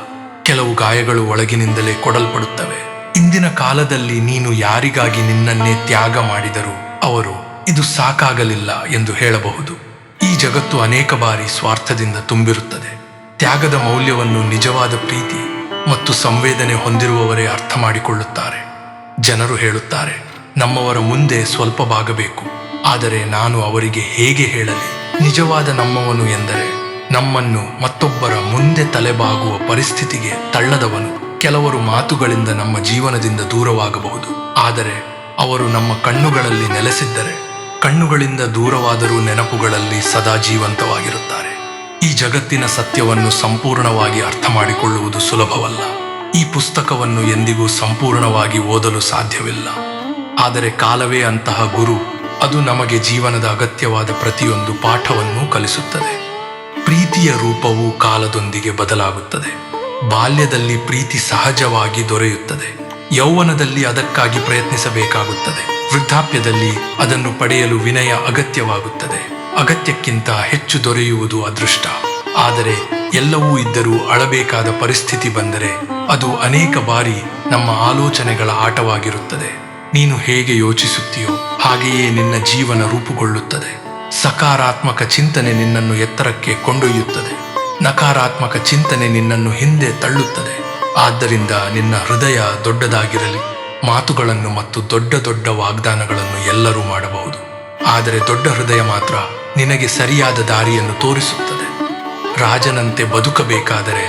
ಕೆಲವು ಗಾಯಗಳು ಒಳಗಿನಿಂದಲೇ ಕೊಡಲ್ಪಡುತ್ತವೆ. ಇಂದಿನ ಕಾಲದಲ್ಲಿ ನೀನು ಯಾರಿಗಾಗಿ ನಿನ್ನನ್ನೇ ತ್ಯಾಗ ಮಾಡಿದರೂ ಅವರು ಇದು ಸಾಕಾಗಲಿಲ್ಲ ಎಂದು ಹೇಳಬಹುದು. ಈ ಜಗತ್ತು ಅನೇಕ ಬಾರಿ ಸ್ವಾರ್ಥದಿಂದ ತುಂಬಿರುತ್ತದೆ. ತ್ಯಾಗದ ಮೌಲ್ಯವನ್ನು ನಿಜವಾದ ಪ್ರೀತಿ ಮತ್ತು ಸಂವೇದನೆ ಹೊಂದಿರುವವರೇ ಅರ್ಥ ಮಾಡಿಕೊಳ್ಳುತ್ತಾರೆ. ಜನರು ಹೇಳುತ್ತಾರೆ, ನಮ್ಮವರ ಮುಂದೆ ಸ್ವಲ್ಪ ಬಾಗಬೇಕು, ಆದರೆ ನಾನು ಅವರಿಗೆ ಹೇಗೆ ಹೇಳಲಿ? ನಿಜವಾದ ನಮ್ಮವನು ಎಂದರೆ ನಮ್ಮನ್ನು ಮತ್ತೊಬ್ಬರ ಮುಂದೆ ತಲೆಬಾಗುವ ಪರಿಸ್ಥಿತಿಗೆ ತಳ್ಳದವನು. ಕೆಲವರು ಮಾತುಗಳಿಂದ ನಮ್ಮ ಜೀವನದಿಂದ ದೂರವಾಗಬಹುದು, ಆದರೆ ಅವರು ನಮ್ಮ ಕಣ್ಣುಗಳಲ್ಲಿ ನೆಲೆಸಿದ್ದರೆ ಕಣ್ಣುಗಳಿಂದ ದೂರವಾದರೂ ನೆನಪುಗಳಲ್ಲಿ ಸದಾ ಜೀವಂತವಾಗಿರುತ್ತಾರೆ. ಈ ಜಗತ್ತಿನ ಸತ್ಯವನ್ನು ಸಂಪೂರ್ಣವಾಗಿ ಅರ್ಥ ಮಾಡಿಕೊಳ್ಳುವುದು ಸುಲಭವಲ್ಲ. ಈ ಪುಸ್ತಕವನ್ನು ಎಂದಿಗೂ ಸಂಪೂರ್ಣವಾಗಿ ಓದಲು ಸಾಧ್ಯವಿಲ್ಲ, ಆದರೆ ಕಾಲವೇ ಅಂತಹ ಗುರು. ಅದು ನಮಗೆ ಜೀವನದ ಅಗತ್ಯವಾದ ಪ್ರತಿಯೊಂದು ಪಾಠವನ್ನು ಕಲಿಸುತ್ತದೆ. ಪ್ರೀತಿಯ ರೂಪವು ಕಾಲದೊಂದಿಗೆ ಬದಲಾಗುತ್ತದೆ. ಬಾಲ್ಯದಲ್ಲಿ ಪ್ರೀತಿ ಸಹಜವಾಗಿ ದೊರೆಯುತ್ತದೆ, ಯೌವನದಲ್ಲಿ ಅದಕ್ಕಾಗಿ ಪ್ರಯತ್ನಿಸಬೇಕಾಗುತ್ತದೆ, ವೃದ್ಧಾಪ್ಯದಲ್ಲಿ ಅದನ್ನು ಪಡೆಯಲು ವಿನಯ ಅಗತ್ಯವಾಗುತ್ತದೆ. ಅಗತ್ಯಕ್ಕಿಂತ ಹೆಚ್ಚು ದೊರೆಯುವುದು ಅದೃಷ್ಟ. ಆದರೆ ಎಲ್ಲವೂ ಇದ್ದರೂ ಅಳಬೇಕಾದ ಪರಿಸ್ಥಿತಿ ಬಂದರೆ ಅದು ಅನೇಕ ಬಾರಿ ನಮ್ಮ ಆಲೋಚನೆಗಳ ಆಟವಾಗಿರುತ್ತದೆ. ನೀನು ಹೇಗೆ ಯೋಚಿಸುತ್ತೀಯೋ ಹಾಗೆಯೇ ನಿನ್ನ ಜೀವನ ರೂಪುಗೊಳ್ಳುತ್ತದೆ. ಸಕಾರಾತ್ಮಕ ಚಿಂತನೆ ನಿನ್ನನ್ನು ಎತ್ತರಕ್ಕೆ ಕೊಂಡೊಯ್ಯುತ್ತದೆ, ನಕಾರಾತ್ಮಕ ಚಿಂತನೆ ನಿನ್ನನ್ನು ಹಿಂದೆ ತಳ್ಳುತ್ತದೆ. ಆದ್ದರಿಂದ ನಿನ್ನ ಹೃದಯ ದೊಡ್ಡದಾಗಿರಲಿ. ಮಾತುಗಳನ್ನು ಮತ್ತು ದೊಡ್ಡ ದೊಡ್ಡ ವಾಗ್ದಾನಗಳನ್ನು ಎಲ್ಲರೂ ಮಾಡಬಹುದು, ಆದರೆ ದೊಡ್ಡ ಹೃದಯ ಮಾತ್ರ ನಿನಗೆ ಸರಿಯಾದ ದಾರಿಯನ್ನು ತೋರಿಸುತ್ತದೆ. ರಾಜನಂತೆ ಬದುಕಬೇಕಾದರೆ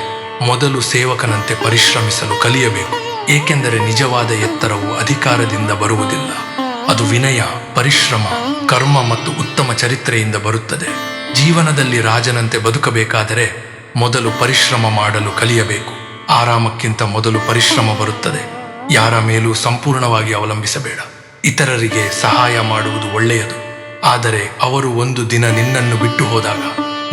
ಮೊದಲು ಸೇವಕನಂತೆ ಪರಿಶ್ರಮಿಸಲು ಕಲಿಯಬೇಕು. ಏಕೆಂದರೆ ನಿಜವಾದ ಎತ್ತರವು ಅಧಿಕಾರದಿಂದ ಬರುವುದಿಲ್ಲ, ಅದು ವಿನಯ, ಪರಿಶ್ರಮ, ಕರ್ಮ ಮತ್ತು ಉತ್ತಮ ಚರಿತ್ರೆಯಿಂದ ಬರುತ್ತದೆ. ಜೀವನದಲ್ಲಿ ರಾಜನಂತೆ ಬದುಕಬೇಕಾದರೆ ಮೊದಲು ಪರಿಶ್ರಮ ಮಾಡಲು ಕಲಿಯಬೇಕು. ಆರಾಮಕ್ಕಿಂತ ಮೊದಲು ಪರಿಶ್ರಮ ಬರುತ್ತದೆ. ಯಾರ ಮೇಲೂ ಸಂಪೂರ್ಣವಾಗಿ ಅವಲಂಬಿಸಬೇಡ. ಇತರರಿಗೆ ಸಹಾಯ ಮಾಡುವುದು ಒಳ್ಳೆಯದು, ಆದರೆ ಅವರು ಒಂದು ದಿನ ನಿನ್ನನ್ನು ಬಿಟ್ಟು ಹೋದಾಗ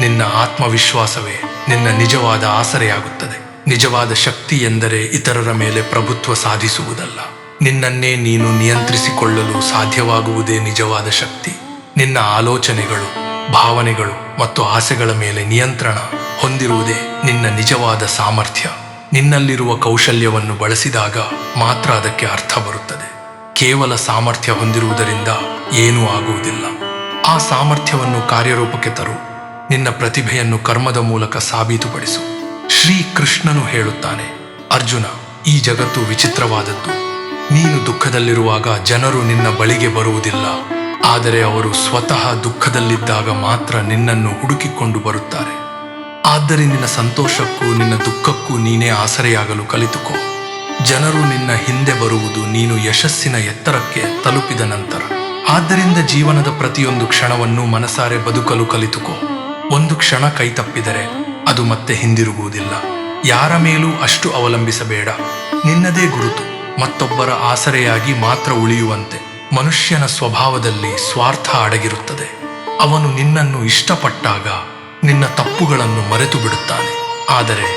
ನಿನ್ನ ಆತ್ಮವಿಶ್ವಾಸವೇ ನಿನ್ನ ನಿಜವಾದ ಆಸರೆಯಾಗುತ್ತದೆ. ನಿಜವಾದ ಶಕ್ತಿ ಎಂದರೆ ಇತರರ ಮೇಲೆ ಪ್ರಭುತ್ವ ಸಾಧಿಸುವುದಲ್ಲ, ನಿನ್ನನ್ನೇ ನೀನು ನಿಯಂತ್ರಿಸಿಕೊಳ್ಳಲು ಸಾಧ್ಯವಾಗುವುದೇ ನಿಜವಾದ ಶಕ್ತಿ. ನಿನ್ನ ಆಲೋಚನೆಗಳು, ಭಾವನೆಗಳು ಮತ್ತು ಆಸೆಗಳ ಮೇಲೆ ನಿಯಂತ್ರಣ ಹೊಂದಿರುವುದೇ ನಿನ್ನ ನಿಜವಾದ ಸಾಮರ್ಥ್ಯ. ನಿನ್ನಲ್ಲಿರುವ ಕೌಶಲ್ಯವನ್ನು ಬಳಸಿದಾಗ ಮಾತ್ರ ಅದಕ್ಕೆ ಅರ್ಥ ಬರುತ್ತದೆ. ಕೇವಲ ಸಾಮರ್ಥ್ಯ ಹೊಂದಿರುವುದರಿಂದ ಏನೂ ಆಗುವುದಿಲ್ಲ. ಆ ಸಾಮರ್ಥ್ಯವನ್ನು ಕಾರ್ಯರೂಪಕ್ಕೆ ತರು. ನಿನ್ನ ಪ್ರತಿಭೆಯನ್ನು ಕರ್ಮದ ಮೂಲಕ ಸಾಬೀತುಪಡಿಸು. ಶ್ರೀಕೃಷ್ಣನು ಹೇಳುತ್ತಾನೆ, ಅರ್ಜುನ, ಈ ಜಗತ್ತು ವಿಚಿತ್ರವಾದದ್ದು. ನೀನು ದುಃಖದಲ್ಲಿರುವಾಗ ಜನರು ನಿನ್ನ ಬಳಿಗೆ ಬರುವುದಿಲ್ಲ, ಆದರೆ ಅವರು ಸ್ವತಃ ದುಃಖದಲ್ಲಿದ್ದಾಗ ಮಾತ್ರ ನಿನ್ನನ್ನು ಹುಡುಕಿಕೊಂಡು ಬರುತ್ತಾರೆ. ಆದ್ದರಿಂದ ನಿನ್ನ ಸಂತೋಷಕ್ಕೂ ನಿನ್ನ ದುಃಖಕ್ಕೂ ನೀನೇ ಆಸರೆಯಾಗಲು ಕಲಿತುಕೋ. ಜನರು ನಿನ್ನ ಹಿಂದೆ ಬರುವುದು ನೀನು ಯಶಸ್ಸಿನ ಎತ್ತರಕ್ಕೆ ತಲುಪಿದ ನಂತರ. ಆದ್ದರಿಂದ ಜೀವನದ ಪ್ರತಿಯೊಂದು ಕ್ಷಣವನ್ನು ಮನಸಾರೆ ಬದುಕಲು ಕಲಿತುಕೋ. ಒಂದು ಕ್ಷಣ ಕೈ ತಪ್ಪಿದರೆ ಅದು ಮತ್ತೆ ಹಿಂದಿರುಗುವುದಿಲ್ಲ. ಯಾರ ಮೇಲೂ ಅಷ್ಟು ಅವಲಂಬಿಸಬೇಡ. ನಿನ್ನದೇ ಗುರುತು, ಮತ್ತೊಬ್ಬರ ಆಸರೆಯಾಗಿ ಮಾತ್ರ ಉಳಿಯುವಂತೆ. ಮನುಷ್ಯನ ಸ್ವಭಾವದಲ್ಲಿ ಸ್ವಾರ್ಥ ಅಡಗಿರುತ್ತದೆ. ಅವನು ನಿನ್ನನ್ನು ಇಷ್ಟಪಟ್ಟಾಗ ನಿನ್ನ ತಪ್ಪುಗಳನ್ನು ಮರೆತು ಬಿಡುತ್ತಾನೆ, ಆದರೆ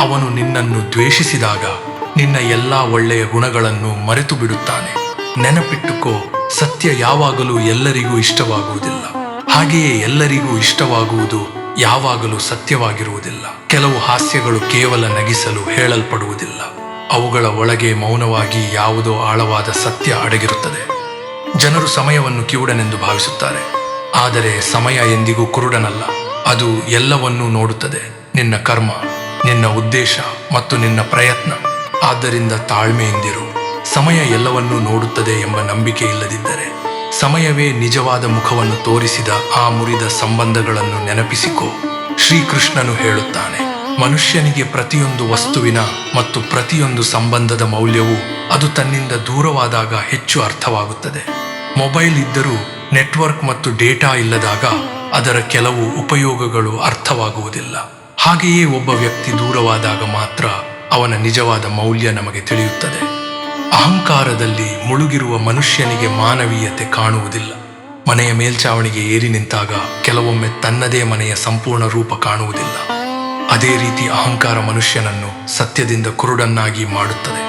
ಅವನು ನಿನ್ನನ್ನು ದ್ವೇಷಿಸಿದಾಗ ನಿನ್ನ ಎಲ್ಲ ಒಳ್ಳೆಯ ಗುಣಗಳನ್ನು ಮರೆತು ಬಿಡುತ್ತಾನೆ. ನೆನಪಿಟ್ಟುಕೋ, ಸತ್ಯ ಯಾವಾಗಲೂ ಎಲ್ಲರಿಗೂ ಇಷ್ಟವಾಗುವುದಿಲ್ಲ, ಹಾಗೆಯೇ ಎಲ್ಲರಿಗೂ ಇಷ್ಟವಾಗುವುದು ಯಾವಾಗಲೂ ಸತ್ಯವಾಗಿರುವುದಿಲ್ಲ. ಕೆಲವು ಹಾಸ್ಯಗಳು ಕೇವಲ ನಗಿಸಲು ಹೇಳಲ್ಪಡುವುದಿಲ್ಲ, ಅವುಗಳ ಒಳಗೆ ಮೌನವಾಗಿ ಯಾವುದೋ ಆಳವಾದ ಸತ್ಯ ಅಡಗಿರುತ್ತದೆ. ಜನರು ಸಮಯವನ್ನು ಕಿವುಡನೆಂದು ಭಾವಿಸುತ್ತಾರೆ, ಆದರೆ ಸಮಯ ಎಂದಿಗೂ ಕುರುಡನಲ್ಲ. ಅದು ಎಲ್ಲವನ್ನೂ ನೋಡುತ್ತದೆ, ನಿನ್ನ ಕರ್ಮ, ನಿನ್ನ ಉದ್ದೇಶ ಮತ್ತು ನಿನ್ನ ಪ್ರಯತ್ನ. ಆದ್ದರಿಂದ ತಾಳ್ಮೆಯಿಂದಿರು. ಸಮಯ ಎಲ್ಲವನ್ನೂ ನೋಡುತ್ತದೆ ಎಂಬ ನಂಬಿಕೆ ಇಲ್ಲದಿದ್ದರೆ, ಸಮಯವೇ ನಿಜವಾದ ಮುಖವನ್ನು ತೋರಿಸಿದ ಆ ಮುರಿದ ಸಂಬಂಧಗಳನ್ನು ನೆನಪಿಸಿಕೋ. ಶ್ರೀಕೃಷ್ಣನು ಹೇಳುತ್ತಾನೆ, ಮನುಷ್ಯನಿಗೆ ಪ್ರತಿಯೊಂದು ವಸ್ತುವಿನ ಮತ್ತು ಪ್ರತಿಯೊಂದು ಸಂಬಂಧದ ಮೌಲ್ಯವು ಅದು ತನ್ನಿಂದ ದೂರವಾದಾಗ ಹೆಚ್ಚು ಅರ್ಥವಾಗುತ್ತದೆ. ಮೊಬೈಲ್ ಇದ್ದರೂ ನೆಟ್ವರ್ಕ್ ಮತ್ತು ಡೇಟಾ ಇಲ್ಲದಾಗ ಅದರ ಕೆಲವು ಉಪಯೋಗಗಳು ಅರ್ಥವಾಗುವುದಿಲ್ಲ. ಹಾಗೆಯೇ ಒಬ್ಬ ವ್ಯಕ್ತಿ ದೂರವಾದಾಗ ಮಾತ್ರ ಅವನ ನಿಜವಾದ ಮೌಲ್ಯ ನಮಗೆ ತಿಳಿಯುತ್ತದೆ. ಅಹಂಕಾರದಲ್ಲಿ ಮುಳುಗಿರುವ ಮನುಷ್ಯನಿಗೆ ಮಾನವೀಯತೆ ಕಾಣುವುದಿಲ್ಲ. ಮನೆಯ ಮೇಲ್ಚಾವಣಿಗೆ ಏರಿ ನಿಂತಾಗ ಕೆಲವೊಮ್ಮೆ ತನ್ನದೇ ಮನೆಯ ಸಂಪೂರ್ಣ ರೂಪ ಕಾಣುವುದಿಲ್ಲ. ಅದೇ ರೀತಿ ಅಹಂಕಾರ ಮನುಷ್ಯನನ್ನು ಸತ್ಯದಿಂದ ಕುರುಡನ್ನಾಗಿ ಮಾಡುತ್ತದೆ.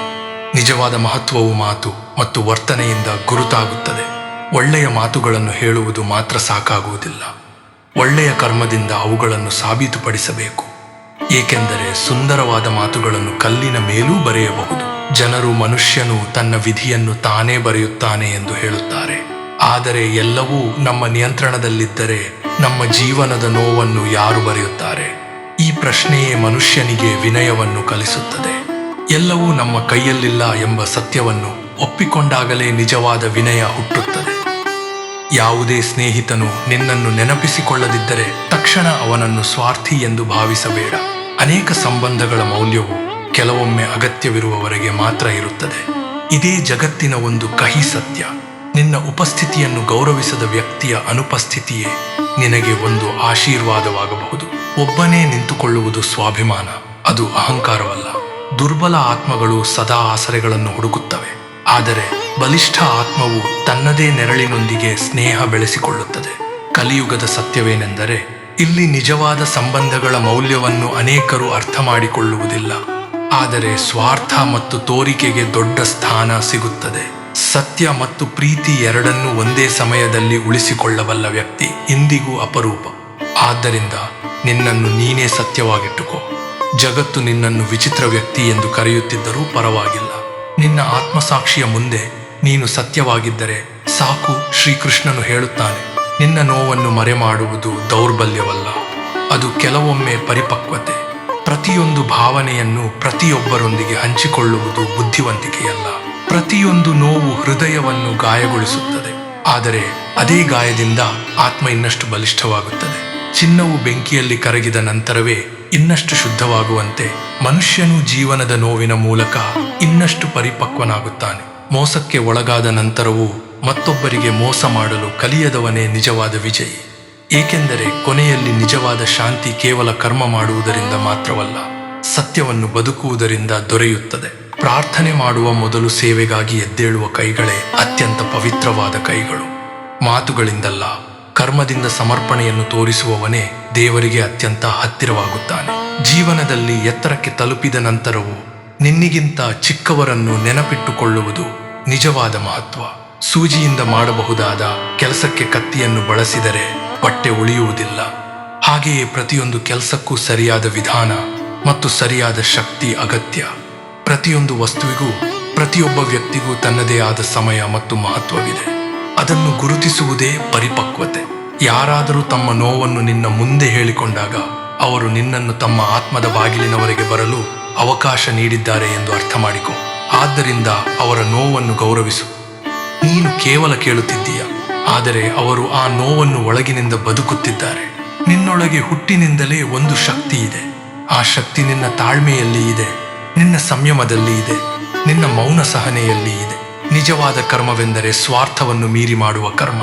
ನಿಜವಾದ ಮಹತ್ವವು ಮಾತು ಮತ್ತು ವರ್ತನೆಯಿಂದ ಗುರುತಾಗುತ್ತದೆ. ಒಳ್ಳೆಯ ಮಾತುಗಳನ್ನು ಹೇಳುವುದು ಮಾತ್ರ ಸಾಕಾಗುವುದಿಲ್ಲ, ಒಳ್ಳೆಯ ಕರ್ಮದಿಂದ ಅವುಗಳನ್ನು ಸಾಬೀತುಪಡಿಸಬೇಕು. ಏಕೆಂದರೆ ಸುಂದರವಾದ ಮಾತುಗಳನ್ನು ಕಲ್ಲಿನ ಮೇಲೂ ಬರೆಯಬಹುದು. ಜನರು ಮನುಷ್ಯನು ತನ್ನ ವಿಧಿಯನ್ನು ತಾನೇ ಬರೆಯುತ್ತಾನೆ ಎಂದು ಹೇಳುತ್ತಾರೆ, ಆದರೆ ಎಲ್ಲವೂ ನಮ್ಮ ನಿಯಂತ್ರಣದಲ್ಲಿದ್ದರೆ ನಮ್ಮ ಜೀವನದ ನೋವನ್ನು ಯಾರು ಬರೆಯುತ್ತಾರೆ? ಈ ಪ್ರಶ್ನೆಯೇ ಮನುಷ್ಯನಿಗೆ ವಿನಯವನ್ನು ಕಲಿಸುತ್ತದೆ. ಎಲ್ಲವೂ ನಮ್ಮ ಕೈಯಲ್ಲಿಲ್ಲ ಎಂಬ ಸತ್ಯವನ್ನು ಒಪ್ಪಿಕೊಂಡಾಗಲೇ ನಿಜವಾದ ವಿನಯ ಹುಟ್ಟುತ್ತದೆ. ಯಾವುದೇ ಸ್ನೇಹಿತನು ನಿನ್ನನ್ನು ನೆನಪಿಸಿಕೊಳ್ಳದಿದ್ದರೆ ತಕ್ಷಣ ಅವನನ್ನು ಸ್ವಾರ್ಥಿ ಎಂದು ಭಾವಿಸಬೇಡ. ಅನೇಕ ಸಂಬಂಧಗಳ ಮೌಲ್ಯವು ಕೆಲವೊಮ್ಮೆ ಅಗತ್ಯವಿರುವವರೆಗೆ ಮಾತ್ರ ಇರುತ್ತದೆ. ಇದೇ ಜಗತ್ತಿನ ಒಂದು ಕಹಿ ಸತ್ಯ. ನಿನ್ನ ಉಪಸ್ಥಿತಿಯನ್ನು ಗೌರವಿಸದ ವ್ಯಕ್ತಿಯ ಅನುಪಸ್ಥಿತಿಯೇ ನಿನಗೆ ಒಂದು ಆಶೀರ್ವಾದವಾಗಬಹುದು. ಒಬ್ಬನೇ ನಿಂತುಕೊಳ್ಳುವುದು ಸ್ವಾಭಿಮಾನ, ಅದು ಅಹಂಕಾರವಲ್ಲ. ದುರ್ಬಲ ಆತ್ಮಗಳು ಸದಾ ಆಸರೆಗಳನ್ನು ಹುಡುಕುತ್ತವೆ, ಆದರೆ ಬಲಿಷ್ಠ ಆತ್ಮವು ತನ್ನದೇ ನೆರಳಿನೊಂದಿಗೆ ಸ್ನೇಹ ಬೆಳೆಸಿಕೊಳ್ಳುತ್ತದೆ. ಕಲಿಯುಗದ ಸತ್ಯವೇನೆಂದರೆ, ಇಲ್ಲಿ ನಿಜವಾದ ಸಂಬಂಧಗಳ ಮೌಲ್ಯವನ್ನು ಅನೇಕರು ಅರ್ಥ ಮಾಡಿಕೊಳ್ಳುವುದಿಲ್ಲ, ಆದರೆ ಸ್ವಾರ್ಥ ಮತ್ತು ತೋರಿಕೆಗೆ ದೊಡ್ಡ ಸ್ಥಾನ ಸಿಗುತ್ತದೆ. ಸತ್ಯ ಮತ್ತು ಪ್ರೀತಿ ಎರಡನ್ನೂ ಒಂದೇ ಸಮಯದಲ್ಲಿ ಉಳಿಸಿಕೊಳ್ಳಬಲ್ಲ ವ್ಯಕ್ತಿ ಇಂದಿಗೂ ಅಪರೂಪ. ಆದ್ದರಿಂದ ನಿನ್ನನ್ನು ನೀನೇ ಸತ್ಯವಾಗಿಟ್ಟುಕೋ. ಜಗತ್ತು ನಿನ್ನನ್ನು ವಿಚಿತ್ರ ವ್ಯಕ್ತಿ ಎಂದು ಕರೆಯುತ್ತಿದ್ದರೂ ಪರವಾಗಿಲ್ಲ. ನಿನ್ನ ಆತ್ಮಸಾಕ್ಷಿಯ ಮುಂದೆ ನೀನು ಸತ್ಯವಾಗಿದ್ದರೆ ಸಾಕು. ಶ್ರೀಕೃಷ್ಣನು ಹೇಳುತ್ತಾನೆ, ನಿನ್ನ ನೋವನ್ನು ಮರೆಮಾಡುವುದು ದೌರ್ಬಲ್ಯವಲ್ಲ, ಅದು ಕೆಲವೊಮ್ಮೆ ಪರಿಪಕ್ವತೆ. ಪ್ರತಿಯೊಂದು ಭಾವನೆಯನ್ನು ಪ್ರತಿಯೊಬ್ಬರೊಂದಿಗೆ ಹಂಚಿಕೊಳ್ಳುವುದು ಬುದ್ಧಿವಂತಿಕೆಯಲ್ಲ. ಪ್ರತಿಯೊಂದು ನೋವು ಹೃದಯವನ್ನು ಗಾಯಗೊಳಿಸುತ್ತದೆ, ಆದರೆ ಅದೇ ಗಾಯದಿಂದ ಆತ್ಮ ಇನ್ನಷ್ಟು ಬಲಿಷ್ಠವಾಗುತ್ತದೆ. ಚಿನ್ನವು ಬೆಂಕಿಯಲ್ಲಿ ಕರಗಿದ ನಂತರವೇ ಇನ್ನಷ್ಟು ಶುದ್ಧವಾಗುವಂತೆ ಮನುಷ್ಯನು ಜೀವನದ ನೋವಿನ ಮೂಲಕ ಇನ್ನಷ್ಟು ಪರಿಪಕ್ವನಾಗುತ್ತಾನೆ. ಮೋಸಕ್ಕೆ ಒಳಗಾದ ನಂತರವೂ ಮತ್ತೊಬ್ಬರಿಗೆ ಮೋಸ ಮಾಡಲು ಕಲಿಯದವನೇ ನಿಜವಾದ ವಿಜಯಿ. ಏಕೆಂದರೆ ಕೊನೆಯಲ್ಲಿ ನಿಜವಾದ ಶಾಂತಿ ಕೇವಲ ಕರ್ಮ ಮಾಡುವುದರಿಂದ ಮಾತ್ರವಲ್ಲ, ಸತ್ಯವನ್ನು ಬದುಕುವುದರಿಂದ ದೊರೆಯುತ್ತದೆ. ಪ್ರಾರ್ಥನೆ ಮಾಡುವ ಮೊದಲು ಸೇವೆಗಾಗಿ ಎದ್ದೇಳುವ ಕೈಗಳೇ ಅತ್ಯಂತ ಪವಿತ್ರವಾದ ಕೈಗಳು. ಮಾತುಗಳಿಂದಲ್ಲ, ಕರ್ಮದಿಂದ ಸಮರ್ಪಣೆಯನ್ನು ತೋರಿಸುವವನೇ ದೇವರಿಗೆ ಅತ್ಯಂತ ಹತ್ತಿರವಾಗುತ್ತಾನೆ. ಜೀವನದಲ್ಲಿ ಎತ್ತರಕ್ಕೆ ತಲುಪಿದ ನಂತರವೂ ನಿನ್ನಿಗಿಂತ ಚಿಕ್ಕವರನ್ನು ನೆನಪಿಟ್ಟುಕೊಳ್ಳುವುದು ನಿಜವಾದ ಮಹತ್ವ. ಸೂಜಿಯಿಂದ ಮಾಡಬಹುದಾದ ಕೆಲಸಕ್ಕೆ ಕತ್ತಿಯನ್ನು ಬಳಸಿದರೆ ಬಟ್ಟೆ ಉಳಿಯುವುದಿಲ್ಲ. ಹಾಗೆಯೇ ಪ್ರತಿಯೊಂದು ಕೆಲಸಕ್ಕೂ ಸರಿಯಾದ ವಿಧಾನ ಮತ್ತು ಸರಿಯಾದ ಶಕ್ತಿ ಅಗತ್ಯ. ಪ್ರತಿಯೊಂದು ವಸ್ತುವಿಗೂ, ಪ್ರತಿಯೊಬ್ಬ ವ್ಯಕ್ತಿಗೂ ತನ್ನದೇ ಆದ ಸಮಯ ಮತ್ತು ಮಹತ್ವವಿದೆ. ಅದನ್ನು ಗುರುತಿಸುವುದೇ ಪರಿಪಕ್ವತೆ. ಯಾರಾದರೂ ತಮ್ಮ ನೋವನ್ನು ನಿನ್ನ ಮುಂದೆ ಹೇಳಿಕೊಂಡಾಗ ಅವರು ನಿನ್ನನ್ನು ತಮ್ಮ ಆತ್ಮದ ಬಾಗಿಲಿನವರೆಗೆ ಬರಲು ಅವಕಾಶ ನೀಡಿದ್ದಾರೆ ಎಂದು ಅರ್ಥ ಮಾಡಿಕೊ. ಆದ್ದರಿಂದ ಅವರ ನೋವನ್ನು ಗೌರವಿಸು. ನೀನು ಕೇವಲ ಕೇಳುತ್ತಿದ್ದೀಯ, ಆದರೆ ಅವರು ಆ ನೋವನ್ನು ಒಳಗಿನಿಂದ ಬದುಕುತ್ತಿದ್ದಾರೆ. ನಿನ್ನೊಳಗೆ ಹುಟ್ಟಿನಿಂದಲೇ ಒಂದು ಶಕ್ತಿ ಇದೆ. ಆ ಶಕ್ತಿ ನಿನ್ನ ತಾಳ್ಮೆಯಲ್ಲಿ ಇದೆ, ನಿನ್ನ ಸಂಯಮದಲ್ಲಿ ಇದೆ, ನಿನ್ನ ಮೌನ ಸಹನೆಯಲ್ಲಿ ಇದೆ. ನಿಜವಾದ ಕರ್ಮವೆಂದರೆ ಸ್ವಾರ್ಥವನ್ನು ಮೀರಿ ಮಾಡುವ ಕರ್ಮ.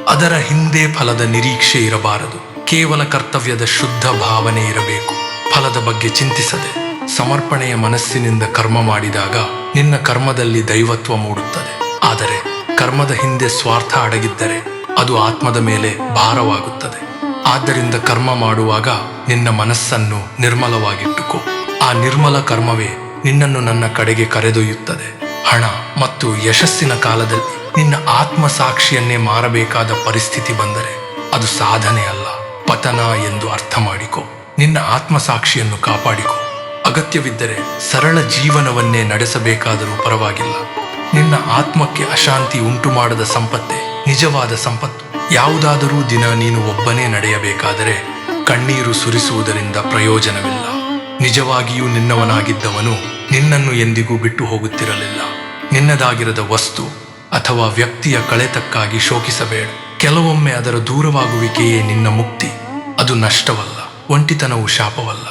ಅದರ ಹಿಂದೆ ಫಲದ ನಿರೀಕ್ಷೆ ಇರಬಾರದು. ಕೇವಲ ಕರ್ತವ್ಯದ ಶುದ್ಧ ಭಾವನೆ ಇರಬೇಕು. ಫಲದ ಬಗ್ಗೆ ಚಿಂತಿಸದೆ ಸಮರ್ಪಣೆಯ ಮನಸ್ಸಿನಿಂದ ಕರ್ಮ ಮಾಡಿದಾಗ ನಿನ್ನ ಕರ್ಮದಲ್ಲಿ ದೈವತ್ವ ಮೂಡುತ್ತದೆ. ಆದರೆ ಕರ್ಮದ ಹಿಂದೆ ಸ್ವಾರ್ಥ ಅಡಗಿದ್ದರೆ ಅದು ಆತ್ಮದ ಮೇಲೆ ಭಾರವಾಗುತ್ತದೆ. ಆದ್ದರಿಂದ ಕರ್ಮ ಮಾಡುವಾಗ ನಿನ್ನ ಮನಸ್ಸನ್ನು ನಿರ್ಮಲವಾಗಿಟ್ಟುಕೋ. ಆ ನಿರ್ಮಲ ಕರ್ಮವೇ ನಿನ್ನನ್ನು ನನ್ನ ಕಡೆಗೆ ಕರೆದೊಯ್ಯುತ್ತದೆ. ಹಣ ಮತ್ತು ಯಶಸ್ಸಿನ ಕಾಲದಲ್ಲಿ ನಿನ್ನ ಆತ್ಮ ಸಾಕ್ಷಿಯನ್ನೇ ಮಾರಬೇಕಾದ ಪರಿಸ್ಥಿತಿ ಬಂದರೆ ಅದು ಸಾಧನೆ ಅಲ್ಲ, ಪತನ ಎಂದು ಅರ್ಥ ಮಾಡಿಕೊ. ನಿನ್ನ ಆತ್ಮಸಾಕ್ಷಿಯನ್ನು ಕಾಪಾಡಿಕೊ. ಅಗತ್ಯವಿದ್ದರೆ ಸರಳ ಜೀವನವನ್ನೇ ನಡೆಸಬೇಕಾದರೂ ಪರವಾಗಿಲ್ಲ. ನಿನ್ನ ಆತ್ಮಕ್ಕೆ ಅಶಾಂತಿ ಉಂಟು ಮಾಡದ ಸಂಪತ್ತೇ ನಿಜವಾದ ಸಂಪತ್ತು. ಯಾವುದಾದರೂ ದಿನ ನೀನು ಒಬ್ಬನೇ ನಡೆಯಬೇಕಾದರೆ ಕಣ್ಣೀರು ಸುರಿಸುವುದರಿಂದ ಪ್ರಯೋಜನವಿಲ್ಲ. ನಿಜವಾಗಿಯೂ ನಿನ್ನವನಾಗಿದ್ದವನು ನಿನ್ನನ್ನು ಎಂದಿಗೂ ಬಿಟ್ಟು ಹೋಗುತ್ತಿರಲಿಲ್ಲ. ನಿನ್ನದಾಗಿರದ ವಸ್ತು ಅಥವಾ ವ್ಯಕ್ತಿಯ ಕಳೆತಕ್ಕಾಗಿ ಶೋಕಿಸಬೇಡ. ಕೆಲವೊಮ್ಮೆ ಅದರ ದೂರವಾಗುವಿಕೆಯೇ ನಿನ್ನ ಮುಕ್ತಿ. ಅದು ನಷ್ಟವಲ್ಲ, ಒಂಟಿತನವು ಶಾಪವಲ್ಲ.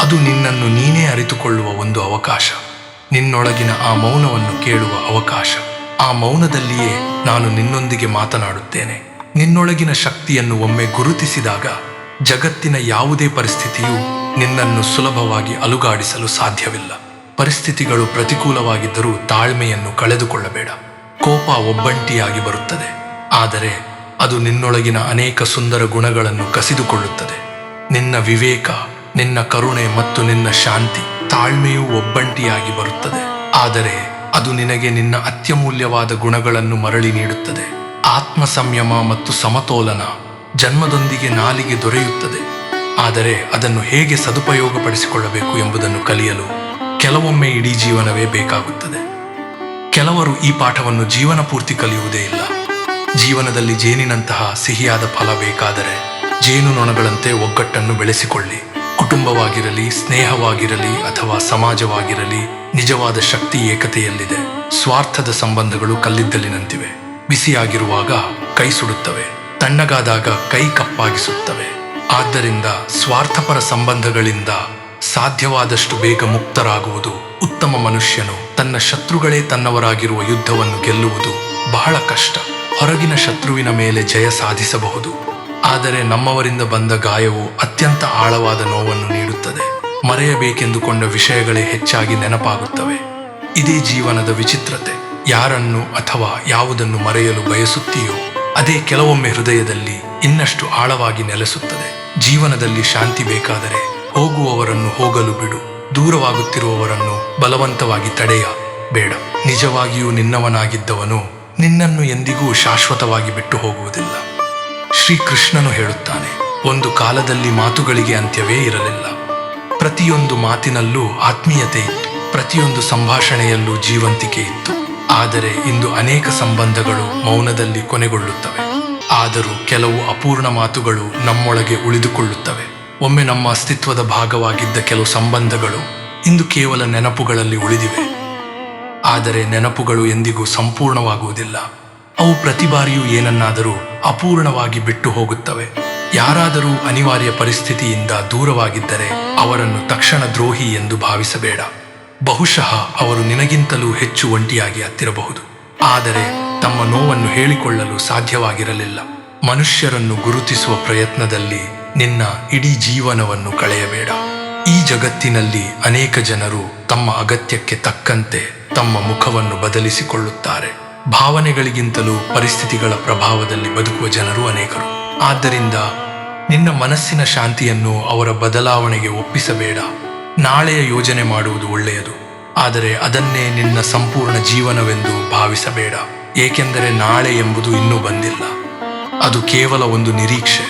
ಅದು ನಿನ್ನನ್ನು ನೀನೇ ಅರಿತುಕೊಳ್ಳುವ ಒಂದು ಅವಕಾಶ. ನಿನ್ನೊಳಗಿನ ಆ ಮೌನವನ್ನು ಕೇಳುವ ಅವಕಾಶ. ಆ ಮೌನದಲ್ಲಿಯೇ ನಾನು ನಿನ್ನೊಂದಿಗೆ ಮಾತನಾಡುತ್ತೇನೆ. ನಿನ್ನೊಳಗಿನ ಶಕ್ತಿಯನ್ನು ಒಮ್ಮೆ ಗುರುತಿಸಿದಾಗ ಜಗತ್ತಿನ ಯಾವುದೇ ಪರಿಸ್ಥಿತಿಯೂ ನಿನ್ನನ್ನು ಸುಲಭವಾಗಿ ಅಲುಗಾಡಿಸಲು ಸಾಧ್ಯವಿಲ್ಲ. ಪರಿಸ್ಥಿತಿಗಳು ಪ್ರತಿಕೂಲವಾಗಿದ್ದರೂ ತಾಳ್ಮೆಯನ್ನು ಕಳೆದುಕೊಳ್ಳಬೇಡ. ಕೋಪ ಒಬ್ಬಂಟಿಯಾಗಿ ಬರುತ್ತದೆ, ಆದರೆ ಅದು ನಿನ್ನೊಳಗಿನ ಅನೇಕ ಸುಂದರ ಗುಣಗಳನ್ನು ಕಸಿದುಕೊಳ್ಳುತ್ತದೆ. ನಿನ್ನ ವಿವೇಕ, ನಿನ್ನ ಕರುಣೆ ಮತ್ತು ನಿನ್ನ ಶಾಂತಿ. ತಾಳ್ಮೆಯು ಒಬ್ಬಂಟಿಯಾಗಿ ಬರುತ್ತದೆ, ಆದರೆ ಅದು ನಿನಗೆ ನಿನ್ನ ಅತ್ಯಮೂಲ್ಯವಾದ ಗುಣಗಳನ್ನು ಮರಳಿ ನೀಡುತ್ತದೆ. ಆತ್ಮ ಸಂಯಮ ಮತ್ತು ಸಮತೋಲನ. ಜನ್ಮದೊಂದಿಗೆ ನಾಲಿಗೆ ದೊರೆಯುತ್ತದೆ, ಆದರೆ ಅದನ್ನು ಹೇಗೆ ಸದುಪಯೋಗಪಡಿಸಿಕೊಳ್ಳಬೇಕು ಎಂಬುದನ್ನು ಕಲಿಯಲು ಕೆಲವೊಮ್ಮೆ ಇಡೀ ಜೀವನವೇ ಬೇಕಾಗುತ್ತದೆ. ಕೆಲವರು ಈ ಪಾಠವನ್ನು ಜೀವನ ಪೂರ್ತಿ ಕಲಿಯುವುದೇ ಇಲ್ಲ. ಜೀವನದಲ್ಲಿ ಜೇನಿನಂತಹ ಸಿಹಿಯಾದ ಫಲ ಬೇಕಾದರೆ ಜೇನುನೊಣಗಳಂತೆ ಒಗ್ಗಟ್ಟನ್ನು ಬೆಳೆಸಿಕೊಳ್ಳಿ. ಕುಟುಂಬವಾಗಿರಲಿ, ಸ್ನೇಹವಾಗಿರಲಿ ಅಥವಾ ಸಮಾಜವಾಗಿರಲಿ, ನಿಜವಾದ ಶಕ್ತಿ ಏಕತೆಯಲ್ಲಿದೆ. ಸ್ವಾರ್ಥದ ಸಂಬಂಧಗಳು ಕಲ್ಲಿದ್ದಲಿನಂತಿವೆ. ಬಿಸಿಯಾಗಿರುವಾಗ ಕೈ ಸುಡುತ್ತವೆ, ತಣ್ಣಗಾದಾಗ ಕೈ ಕಪ್ಪಾಗಿಸುತ್ತವೆ. ಆದ್ದರಿಂದ ಸ್ವಾರ್ಥಪರ ಸಂಬಂಧಗಳಿಂದ ಸಾಧ್ಯವಾದಷ್ಟು ಬೇಗ ಮುಕ್ತರಾಗುವುದು ಉತ್ತಮ. ಮನುಷ್ಯನು ತನ್ನ ಶತ್ರುಗಳೇ ತನ್ನವರಾಗಿರುವ ಯುದ್ಧವನ್ನು ಗೆಲ್ಲುವುದು ಬಹಳ ಕಷ್ಟ. ಹೊರಗಿನ ಶತ್ರುವಿನ ಮೇಲೆ ಜಯ ಸಾಧಿಸಬಹುದು, ಆದರೆ ನಮ್ಮವರಿಂದ ಬಂದ ಗಾಯವು ಅತ್ಯಂತ ಆಳವಾದ ನೋವನ್ನು ನೀಡುತ್ತದೆ. ಮರೆಯಬೇಕೆಂದುಕೊಂಡ ವಿಷಯಗಳೇ ಹೆಚ್ಚಾಗಿ ನೆನಪಾಗುತ್ತವೆ. ಇದೇ ಜೀವನದ ವಿಚಿತ್ರತೆ. ಯಾರನ್ನು ಅಥವಾ ಯಾವುದನ್ನು ಮರೆಯಲು ಬಯಸುತ್ತೀಯೋ ಅದೇ ಕೆಲವೊಮ್ಮೆ ಹೃದಯದಲ್ಲಿ ಇನ್ನಷ್ಟು ಆಳವಾಗಿ ನೆಲೆಸುತ್ತದೆ. ಜೀವನದಲ್ಲಿ ಶಾಂತಿ ಬೇಕಾದರೆ ಹೋಗುವವರನ್ನು ಹೋಗಲು ಬಿಡು. ದೂರವಾಗುತ್ತಿರುವವರನ್ನು ಬಲವಂತವಾಗಿ ತಡೆಯ ಬೇಡ. ನಿಜವಾಗಿಯೂ ನಿನ್ನವನಾಗಿದ್ದವನು ನಿನ್ನನ್ನು ಎಂದಿಗೂ ಶಾಶ್ವತವಾಗಿ ಬಿಟ್ಟು ಹೋಗುವುದಿಲ್ಲ. ಶ್ರೀಕೃಷ್ಣನು ಹೇಳುತ್ತಾನೆ, ಒಂದು ಕಾಲದಲ್ಲಿ ಮಾತುಗಳಿಗೆ ಅಂತ್ಯವೇ ಇರಲಿಲ್ಲ. ಪ್ರತಿಯೊಂದು ಮಾತಿನಲ್ಲೂ ಆತ್ಮೀಯತೆ ಇತ್ತು, ಪ್ರತಿಯೊಂದು ಸಂಭಾಷಣೆಯಲ್ಲೂ ಜೀವಂತಿಕೆ ಇತ್ತು. ಆದರೆ ಇಂದು ಅನೇಕ ಸಂಬಂಧಗಳು ಮೌನದಲ್ಲಿ ಕೊನೆಗೊಳ್ಳುತ್ತವೆ. ಆದರೂ ಕೆಲವು ಅಪೂರ್ಣ ಮಾತುಗಳು ನಮ್ಮೊಳಗೆ ಉಳಿದುಕೊಳ್ಳುತ್ತವೆ. ಒಮ್ಮೆ ನಮ್ಮ ಅಸ್ತಿತ್ವದ ಭಾಗವಾಗಿದ್ದ ಕೆಲವು ಸಂಬಂಧಗಳು ಇಂದು ಕೇವಲ ನೆನಪುಗಳಲ್ಲಿ ಉಳಿದಿವೆ. ಆದರೆ ನೆನಪುಗಳು ಎಂದಿಗೂ ಸಂಪೂರ್ಣವಾಗುವುದಿಲ್ಲ. ಅವು ಪ್ರತಿ ಬಾರಿಯೂ ಏನನ್ನಾದರೂ ಅಪೂರ್ಣವಾಗಿ ಬಿಟ್ಟು ಹೋಗುತ್ತವೆ. ಯಾರಾದರೂ ಅನಿವಾರ್ಯ ಪರಿಸ್ಥಿತಿಯಿಂದ ದೂರವಾಗಿದ್ದರೆ ಅವರನ್ನು ತಕ್ಷಣ ದ್ರೋಹಿ ಎಂದು ಭಾವಿಸಬೇಡ. ಬಹುಶಃ ಅವರು ನಿನಗಿಂತಲೂ ಹೆಚ್ಚು ಒಂಟಿಯಾಗಿ ಹತ್ತಿರಬಹುದು, ಆದರೆ ತಮ್ಮ ನೋವನ್ನು ಹೇಳಿಕೊಳ್ಳಲು ಸಾಧ್ಯವಾಗಿರಲಿಲ್ಲ. ಮನುಷ್ಯರನ್ನು ಗುರುತಿಸುವ ಪ್ರಯತ್ನದಲ್ಲಿ ನಿನ್ನ ಇಡೀ ಜೀವನವನ್ನು ಕಳೆಯಬೇಡ. ಈ ಜಗತ್ತಿನಲ್ಲಿ ಅನೇಕ ಜನರು ತಮ್ಮ ಅಗತ್ಯಕ್ಕೆ ತಕ್ಕಂತೆ ತಮ್ಮ ಮುಖವನ್ನು ಬದಲಿಸಿಕೊಳ್ಳುತ್ತಾರೆ. ಭಾವನೆಗಳಿಗಿಂತಲೂ ಪರಿಸ್ಥಿತಿಗಳ ಪ್ರಭಾವದಲ್ಲಿ ಬದುಕುವ ಜನರು ಅನೇಕರು. ಆದ್ದರಿಂದ ನಿನ್ನ ಮನಸ್ಸಿನ ಶಾಂತಿಯನ್ನು ಅವರ ಬದಲಾವಣೆಗೆ ಒಪ್ಪಿಸಬೇಡ. ನಾಳೆಯ ಯೋಜನೆ ಮಾಡುವುದು ಒಳ್ಳೆಯದು, ಆದರೆ ಅದನ್ನೇ ನಿನ್ನ ಸಂಪೂರ್ಣ ಜೀವನವೆಂದು ಭಾವಿಸಬೇಡ. ಏಕೆಂದರೆ ನಾಳೆ ಎಂಬುದು ಇನ್ನೂ ಬಂದಿಲ್ಲ. ಅದು ಕೇವಲ ಒಂದು ನಿರೀಕ್ಷೆ.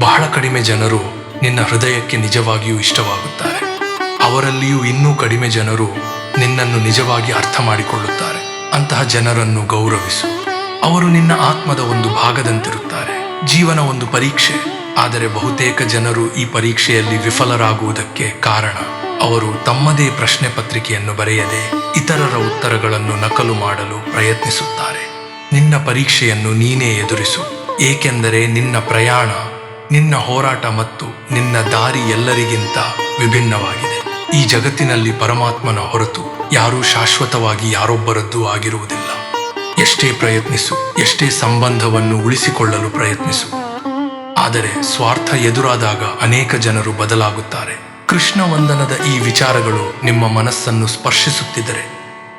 ಬಹಳ ಕಡಿಮೆ ಜನರು ನಿನ್ನ ಹೃದಯಕ್ಕೆ ನಿಜವಾಗಿಯೂ ಇಷ್ಟವಾಗುತ್ತಾರೆ. ಅವರಲ್ಲಿಯೂ ಇನ್ನೂ ಕಡಿಮೆ ಜನರು ನಿನ್ನನ್ನು ನಿಜವಾಗಿ ಅರ್ಥ ಮಾಡಿಕೊಳ್ಳುತ್ತಾರೆ. ಅಂತಹ ಜನರನ್ನು ಗೌರವಿಸು. ಅವರು ನಿನ್ನ ಆತ್ಮದ ಒಂದು ಭಾಗದಂತಿರುತ್ತಾರೆ. ಜೀವನ ಒಂದು ಪರೀಕ್ಷೆ, ಆದರೆ ಬಹುತೇಕ ಜನರು ಈ ಪರೀಕ್ಷೆಯಲ್ಲಿ ವಿಫಲರಾಗುವುದಕ್ಕೆ ಕಾರಣ ಅವರು ತಮ್ಮದೇ ಪ್ರಶ್ನೆ ಪತ್ರಿಕೆಯನ್ನು ಬರೆಯದೆ ಇತರರ ಉತ್ತರಗಳನ್ನು ನಕಲು ಮಾಡಲು ಪ್ರಯತ್ನಿಸುತ್ತಾರೆ. ನಿನ್ನ ಪರೀಕ್ಷೆಯನ್ನು ನೀನೇ ಎದುರಿಸು, ಏಕೆಂದರೆ ನಿನ್ನ ಪ್ರಯಾಣ, ನಿನ್ನ ಹೋರಾಟ ಮತ್ತು ನಿನ್ನ ದಾರಿ ಎಲ್ಲರಿಗಿಂತ ವಿಭಿನ್ನವಾಗಿದೆ. ಈ ಜಗತ್ತಿನಲ್ಲಿ ಪರಮಾತ್ಮನ ಹೊರತು ಯಾರೂ ಶಾಶ್ವತವಾಗಿ ಯಾರೊಬ್ಬರದ್ದೂ ಆಗಿರುವುದಿಲ್ಲ. ಎಷ್ಟೇ ಪ್ರಯತ್ನಿಸು, ಎಷ್ಟೇ ಸಂಬಂಧವನ್ನು ಉಳಿಸಿಕೊಳ್ಳಲು ಪ್ರಯತ್ನಿಸು, ಆದರೆ ಸ್ವಾರ್ಥ ಎದುರಾದಾಗ ಅನೇಕ ಜನರು ಬದಲಾಗುತ್ತಾರೆ. ಕೃಷ್ಣ ವಂದನದ ಈ ವಿಚಾರಗಳು ನಿಮ್ಮ ಮನಸ್ಸನ್ನು ಸ್ಪರ್ಶಿಸುತ್ತಿದ್ದರೆ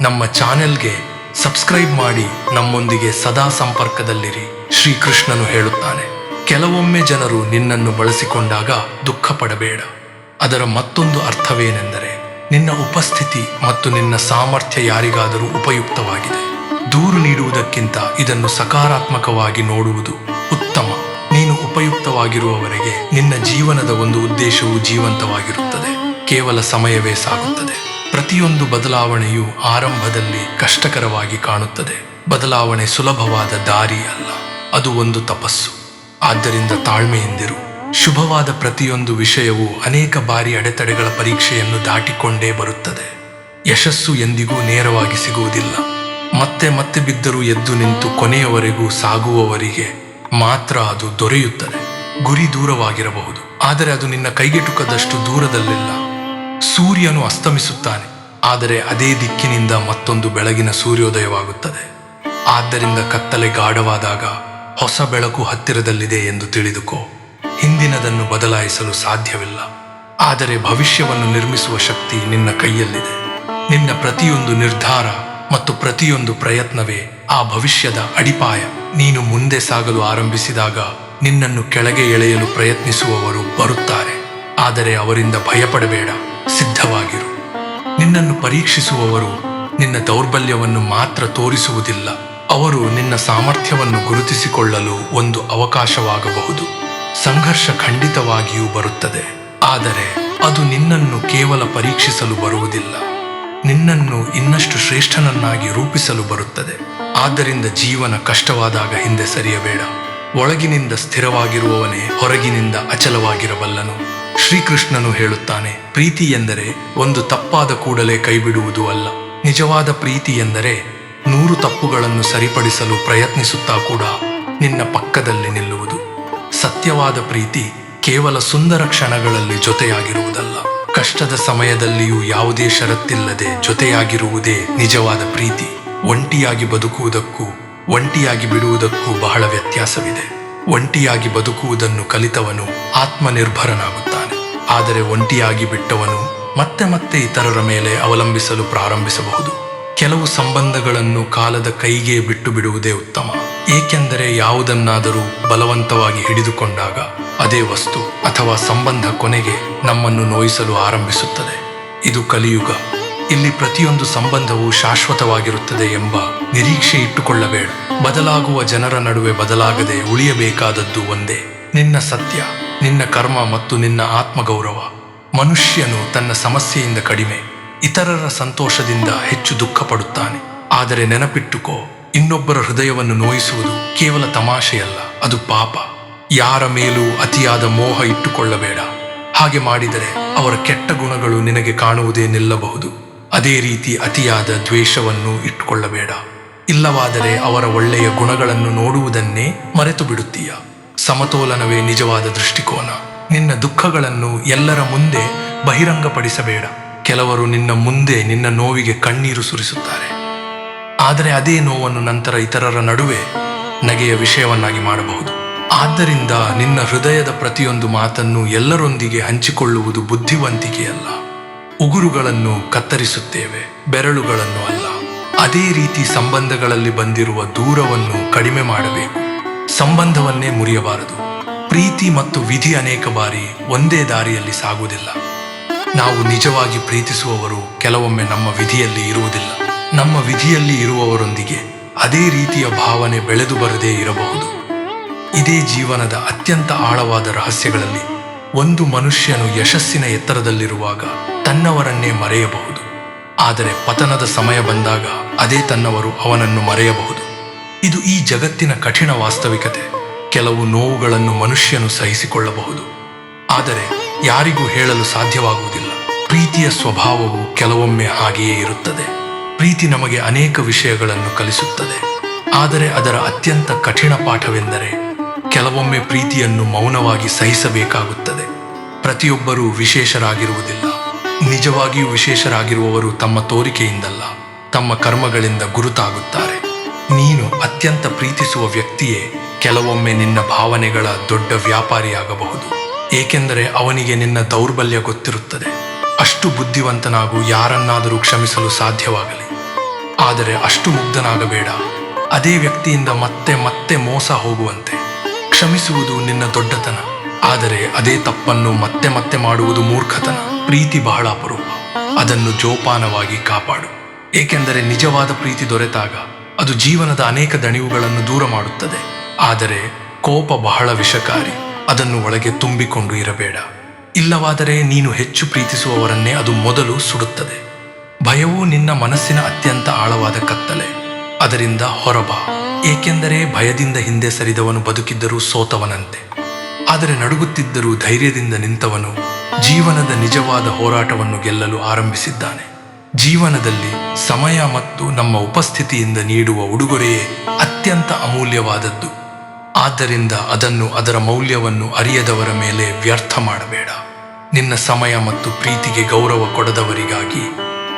ನಮ್ಮ ಚಾನೆಲ್ಗೆ ಸಬ್ಸ್ಕ್ರೈಬ್ ಮಾಡಿ ನಮ್ಮೊಂದಿಗೆ ಸದಾ ಸಂಪರ್ಕದಲ್ಲಿರಿ. ಶ್ರೀಕೃಷ್ಣನು ಹೇಳುತ್ತಾನೆ, ಕೆಲವೊಮ್ಮೆ ಜನರು ನಿನ್ನನ್ನು ಬಳಸಿಕೊಂಡಾಗ ದುಃಖ ಪಡಬೇಡ. ಅದರ ಮತ್ತೊಂದು ಅರ್ಥವೇನೆಂದರೆ ನಿನ್ನ ಉಪಸ್ಥಿತಿ ಮತ್ತು ನಿನ್ನ ಸಾಮರ್ಥ್ಯ ಯಾರಿಗಾದರೂ ಉಪಯುಕ್ತವಾಗಿದೆ. ದೂರು ನೀಡುವುದಕ್ಕಿಂತ ಇದನ್ನು ಸಕಾರಾತ್ಮಕವಾಗಿ ನೋಡುವುದು ಉತ್ತಮ. ನೀನು ಉಪಯುಕ್ತವಾಗಿರುವವರೆಗೆ ನಿನ್ನ ಜೀವನದ ಒಂದು ಉದ್ದೇಶವು ಜೀವಂತವಾಗಿರುತ್ತದೆ. ಕೇವಲ ಸಮಯವೇ ಸಾಗುತ್ತದೆ. ಪ್ರತಿಯೊಂದು ಬದಲಾವಣೆಯು ಆರಂಭದಲ್ಲಿ ಕಷ್ಟಕರವಾಗಿ ಕಾಣುತ್ತದೆ. ಬದಲಾವಣೆ ಸುಲಭವಾದ ದಾರಿ ಅಲ್ಲ, ಅದು ಒಂದು ತಪಸ್ಸು. ಆದ್ದರಿಂದ ತಾಳ್ಮೆಯಿಂದಿರು. ಶುಭವಾದ ಪ್ರತಿಯೊಂದು ವಿಷಯವೂ ಅನೇಕ ಬಾರಿ ಅಡೆತಡೆಗಳ ಪರೀಕ್ಷೆಯನ್ನು ದಾಟಿಕೊಂಡೇ ಬರುತ್ತದೆ. ಯಶಸ್ಸು ಎಂದಿಗೂ ನೇರವಾಗಿ ಸಿಗುವುದಿಲ್ಲ. ಮತ್ತೆ ಮತ್ತೆ ಬಿದ್ದರೂ ಎದ್ದು ನಿಂತು ಕೊನೆಯವರೆಗೂ ಸಾಗುವವರಿಗೆ ಮಾತ್ರ ಅದು ದೊರೆಯುತ್ತದೆ. ಗುರಿ ದೂರವಾಗಿರಬಹುದು, ಆದರೆ ಅದು ನಿನ್ನ ಕೈಗೆಟುಕದಷ್ಟು ದೂರದಲ್ಲಿಲ್ಲ. ಸೂರ್ಯನು ಅಸ್ತಮಿಸುತ್ತಾನೆ, ಆದರೆ ಅದೇ ದಿಕ್ಕಿನಿಂದ ಮತ್ತೊಂದು ಬೆಳಗಿನ ಸೂರ್ಯೋದಯವಾಗುತ್ತದೆ. ಆದ್ದರಿಂದ ಕತ್ತಲೆ ಗಾಢವಾದಾಗ ಹೊಸ ಬೆಳಕು ಹತ್ತಿರದಲ್ಲಿದೆ ಎಂದು ತಿಳಿದುಕೋ. ಹಿಂದಿನದನ್ನು ಬದಲಾಯಿಸಲು ಸಾಧ್ಯವಿಲ್ಲ, ಆದರೆ ಭವಿಷ್ಯವನ್ನು ನಿರ್ಮಿಸುವ ಶಕ್ತಿ ನಿನ್ನ ಕೈಯಲ್ಲಿದೆ. ನಿನ್ನ ಪ್ರತಿಯೊಂದು ನಿರ್ಧಾರ ಮತ್ತು ಪ್ರತಿಯೊಂದು ಪ್ರಯತ್ನವೇ ಆ ಭವಿಷ್ಯದ ಅಡಿಪಾಯ. ನೀನು ಮುಂದೆ ಸಾಗಲು ಆರಂಭಿಸಿದಾಗ ನಿನ್ನನ್ನು ಕೆಳಗೆ ಎಳೆಯಲು ಪ್ರಯತ್ನಿಸುವವರು ಬರುತ್ತಾರೆ, ಆದರೆ ಅವರಿಂದ ಭಯಪಡಬೇಡ, ಸಿದ್ಧವಾಗಿರು. ನಿನ್ನನ್ನು ಪರೀಕ್ಷಿಸುವವರು ನಿನ್ನ ದೌರ್ಬಲ್ಯವನ್ನು ಮಾತ್ರ ತೋರಿಸುವುದಿಲ್ಲ, ಅವರು ನಿನ್ನ ಸಾಮರ್ಥ್ಯವನ್ನು ಗುರುತಿಸಿಕೊಳ್ಳಲು ಒಂದು ಅವಕಾಶವಾಗಬಹುದು. ಸಂಘರ್ಷ ಖಂಡಿತವಾಗಿಯೂ ಬರುತ್ತದೆ, ಆದರೆ ಅದು ನಿನ್ನನ್ನು ಕೇವಲ ಪರೀಕ್ಷಿಸಲು ಬರುವುದಿಲ್ಲ, ನಿನ್ನನ್ನು ಇನ್ನಷ್ಟು ಶ್ರೇಷ್ಠನನ್ನಾಗಿ ರೂಪಿಸಲು ಬರುತ್ತದೆ. ಆದ್ದರಿಂದ ಜೀವನ ಕಷ್ಟವಾದಾಗ ಹಿಂದೆ ಸರಿಯಬೇಡ. ಒಳಗಿನಿಂದ ಸ್ಥಿರವಾಗಿರುವವನೇ ಹೊರಗಿನಿಂದ ಅಚಲವಾಗಿರಬಲ್ಲನು. ಶ್ರೀಕೃಷ್ಣನು ಹೇಳುತ್ತಾನೆ, ಪ್ರೀತಿ ಎಂದರೆ ಒಂದು ತಪ್ಪಾದ ಕೂಡಲೇ ಕೈಬಿಡುವುದು ಅಲ್ಲ. ನಿಜವಾದ ಪ್ರೀತಿ ಎಂದರೆ 100 ತಪ್ಪುಗಳನ್ನು ಸರಿಪಡಿಸಲು ಪ್ರಯತ್ನಿಸುತ್ತಾ ಕೂಡ ನಿನ್ನ ಪಕ್ಕದಲ್ಲಿ ನಿಲ್ಲುವುದು. ಸತ್ಯವಾದ ಪ್ರೀತಿ ಕೇವಲ ಸುಂದರ ಕ್ಷಣಗಳಲ್ಲಿ ಜೊತೆಯಾಗಿರುವುದಲ್ಲ, ಕಷ್ಟದ ಸಮಯದಲ್ಲಿಯೂ ಯಾವುದೇ ಷರತ್ತಿಲ್ಲದೆ ಜೊತೆಯಾಗಿರುವುದೇ ನಿಜವಾದ ಪ್ರೀತಿ. ಒಂಟಿಯಾಗಿ ಬದುಕುವುದಕ್ಕೂ ಒಂಟಿಯಾಗಿ ಬಿಡುವುದಕ್ಕೂ ಬಹಳ ವ್ಯತ್ಯಾಸವಿದೆ. ಒಂಟಿಯಾಗಿ ಬದುಕುವುದನ್ನು ಕಲಿತವನು ಆತ್ಮನಿರ್ಭರನಾಗುತ್ತಾನೆ, ಆದರೆ ಒಂಟಿಯಾಗಿ ಬಿಟ್ಟವನು ಮತ್ತೆ ಮತ್ತೆ ಇತರರ ಮೇಲೆ ಅವಲಂಬಿಸಲು ಪ್ರಾರಂಭಿಸಬಹುದು. ಕೆಲವು ಸಂಬಂಧಗಳನ್ನು ಕಾಲದ ಕೈಗೆ ಬಿಟ್ಟು ಬಿಡುವುದೇ ಉತ್ತಮ, ಏಕೆಂದರೆ ಯಾವುದನ್ನಾದರೂ ಬಲವಂತವಾಗಿ ಹಿಡಿದುಕೊಂಡಾಗ ಅದೇ ವಸ್ತು ಅಥವಾ ಸಂಬಂಧ ಕೊನೆಗೆ ನಮ್ಮನ್ನು ನೋಯಿಸಲು ಆರಂಭಿಸುತ್ತದೆ. ಇದು ಕಲಿಯುಗ. ಇಲ್ಲಿ ಪ್ರತಿಯೊಂದು ಸಂಬಂಧವೂ ಶಾಶ್ವತವಾಗಿರುತ್ತದೆ ಎಂಬ ನಿರೀಕ್ಷೆ ಇಟ್ಟುಕೊಳ್ಳಬೇಡ. ಬದಲಾಗುವ ಜನರ ನಡುವೆ ಬದಲಾಗದೆ ಉಳಿಯಬೇಕಾದದ್ದು ಒಂದೇ, ನಿನ್ನ ಸತ್ಯ, ನಿನ್ನ ಕರ್ಮ ಮತ್ತು ನಿನ್ನ ಆತ್ಮಗೌರವ. ಮನುಷ್ಯನು ತನ್ನ ಸಮಸ್ಯೆಯಿಂದ ಕಡಿಮೆ, ಇತರರ ಸಂತೋಷದಿಂದ ಹೆಚ್ಚು ದುಃಖ ಪಡುತ್ತಾನೆ. ಆದರೆ ನೆನಪಿಟ್ಟುಕೋ, ಇನ್ನೊಬ್ಬರ ಹೃದಯವನ್ನು ನೋಯಿಸುವುದು ಕೇವಲ ತಮಾಷೆಯಲ್ಲ, ಅದು ಪಾಪ. ಯಾರ ಮೇಲೂ ಅತಿಯಾದ ಮೋಹ ಇಟ್ಟುಕೊಳ್ಳಬೇಡ. ಹಾಗೆ ಮಾಡಿದರೆ ಅವರ ಕೆಟ್ಟ ಗುಣಗಳು ನಿನಗೆ ಕಾಣುವುದೇ ನಿಲ್ಲಬಹುದು. ಅದೇ ರೀತಿ ಅತಿಯಾದ ದ್ವೇಷವನ್ನು ಇಟ್ಟುಕೊಳ್ಳಬೇಡ. ಇಲ್ಲವಾದರೆ ಅವರ ಒಳ್ಳೆಯ ಗುಣಗಳನ್ನು ನೋಡುವುದನ್ನೇ ಮರೆತು ಬಿಡುತ್ತೀಯ. ಸಮತೋಲನವೇ ನಿಜವಾದ ದೃಷ್ಟಿಕೋನ. ನಿನ್ನ ದುಃಖಗಳನ್ನು ಎಲ್ಲರ ಮುಂದೆ ಬಹಿರಂಗಪಡಿಸಬೇಡ. ಕೆಲವರು ನಿನ್ನ ಮುಂದೆ ನಿನ್ನ ನೋವಿಗೆ ಕಣ್ಣೀರು ಸುರಿಸುತ್ತಾರೆ, ಆದರೆ ಅದೇ ನೋವನ್ನು ನಂತರ ಇತರರ ನಡುವೆ ನಗೆಯ ವಿಷಯವನ್ನಾಗಿ ಮಾಡಬಹುದು. ಆದ್ದರಿಂದ ನಿನ್ನ ಹೃದಯದ ಪ್ರತಿಯೊಂದು ಮಾತನ್ನು ಎಲ್ಲರೊಂದಿಗೆ ಹಂಚಿಕೊಳ್ಳುವುದು ಬುದ್ಧಿವಂತಿಕೆಯಲ್ಲ. ಉಗುರುಗಳನ್ನು ಕತ್ತರಿಸುತ್ತೇವೆ, ಬೆರಳುಗಳನ್ನು ಅಲ್ಲ. ಅದೇ ರೀತಿ ಸಂಬಂಧಗಳಲ್ಲಿ ಬಂದಿರುವ ದೂರವನ್ನು ಕಡಿಮೆ ಮಾಡಬೇಕು. ಸಂಬಂಧವನ್ನೇ ಮುರಿಯಬಾರದು. ಪ್ರೀತಿ ಮತ್ತು ವಿಧಿ ಅನೇಕ ಬಾರಿ ಒಂದೇ ದಾರಿಯಲ್ಲಿ ಸಾಗುವುದಿಲ್ಲ. ನಾವು ನಿಜವಾಗಿ ಪ್ರೀತಿಸುವವರು ಕೆಲವೊಮ್ಮೆ ನಮ್ಮ ವಿಧಿಯಲ್ಲಿ ಇರುವುದಿಲ್ಲ. ನಮ್ಮ ವಿಧಿಯಲ್ಲಿ ಇರುವವರೊಂದಿಗೆ ಅದೇ ರೀತಿಯ ಭಾವನೆ ಬೆಳೆದು ಬರದೇ ಇರಬಹುದು. ಇದೇ ಜೀವನದ ಅತ್ಯಂತ ಆಳವಾದ ರಹಸ್ಯಗಳಲ್ಲಿ ಒಂದು. ಮನುಷ್ಯನು ಯಶಸ್ಸಿನ ಎತ್ತರದಲ್ಲಿರುವಾಗ ತನ್ನವರನ್ನೇ ಮರೆಯಬಹುದು, ಆದರೆ ಪತನದ ಸಮಯ ಬಂದಾಗ ಅದೇ ತನ್ನವರು ಅವನನ್ನು ಮರೆಯಬಹುದು. ಇದು ಈ ಜಗತ್ತಿನ ಕಠಿಣ ವಾಸ್ತವಿಕತೆ. ಕೆಲವು ನೋವುಗಳನ್ನು ಮನುಷ್ಯನು ಸಹಿಸಿಕೊಳ್ಳಬಹುದು, ಆದರೆ ಯಾರಿಗೂ ಹೇಳಲು ಸಾಧ್ಯವಾಗುವುದಿಲ್ಲ. ಪ್ರೀತಿಯ ಸ್ವಭಾವವು ಕೆಲವೊಮ್ಮೆ ಹಾಗೆಯೇ ಇರುತ್ತದೆ. ಪ್ರೀತಿ ನಮಗೆ ಅನೇಕ ವಿಷಯಗಳನ್ನು ಕಲಿಸುತ್ತದೆ, ಆದರೆ ಅದರ ಅತ್ಯಂತ ಕಠಿಣ ಪಾಠವೆಂದರೆ ಕೆಲವೊಮ್ಮೆ ಪ್ರೀತಿಯನ್ನು ಮೌನವಾಗಿ ಸಹಿಸಬೇಕಾಗುತ್ತದೆ. ಪ್ರತಿಯೊಬ್ಬರೂ ವಿಶೇಷರಾಗಿರುವುದಿಲ್ಲ. ನಿಜವಾಗಿಯೂ ವಿಶೇಷರಾಗಿರುವವರು ತಮ್ಮ ತೋರಿಕೆಯಿಂದಲ್ಲ, ತಮ್ಮ ಕರ್ಮಗಳಿಂದ ಗುರುತಾಗುತ್ತಾರೆ. ನೀನು ಅತ್ಯಂತ ಪ್ರೀತಿಸುವ ವ್ಯಕ್ತಿಯೇ ಕೆಲವೊಮ್ಮೆ ನಿನ್ನ ಭಾವನೆಗಳ ದೊಡ್ಡ ವ್ಯಾಪಾರಿಯಾಗಬಹುದು, ಏಕೆಂದರೆ ಅವನಿಗೆ ನಿನ್ನ ದೌರ್ಬಲ್ಯ ಗೊತ್ತಿರುತ್ತದೆ. ಅಷ್ಟು ಬುದ್ಧಿವಂತನಾಗೂ ಯಾರನ್ನಾದರೂ ಕ್ಷಮಿಸಲು ಸಾಧ್ಯವಾಗಲಿ, ಆದರೆ ಅಷ್ಟು ಮುಗ್ಧನಾಗಬೇಡ ಅದೇ ವ್ಯಕ್ತಿಯಿಂದ ಮತ್ತೆ ಮತ್ತೆ ಮೋಸ ಹೋಗುವಂತೆ. ಕ್ಷಮಿಸುವುದು ನಿನ್ನ ದೊಡ್ಡತನ, ಆದರೆ ಅದೇ ತಪ್ಪನ್ನು ಮತ್ತೆ ಮತ್ತೆ ಮಾಡುವುದು ಮೂರ್ಖತನ. ಪ್ರೀತಿ ಬಹಳ ಅಪರೂಪ, ಅದನ್ನು ಜೋಪಾನವಾಗಿ ಕಾಪಾಡು, ಏಕೆಂದರೆ ನಿಜವಾದ ಪ್ರೀತಿ ದೊರೆತಾಗ ಅದು ಜೀವನದ ಅನೇಕ ದಣಿವುಗಳನ್ನು ದೂರ ಮಾಡುತ್ತದೆ. ಆದರೆ ಕೋಪ ಬಹಳ ವಿಷಕಾರಿ, ಅದನ್ನು ಒಳಗೆ ತುಂಬಿಕೊಂಡು ಇರಬೇಡ. ಇಲ್ಲವಾದರೆ ನೀನು ಹೆಚ್ಚು ಪ್ರೀತಿಸುವವರನ್ನೇ ಅದು ಮೊದಲು ಸುಡುತ್ತದೆ. ಭಯವು ನಿನ್ನ ಮನಸ್ಸಿನ ಅತ್ಯಂತ ಆಳವಾದ ಕತ್ತಲೆ, ಅದರಿಂದ ಹೊರಬಾ. ಏಕೆಂದರೆ ಭಯದಿಂದ ಹಿಂದೆ ಸರಿದವನು ಬದುಕಿದ್ದರೂ ಸೋತವನಂತೆ, ಆದರೆ ನಡುಗುತ್ತಿದ್ದರೂ ಧೈರ್ಯದಿಂದ ನಿಂತವನು ಜೀವನದ ನಿಜವಾದ ಹೋರಾಟವನ್ನು ಗೆಲ್ಲಲು ಆರಂಭಿಸಿದ್ದಾನೆ. ಜೀವನದಲ್ಲಿ ಸಮಯ ಮತ್ತು ನಮ್ಮ ಉಪಸ್ಥಿತಿಯಿಂದ ನೀಡುವ ಉಡುಗೊರೆಯೇ ಅತ್ಯಂತ ಅಮೂಲ್ಯವಾದದ್ದು. ಆದ್ದರಿಂದ ಅದನ್ನು, ಅದರ ಮೌಲ್ಯವನ್ನು ಅರಿಯದವರ ಮೇಲೆ ವ್ಯರ್ಥ ಮಾಡಬೇಡ. ನಿನ್ನ ಸಮಯ ಮತ್ತು ಪ್ರೀತಿಗೆ ಗೌರವ ಕೊಡದವರಿಗಾಗಿ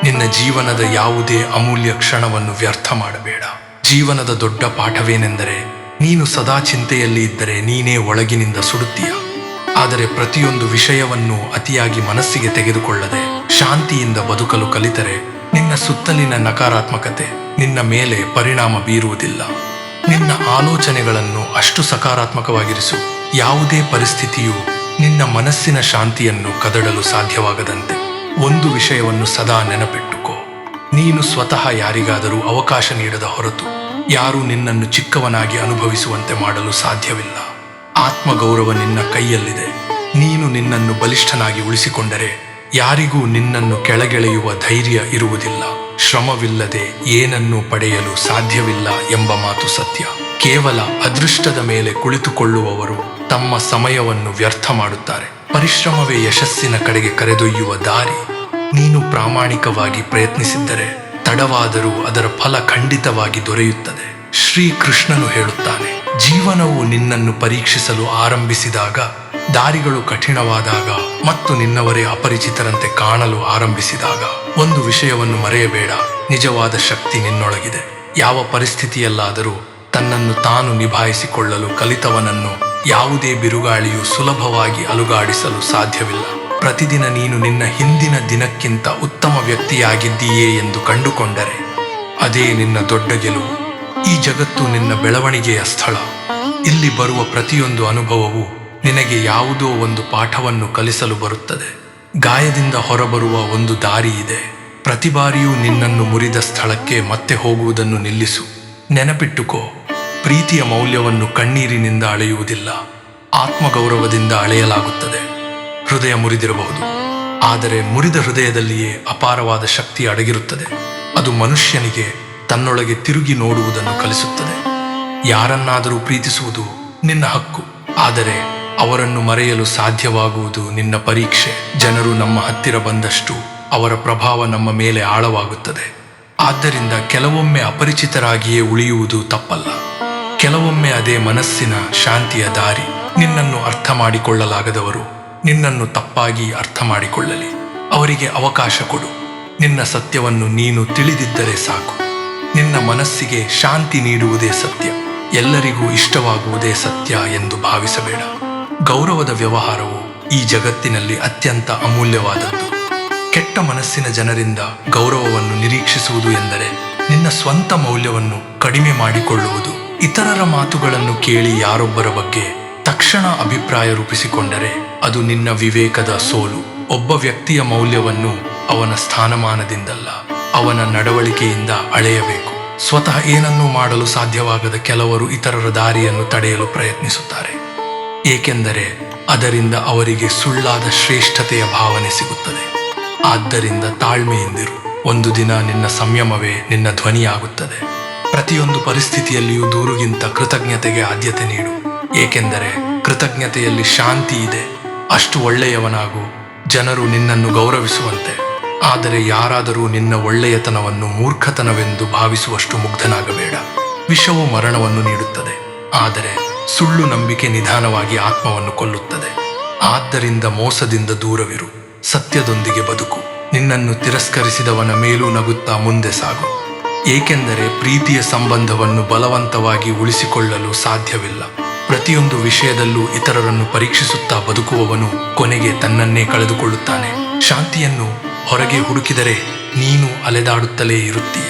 ನಿನ್ನ ಜೀವನದ ಯಾವುದೇ ಅಮೂಲ್ಯ ಕ್ಷಣವನ್ನು ವ್ಯರ್ಥ ಮಾಡಬೇಡ. ಜೀವನದ ದೊಡ್ಡ ಪಾಠವೇನೆಂದರೆ, ನೀನು ಸದಾ ಚಿಂತೆಯಲ್ಲಿ ಇದ್ದರೆ ನೀನೇ ಒಳಗಿನಿಂದ ಸುಡುತ್ತೀಯ. ಆದರೆ ಪ್ರತಿಯೊಂದು ವಿಷಯವನ್ನು ಅತಿಯಾಗಿ ಮನಸ್ಸಿಗೆ ತೆಗೆದುಕೊಳ್ಳದೆ ಶಾಂತಿಯಿಂದ ಬದುಕಲು ಕಲಿತರೆ ನಿನ್ನ ಸುತ್ತಲಿನ ನಕಾರಾತ್ಮಕತೆ ನಿನ್ನ ಮೇಲೆ ಪರಿಣಾಮ ಬೀರುವುದಿಲ್ಲ. ನಿನ್ನ ಆಲೋಚನೆಗಳನ್ನು ಅಷ್ಟು ಸಕಾರಾತ್ಮಕವಾಗಿರಿಸು, ಯಾವುದೇ ಪರಿಸ್ಥಿತಿಯು ನಿನ್ನ ಮನಸ್ಸಿನ ಶಾಂತಿಯನ್ನು ಕದಡಲು ಸಾಧ್ಯವಾಗದಂತೆ. ಒಂದು ವಿಷಯವನ್ನು ಸದಾ ನೆನಪಿಟ್ಟುಕೋ, ನೀನು ಸ್ವತಃ ಯಾರಿಗಾದರೂ ಅವಕಾಶ ನೀಡದ ಹೊರತು ಯಾರೂ ನಿನ್ನನ್ನು ಚಿಕ್ಕವನಾಗಿ ಅನುಭವಿಸುವಂತೆ ಮಾಡಲು ಸಾಧ್ಯವಿಲ್ಲ. ಆತ್ಮಗೌರವ ನಿನ್ನ ಕೈಯಲ್ಲಿದೆ. ನೀನು ನಿನ್ನನ್ನು ಬಲಿಷ್ಠನಾಗಿ ಉಳಿಸಿಕೊಂಡರೆ ಯಾರಿಗೂ ನಿನ್ನನ್ನು ಕೆಳಗೆಳೆಯುವ ಧೈರ್ಯ ಇರುವುದಿಲ್ಲ. ಶ್ರಮವಿಲ್ಲದೆ ಏನನ್ನೂ ಪಡೆಯಲು ಸಾಧ್ಯವಿಲ್ಲ ಎಂಬ ಮಾತು ಸತ್ಯ. ಕೇವಲ ಅದೃಷ್ಟದ ಮೇಲೆ ಕುಳಿತುಕೊಳ್ಳುವವರು ತಮ್ಮ ಸಮಯವನ್ನು ವ್ಯರ್ಥ ಮಾಡುತ್ತಾರೆ. ಪರಿಶ್ರಮವೇ ಯಶಸ್ಸಿನ ಕಡೆಗೆ ಕರೆದೊಯ್ಯುವ ದಾರಿ. ನೀನು ಪ್ರಾಮಾಣಿಕವಾಗಿ ಪ್ರಯತ್ನಿಸಿದ್ದರೆ ತಡವಾದರೂ ಅದರ ಫಲ ಖಂಡಿತವಾಗಿ ದೊರೆಯುತ್ತದೆ. ಶ್ರೀಕೃಷ್ಣನು ಹೇಳುತ್ತಾನೆ, ಜೀವನವು ನಿನ್ನನ್ನು ಪರೀಕ್ಷಿಸಲು ಆರಂಭಿಸಿದಾಗ, ದಾರಿಗಳು ಕಠಿಣವಾದಾಗ ಮತ್ತು ನಿನ್ನವರೇ ಅಪರಿಚಿತರಂತೆ ಕಾಣಲು ಆರಂಭಿಸಿದಾಗ ಒಂದು ವಿಷಯವನ್ನು ಮರೆಯಬೇಡ, ನಿಜವಾದ ಶಕ್ತಿ ನಿನ್ನೊಳಗಿದೆ. ಯಾವ ಪರಿಸ್ಥಿತಿಯಲ್ಲಾದರೂ ತನ್ನನ್ನು ತಾನು ನಿಭಾಯಿಸಿಕೊಳ್ಳಲು ಕಲಿತವನನ್ನು ಯಾವುದೇ ಬಿರುಗಾಳಿಯು ಸುಲಭವಾಗಿ ಅಲುಗಾಡಿಸಲು ಸಾಧ್ಯವಿಲ್ಲ. ಪ್ರತಿದಿನ ನೀನು ನಿನ್ನ ಹಿಂದಿನ ದಿನಕ್ಕಿಂತ ಉತ್ತಮ ವ್ಯಕ್ತಿಯಾಗಿದ್ದೀಯೇ ಎಂದು ಕಂಡುಕೊಂಡರೆ ಅದೇ ನಿನ್ನ ದೊಡ್ಡ ಗೆಲುವು. ಈ ಜಗತ್ತು ನಿನ್ನ ಬೆಳವಣಿಗೆಯ ಸ್ಥಳ. ಇಲ್ಲಿ ಬರುವ ಪ್ರತಿಯೊಂದು ಅನುಭವವು ನಿನಗೆ ಯಾವುದೋ ಒಂದು ಪಾಠವನ್ನು ಕಲಿಸಲು ಬರುತ್ತದೆ. ಗಾಯದಿಂದ ಹೊರಬರುವ ಒಂದು ದಾರಿ ಇದೆ. ಪ್ರತಿ ಬಾರಿಯೂ ನಿನ್ನನ್ನು ಮುರಿದ ಸ್ಥಳಕ್ಕೆ ಮತ್ತೆ ಹೋಗುವುದನ್ನು ನಿಲ್ಲಿಸು. ನೆನಪಿಟ್ಟುಕೋ, ಪ್ರೀತಿಯ ಮೌಲ್ಯವನ್ನು ಕಣ್ಣೀರಿನಿಂದ ಅಳೆಯುವುದಿಲ್ಲ, ಆತ್ಮಗೌರವದಿಂದ ಅಳೆಯಲಾಗುತ್ತದೆ. ಹೃದಯ ಮುರಿದಿರಬಹುದು, ಆದರೆ ಮುರಿದ ಹೃದಯದಲ್ಲಿಯೇ ಅಪಾರವಾದ ಶಕ್ತಿ ಅಡಗಿರುತ್ತದೆ. ಅದು ಮನುಷ್ಯನಿಗೆ ತನ್ನೊಳಗೆ ತಿರುಗಿ ನೋಡುವುದನ್ನು ಕಲಿಸುತ್ತದೆ. ಯಾರನ್ನಾದರೂ ಪ್ರೀತಿಸುವುದು ನಿನ್ನ ಹಕ್ಕು, ಆದರೆ ಅವರನ್ನು ಮರೆಯಲು ಸಾಧ್ಯವಾಗುವುದು ನಿನ್ನ ಪರೀಕ್ಷೆ. ಜನರು ನಮ್ಮ ಹತ್ತಿರ ಬಂದಷ್ಟು ಅವರ ಪ್ರಭಾವ ನಮ್ಮ ಮೇಲೆ ಆಳವಾಗುತ್ತದೆ. ಆದ್ದರಿಂದ ಕೆಲವೊಮ್ಮೆ ಅಪರಿಚಿತರಾಗಿಯೇ ಉಳಿಯುವುದು ತಪ್ಪಲ್ಲ. ಕೆಲವೊಮ್ಮೆ ಅದೇ ಮನಸ್ಸಿನ ಶಾಂತಿಯ ದಾರಿ. ನಿನ್ನನ್ನು ಅರ್ಥ ಮಾಡಿಕೊಳ್ಳಲಾಗದವರು ನಿನ್ನನ್ನು ತಪ್ಪಾಗಿ ಅರ್ಥ ಮಾಡಿಕೊಳ್ಳಲಿ. ಅವರಿಗೆ ಅವಕಾಶ ಕೊಡು. ನಿನ್ನ ಸತ್ಯವನ್ನು ನೀನು ತಿಳಿದಿದ್ದರೆ ಸಾಕು. ನಿನ್ನ ಮನಸ್ಸಿಗೆ ಶಾಂತಿ ನೀಡುವುದೇ ಸತ್ಯ, ಎಲ್ಲರಿಗೂ ಇಷ್ಟವಾಗುವುದೇ ಸತ್ಯ ಎಂದು ಭಾವಿಸಬೇಡ. ಗೌರವದ ವ್ಯವಹಾರವು ಈ ಜಗತ್ತಿನಲ್ಲಿ ಅತ್ಯಂತ ಅಮೂಲ್ಯವಾದದ್ದು. ಕೆಟ್ಟ ಮನಸ್ಸಿನ ಜನರಿಂದ ಗೌರವವನ್ನು ನಿರೀಕ್ಷಿಸುವುದು ಎಂದರೆ ನಿನ್ನ ಸ್ವಂತ ಮೌಲ್ಯವನ್ನು ಕಡಿಮೆ ಮಾಡಿಕೊಳ್ಳುವುದು. ಇತರರ ಮಾತುಗಳನ್ನು ಕೇಳಿ ಯಾರೊಬ್ಬರ ಬಗ್ಗೆ ತಕ್ಷಣ ಅಭಿಪ್ರಾಯ ರೂಪಿಸಿಕೊಂಡರೆ ಅದು ನಿನ್ನ ವಿವೇಕದ ಸೋಲು. ಒಬ್ಬ ವ್ಯಕ್ತಿಯ ಮೌಲ್ಯವನ್ನು ಅವನ ಸ್ಥಾನಮಾನದಿಂದಲ್ಲ, ಅವನ ನಡವಳಿಕೆಯಿಂದ ಅಳೆಯಬೇಕು. ಸ್ವತಃ ಏನನ್ನೂ ಮಾಡಲು ಸಾಧ್ಯವಾಗದ ಕೆಲವರು ಇತರರ ದಾರಿಯನ್ನು ತಡೆಯಲು ಪ್ರಯತ್ನಿಸುತ್ತಾರೆ, ಏಕೆಂದರೆ ಅದರಿಂದ ಅವರಿಗೆ ಸುಳ್ಳಾದ ಶ್ರೇಷ್ಠತೆಯ ಭಾವನೆ ಸಿಗುತ್ತದೆ. ಆದ್ದರಿಂದ ತಾಳ್ಮೆಯಿಂದಿರು. ಒಂದು ದಿನ ನಿನ್ನ ಸಂಯಮವೇ ನಿನ್ನ ಧ್ವನಿಯಾಗುತ್ತದೆ. ಪ್ರತಿಯೊಂದು ಪರಿಸ್ಥಿತಿಯಲ್ಲಿಯೂ ದೂರುಗಿಂತ ಕೃತಜ್ಞತೆಗೆ ಆದ್ಯತೆ ನೀಡು, ಏಕೆಂದರೆ ಕೃತಜ್ಞತೆಯಲ್ಲಿ ಶಾಂತಿ ಇದೆ. ಅಷ್ಟು ಒಳ್ಳೆಯವನಾಗು, ಜನರು ನಿನ್ನನ್ನು ಗೌರವಿಸುವಂತೆ. ಆದರೆ ಯಾರಾದರೂ ನಿನ್ನ ಒಳ್ಳೆಯತನವನ್ನು ಮೂರ್ಖತನವೆಂದು ಭಾವಿಸುವಷ್ಟು ಮುಗ್ಧನಾಗಬೇಡ. ವಿಷವು ಮರಣವನ್ನು ನೀಡುತ್ತದೆ, ಆದರೆ ಸುಳ್ಳು ನಂಬಿಕೆ ನಿಧಾನವಾಗಿ ಆತ್ಮವನ್ನು ಕೊಲ್ಲುತ್ತದೆ. ಆದ್ದರಿಂದ ಮೋಸದಿಂದ ದೂರವಿರು, ಸತ್ಯದೊಂದಿಗೆ ಬದುಕು. ನಿನ್ನನ್ನು ತಿರಸ್ಕರಿಸಿದವನ ಮೇಲೂ ನಗುತ್ತಾ ಮುಂದೆ ಸಾಗು, ಏಕೆಂದರೆ ಪ್ರೀತಿಯ ಸಂಬಂಧವನ್ನು ಬಲವಂತವಾಗಿ ಉಳಿಸಿಕೊಳ್ಳಲು ಸಾಧ್ಯವಿಲ್ಲ. ಪ್ರತಿಯೊಂದು ವಿಷಯದಲ್ಲೂ ಇತರರನ್ನು ಪರೀಕ್ಷಿಸುತ್ತಾ ಬದುಕುವವನು ಕೊನೆಗೆ ತನ್ನನ್ನೇ ಕಳೆದುಕೊಳ್ಳುತ್ತಾನೆ. ಶಾಂತಿಯನ್ನು ಹೊರಗೆ ಹುಡುಕಿದರೆ ನೀನು ಅಲೆದಾಡುತ್ತಲೇ ಇರುತ್ತೀಯ,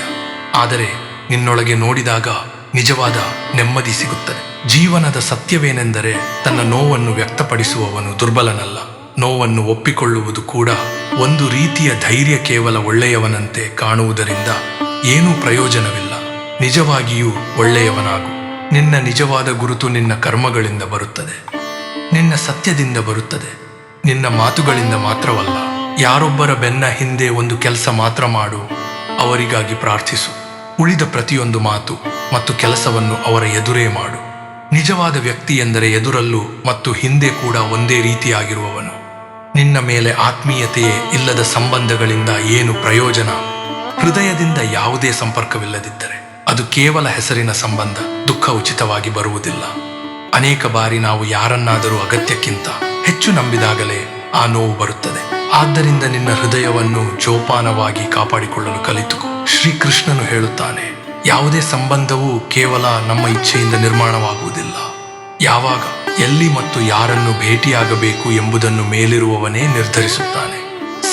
ಆದರೆ ನಿನ್ನೊಳಗೆ ನೋಡಿದಾಗ ನಿಜವಾದ ನೆಮ್ಮದಿ ಸಿಗುತ್ತದೆ. ಜೀವನದ ಸತ್ಯವೇನೆಂದರೆ ತನ್ನ ನೋವನ್ನು ವ್ಯಕ್ತಪಡಿಸುವವನು ದುರ್ಬಲನಲ್ಲ. ನೋವನ್ನು ಒಪ್ಪಿಕೊಳ್ಳುವುದು ಕೂಡ ಒಂದು ರೀತಿಯ ಧೈರ್ಯ. ಕೇವಲ ಒಳ್ಳೆಯವನಂತೆ ಕಾಣುವುದರಿಂದ ಏನೂ ಪ್ರಯೋಜನವಿಲ್ಲ. ನಿಜವಾಗಿಯೂ ಒಳ್ಳೆಯವನಾಗು. ನಿನ್ನ ನಿಜವಾದ ಗುರುತು ನಿನ್ನ ಕರ್ಮಗಳಿಂದ ಬರುತ್ತದೆ, ನಿನ್ನ ಸತ್ಯದಿಂದ ಬರುತ್ತದೆ, ನಿನ್ನ ಮಾತುಗಳಿಂದ ಮಾತ್ರವಲ್ಲ. ಯಾರೊಬ್ಬರ ಬೆನ್ನ ಹಿಂದೆ ಒಂದು ಕೆಲಸ ಮಾತ್ರ ಮಾಡು, ಅವರಿಗಾಗಿ ಪ್ರಾರ್ಥಿಸು. ಉಳಿದ ಪ್ರತಿಯೊಂದು ಮಾತು ಮತ್ತು ಕೆಲಸವನ್ನು ಅವರ ಎದುರೇ ಮಾಡು. ನಿಜವಾದ ವ್ಯಕ್ತಿ ಎಂದರೆ ಎದುರಲ್ಲೂ ಮತ್ತು ಹಿಂದೆ ಕೂಡ ಒಂದೇ ರೀತಿಯಾಗಿರುವವನು. ನಿನ್ನ ಮೇಲೆ ಆತ್ಮೀಯತೆಯೇ ಇಲ್ಲದ ಸಂಬಂಧಗಳಿಂದ ಏನು ಪ್ರಯೋಜನ? ಹೃದಯದಿಂದ ಯಾವುದೇ ಸಂಪರ್ಕವಿಲ್ಲದಿದ್ದರೆ ಅದು ಕೇವಲ ಹೆಸರಿನ ಸಂಬಂಧ. ದುಃಖ ಉಚಿತವಾಗಿ ಬರುವುದಿಲ್ಲ. ಅನೇಕ ಬಾರಿ ನಾವು ಯಾರನ್ನಾದರೂ ಅಗತ್ಯಕ್ಕಿಂತ ಹೆಚ್ಚು ನಂಬಿದಾಗಲೇ ಆ ನೋವು ಬರುತ್ತದೆ. ಆದ್ದರಿಂದ ನಿನ್ನ ಹೃದಯವನ್ನು ಜೋಪಾನವಾಗಿ ಕಾಪಾಡಿಕೊಳ್ಳಲು ಕಲಿತುಕೋ. ಶ್ರೀಕೃಷ್ಣನು ಹೇಳುತ್ತಾನೆ, ಯಾವುದೇ ಸಂಬಂಧವೂ ಕೇವಲ ನಮ್ಮ ಇಚ್ಛೆಯಿಂದ ನಿರ್ಮಾಣವಾಗುವುದಿಲ್ಲ. ಯಾವಾಗ, ಎಲ್ಲಿ ಮತ್ತು ಯಾರನ್ನು ಭೇಟಿಯಾಗಬೇಕು ಎಂಬುದನ್ನು ಮೇಲಿರುವವನೇ ನಿರ್ಧರಿಸುತ್ತಾನೆ.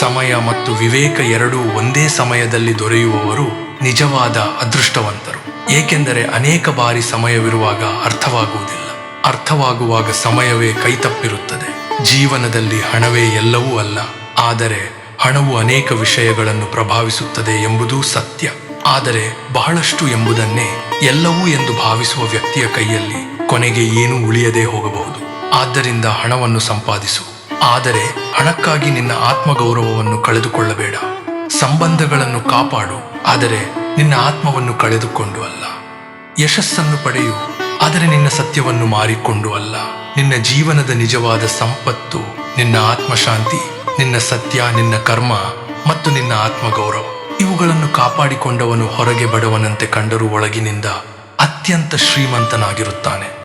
ಸಮಯ ಮತ್ತು ವಿವೇಕ ಎರಡೂ ಒಂದೇ ಸಮಯದಲ್ಲಿ ದೊರೆಯುವವರು ನಿಜವಾದ ಅದೃಷ್ಟವಂತರು, ಏಕೆಂದರೆ ಅನೇಕ ಬಾರಿ ಸಮಯವಿರುವಾಗ ಅರ್ಥವಾಗುವುದಿಲ್ಲ. ಅರ್ಥವಾಗುವಾಗ ಸಮಯವೇ ಕೈತಪ್ಪಿರುತ್ತದೆ. ಜೀವನದಲ್ಲಿ ಹಣವೇ ಎಲ್ಲವೂ ಅಲ್ಲ, ಆದರೆ ಹಣವು ಅನೇಕ ವಿಷಯಗಳನ್ನು ಪ್ರಭಾವಿಸುತ್ತದೆ ಎಂಬುದೂ ಸತ್ಯ. ಆದರೆ ಬಹಳಷ್ಟು ಎಂಬುದನ್ನೇ ಎಲ್ಲವೂ ಎಂದು ಭಾವಿಸುವ ವ್ಯಕ್ತಿಯ ಕೈಯಲ್ಲಿ ಕೊನೆಗೆ ಏನೂ ಉಳಿಯದೇ ಹೋಗಬಹುದು. ಆದ್ದರಿಂದ ಹಣವನ್ನು ಸಂಪಾದಿಸು, ಆದರೆ ಹಣಕ್ಕಾಗಿ ನಿನ್ನ ಆತ್ಮಗೌರವವನ್ನು ಕಳೆದುಕೊಳ್ಳಬೇಡ. ಸಂಬಂಧಗಳನ್ನು ಕಾಪಾಡು, ಆದರೆ ನಿನ್ನ ಆತ್ಮವನ್ನು ಕಳೆದುಕೊಂಡು ಅಲ್ಲ. ಯಶಸ್ಸನ್ನು ಪಡೆಯು, ಆದರೆ ನಿನ್ನ ಸತ್ಯವನ್ನು ಮಾರಿಕೊಂಡು ಅಲ್ಲ. ನಿನ್ನ ಜೀವನದ ನಿಜವಾದ ಸಂಪತ್ತು ನಿನ್ನ ಆತ್ಮಶಾಂತಿ, ನಿನ್ನ ಸತ್ಯ, ನಿನ್ನ ಕರ್ಮ ಮತ್ತು ನಿನ್ನ ಆತ್ಮಗೌರವ. ಇವುಗಳನ್ನು ಕಾಪಾಡಿಕೊಂಡವನು ಹೊರಗೆ ಬಡವನಂತೆ ಕಂಡರೂ ಒಳಗಿನಿಂದ ಅತ್ಯಂತ ಶ್ರೀಮಂತನಾಗಿರುತ್ತಾನೆ.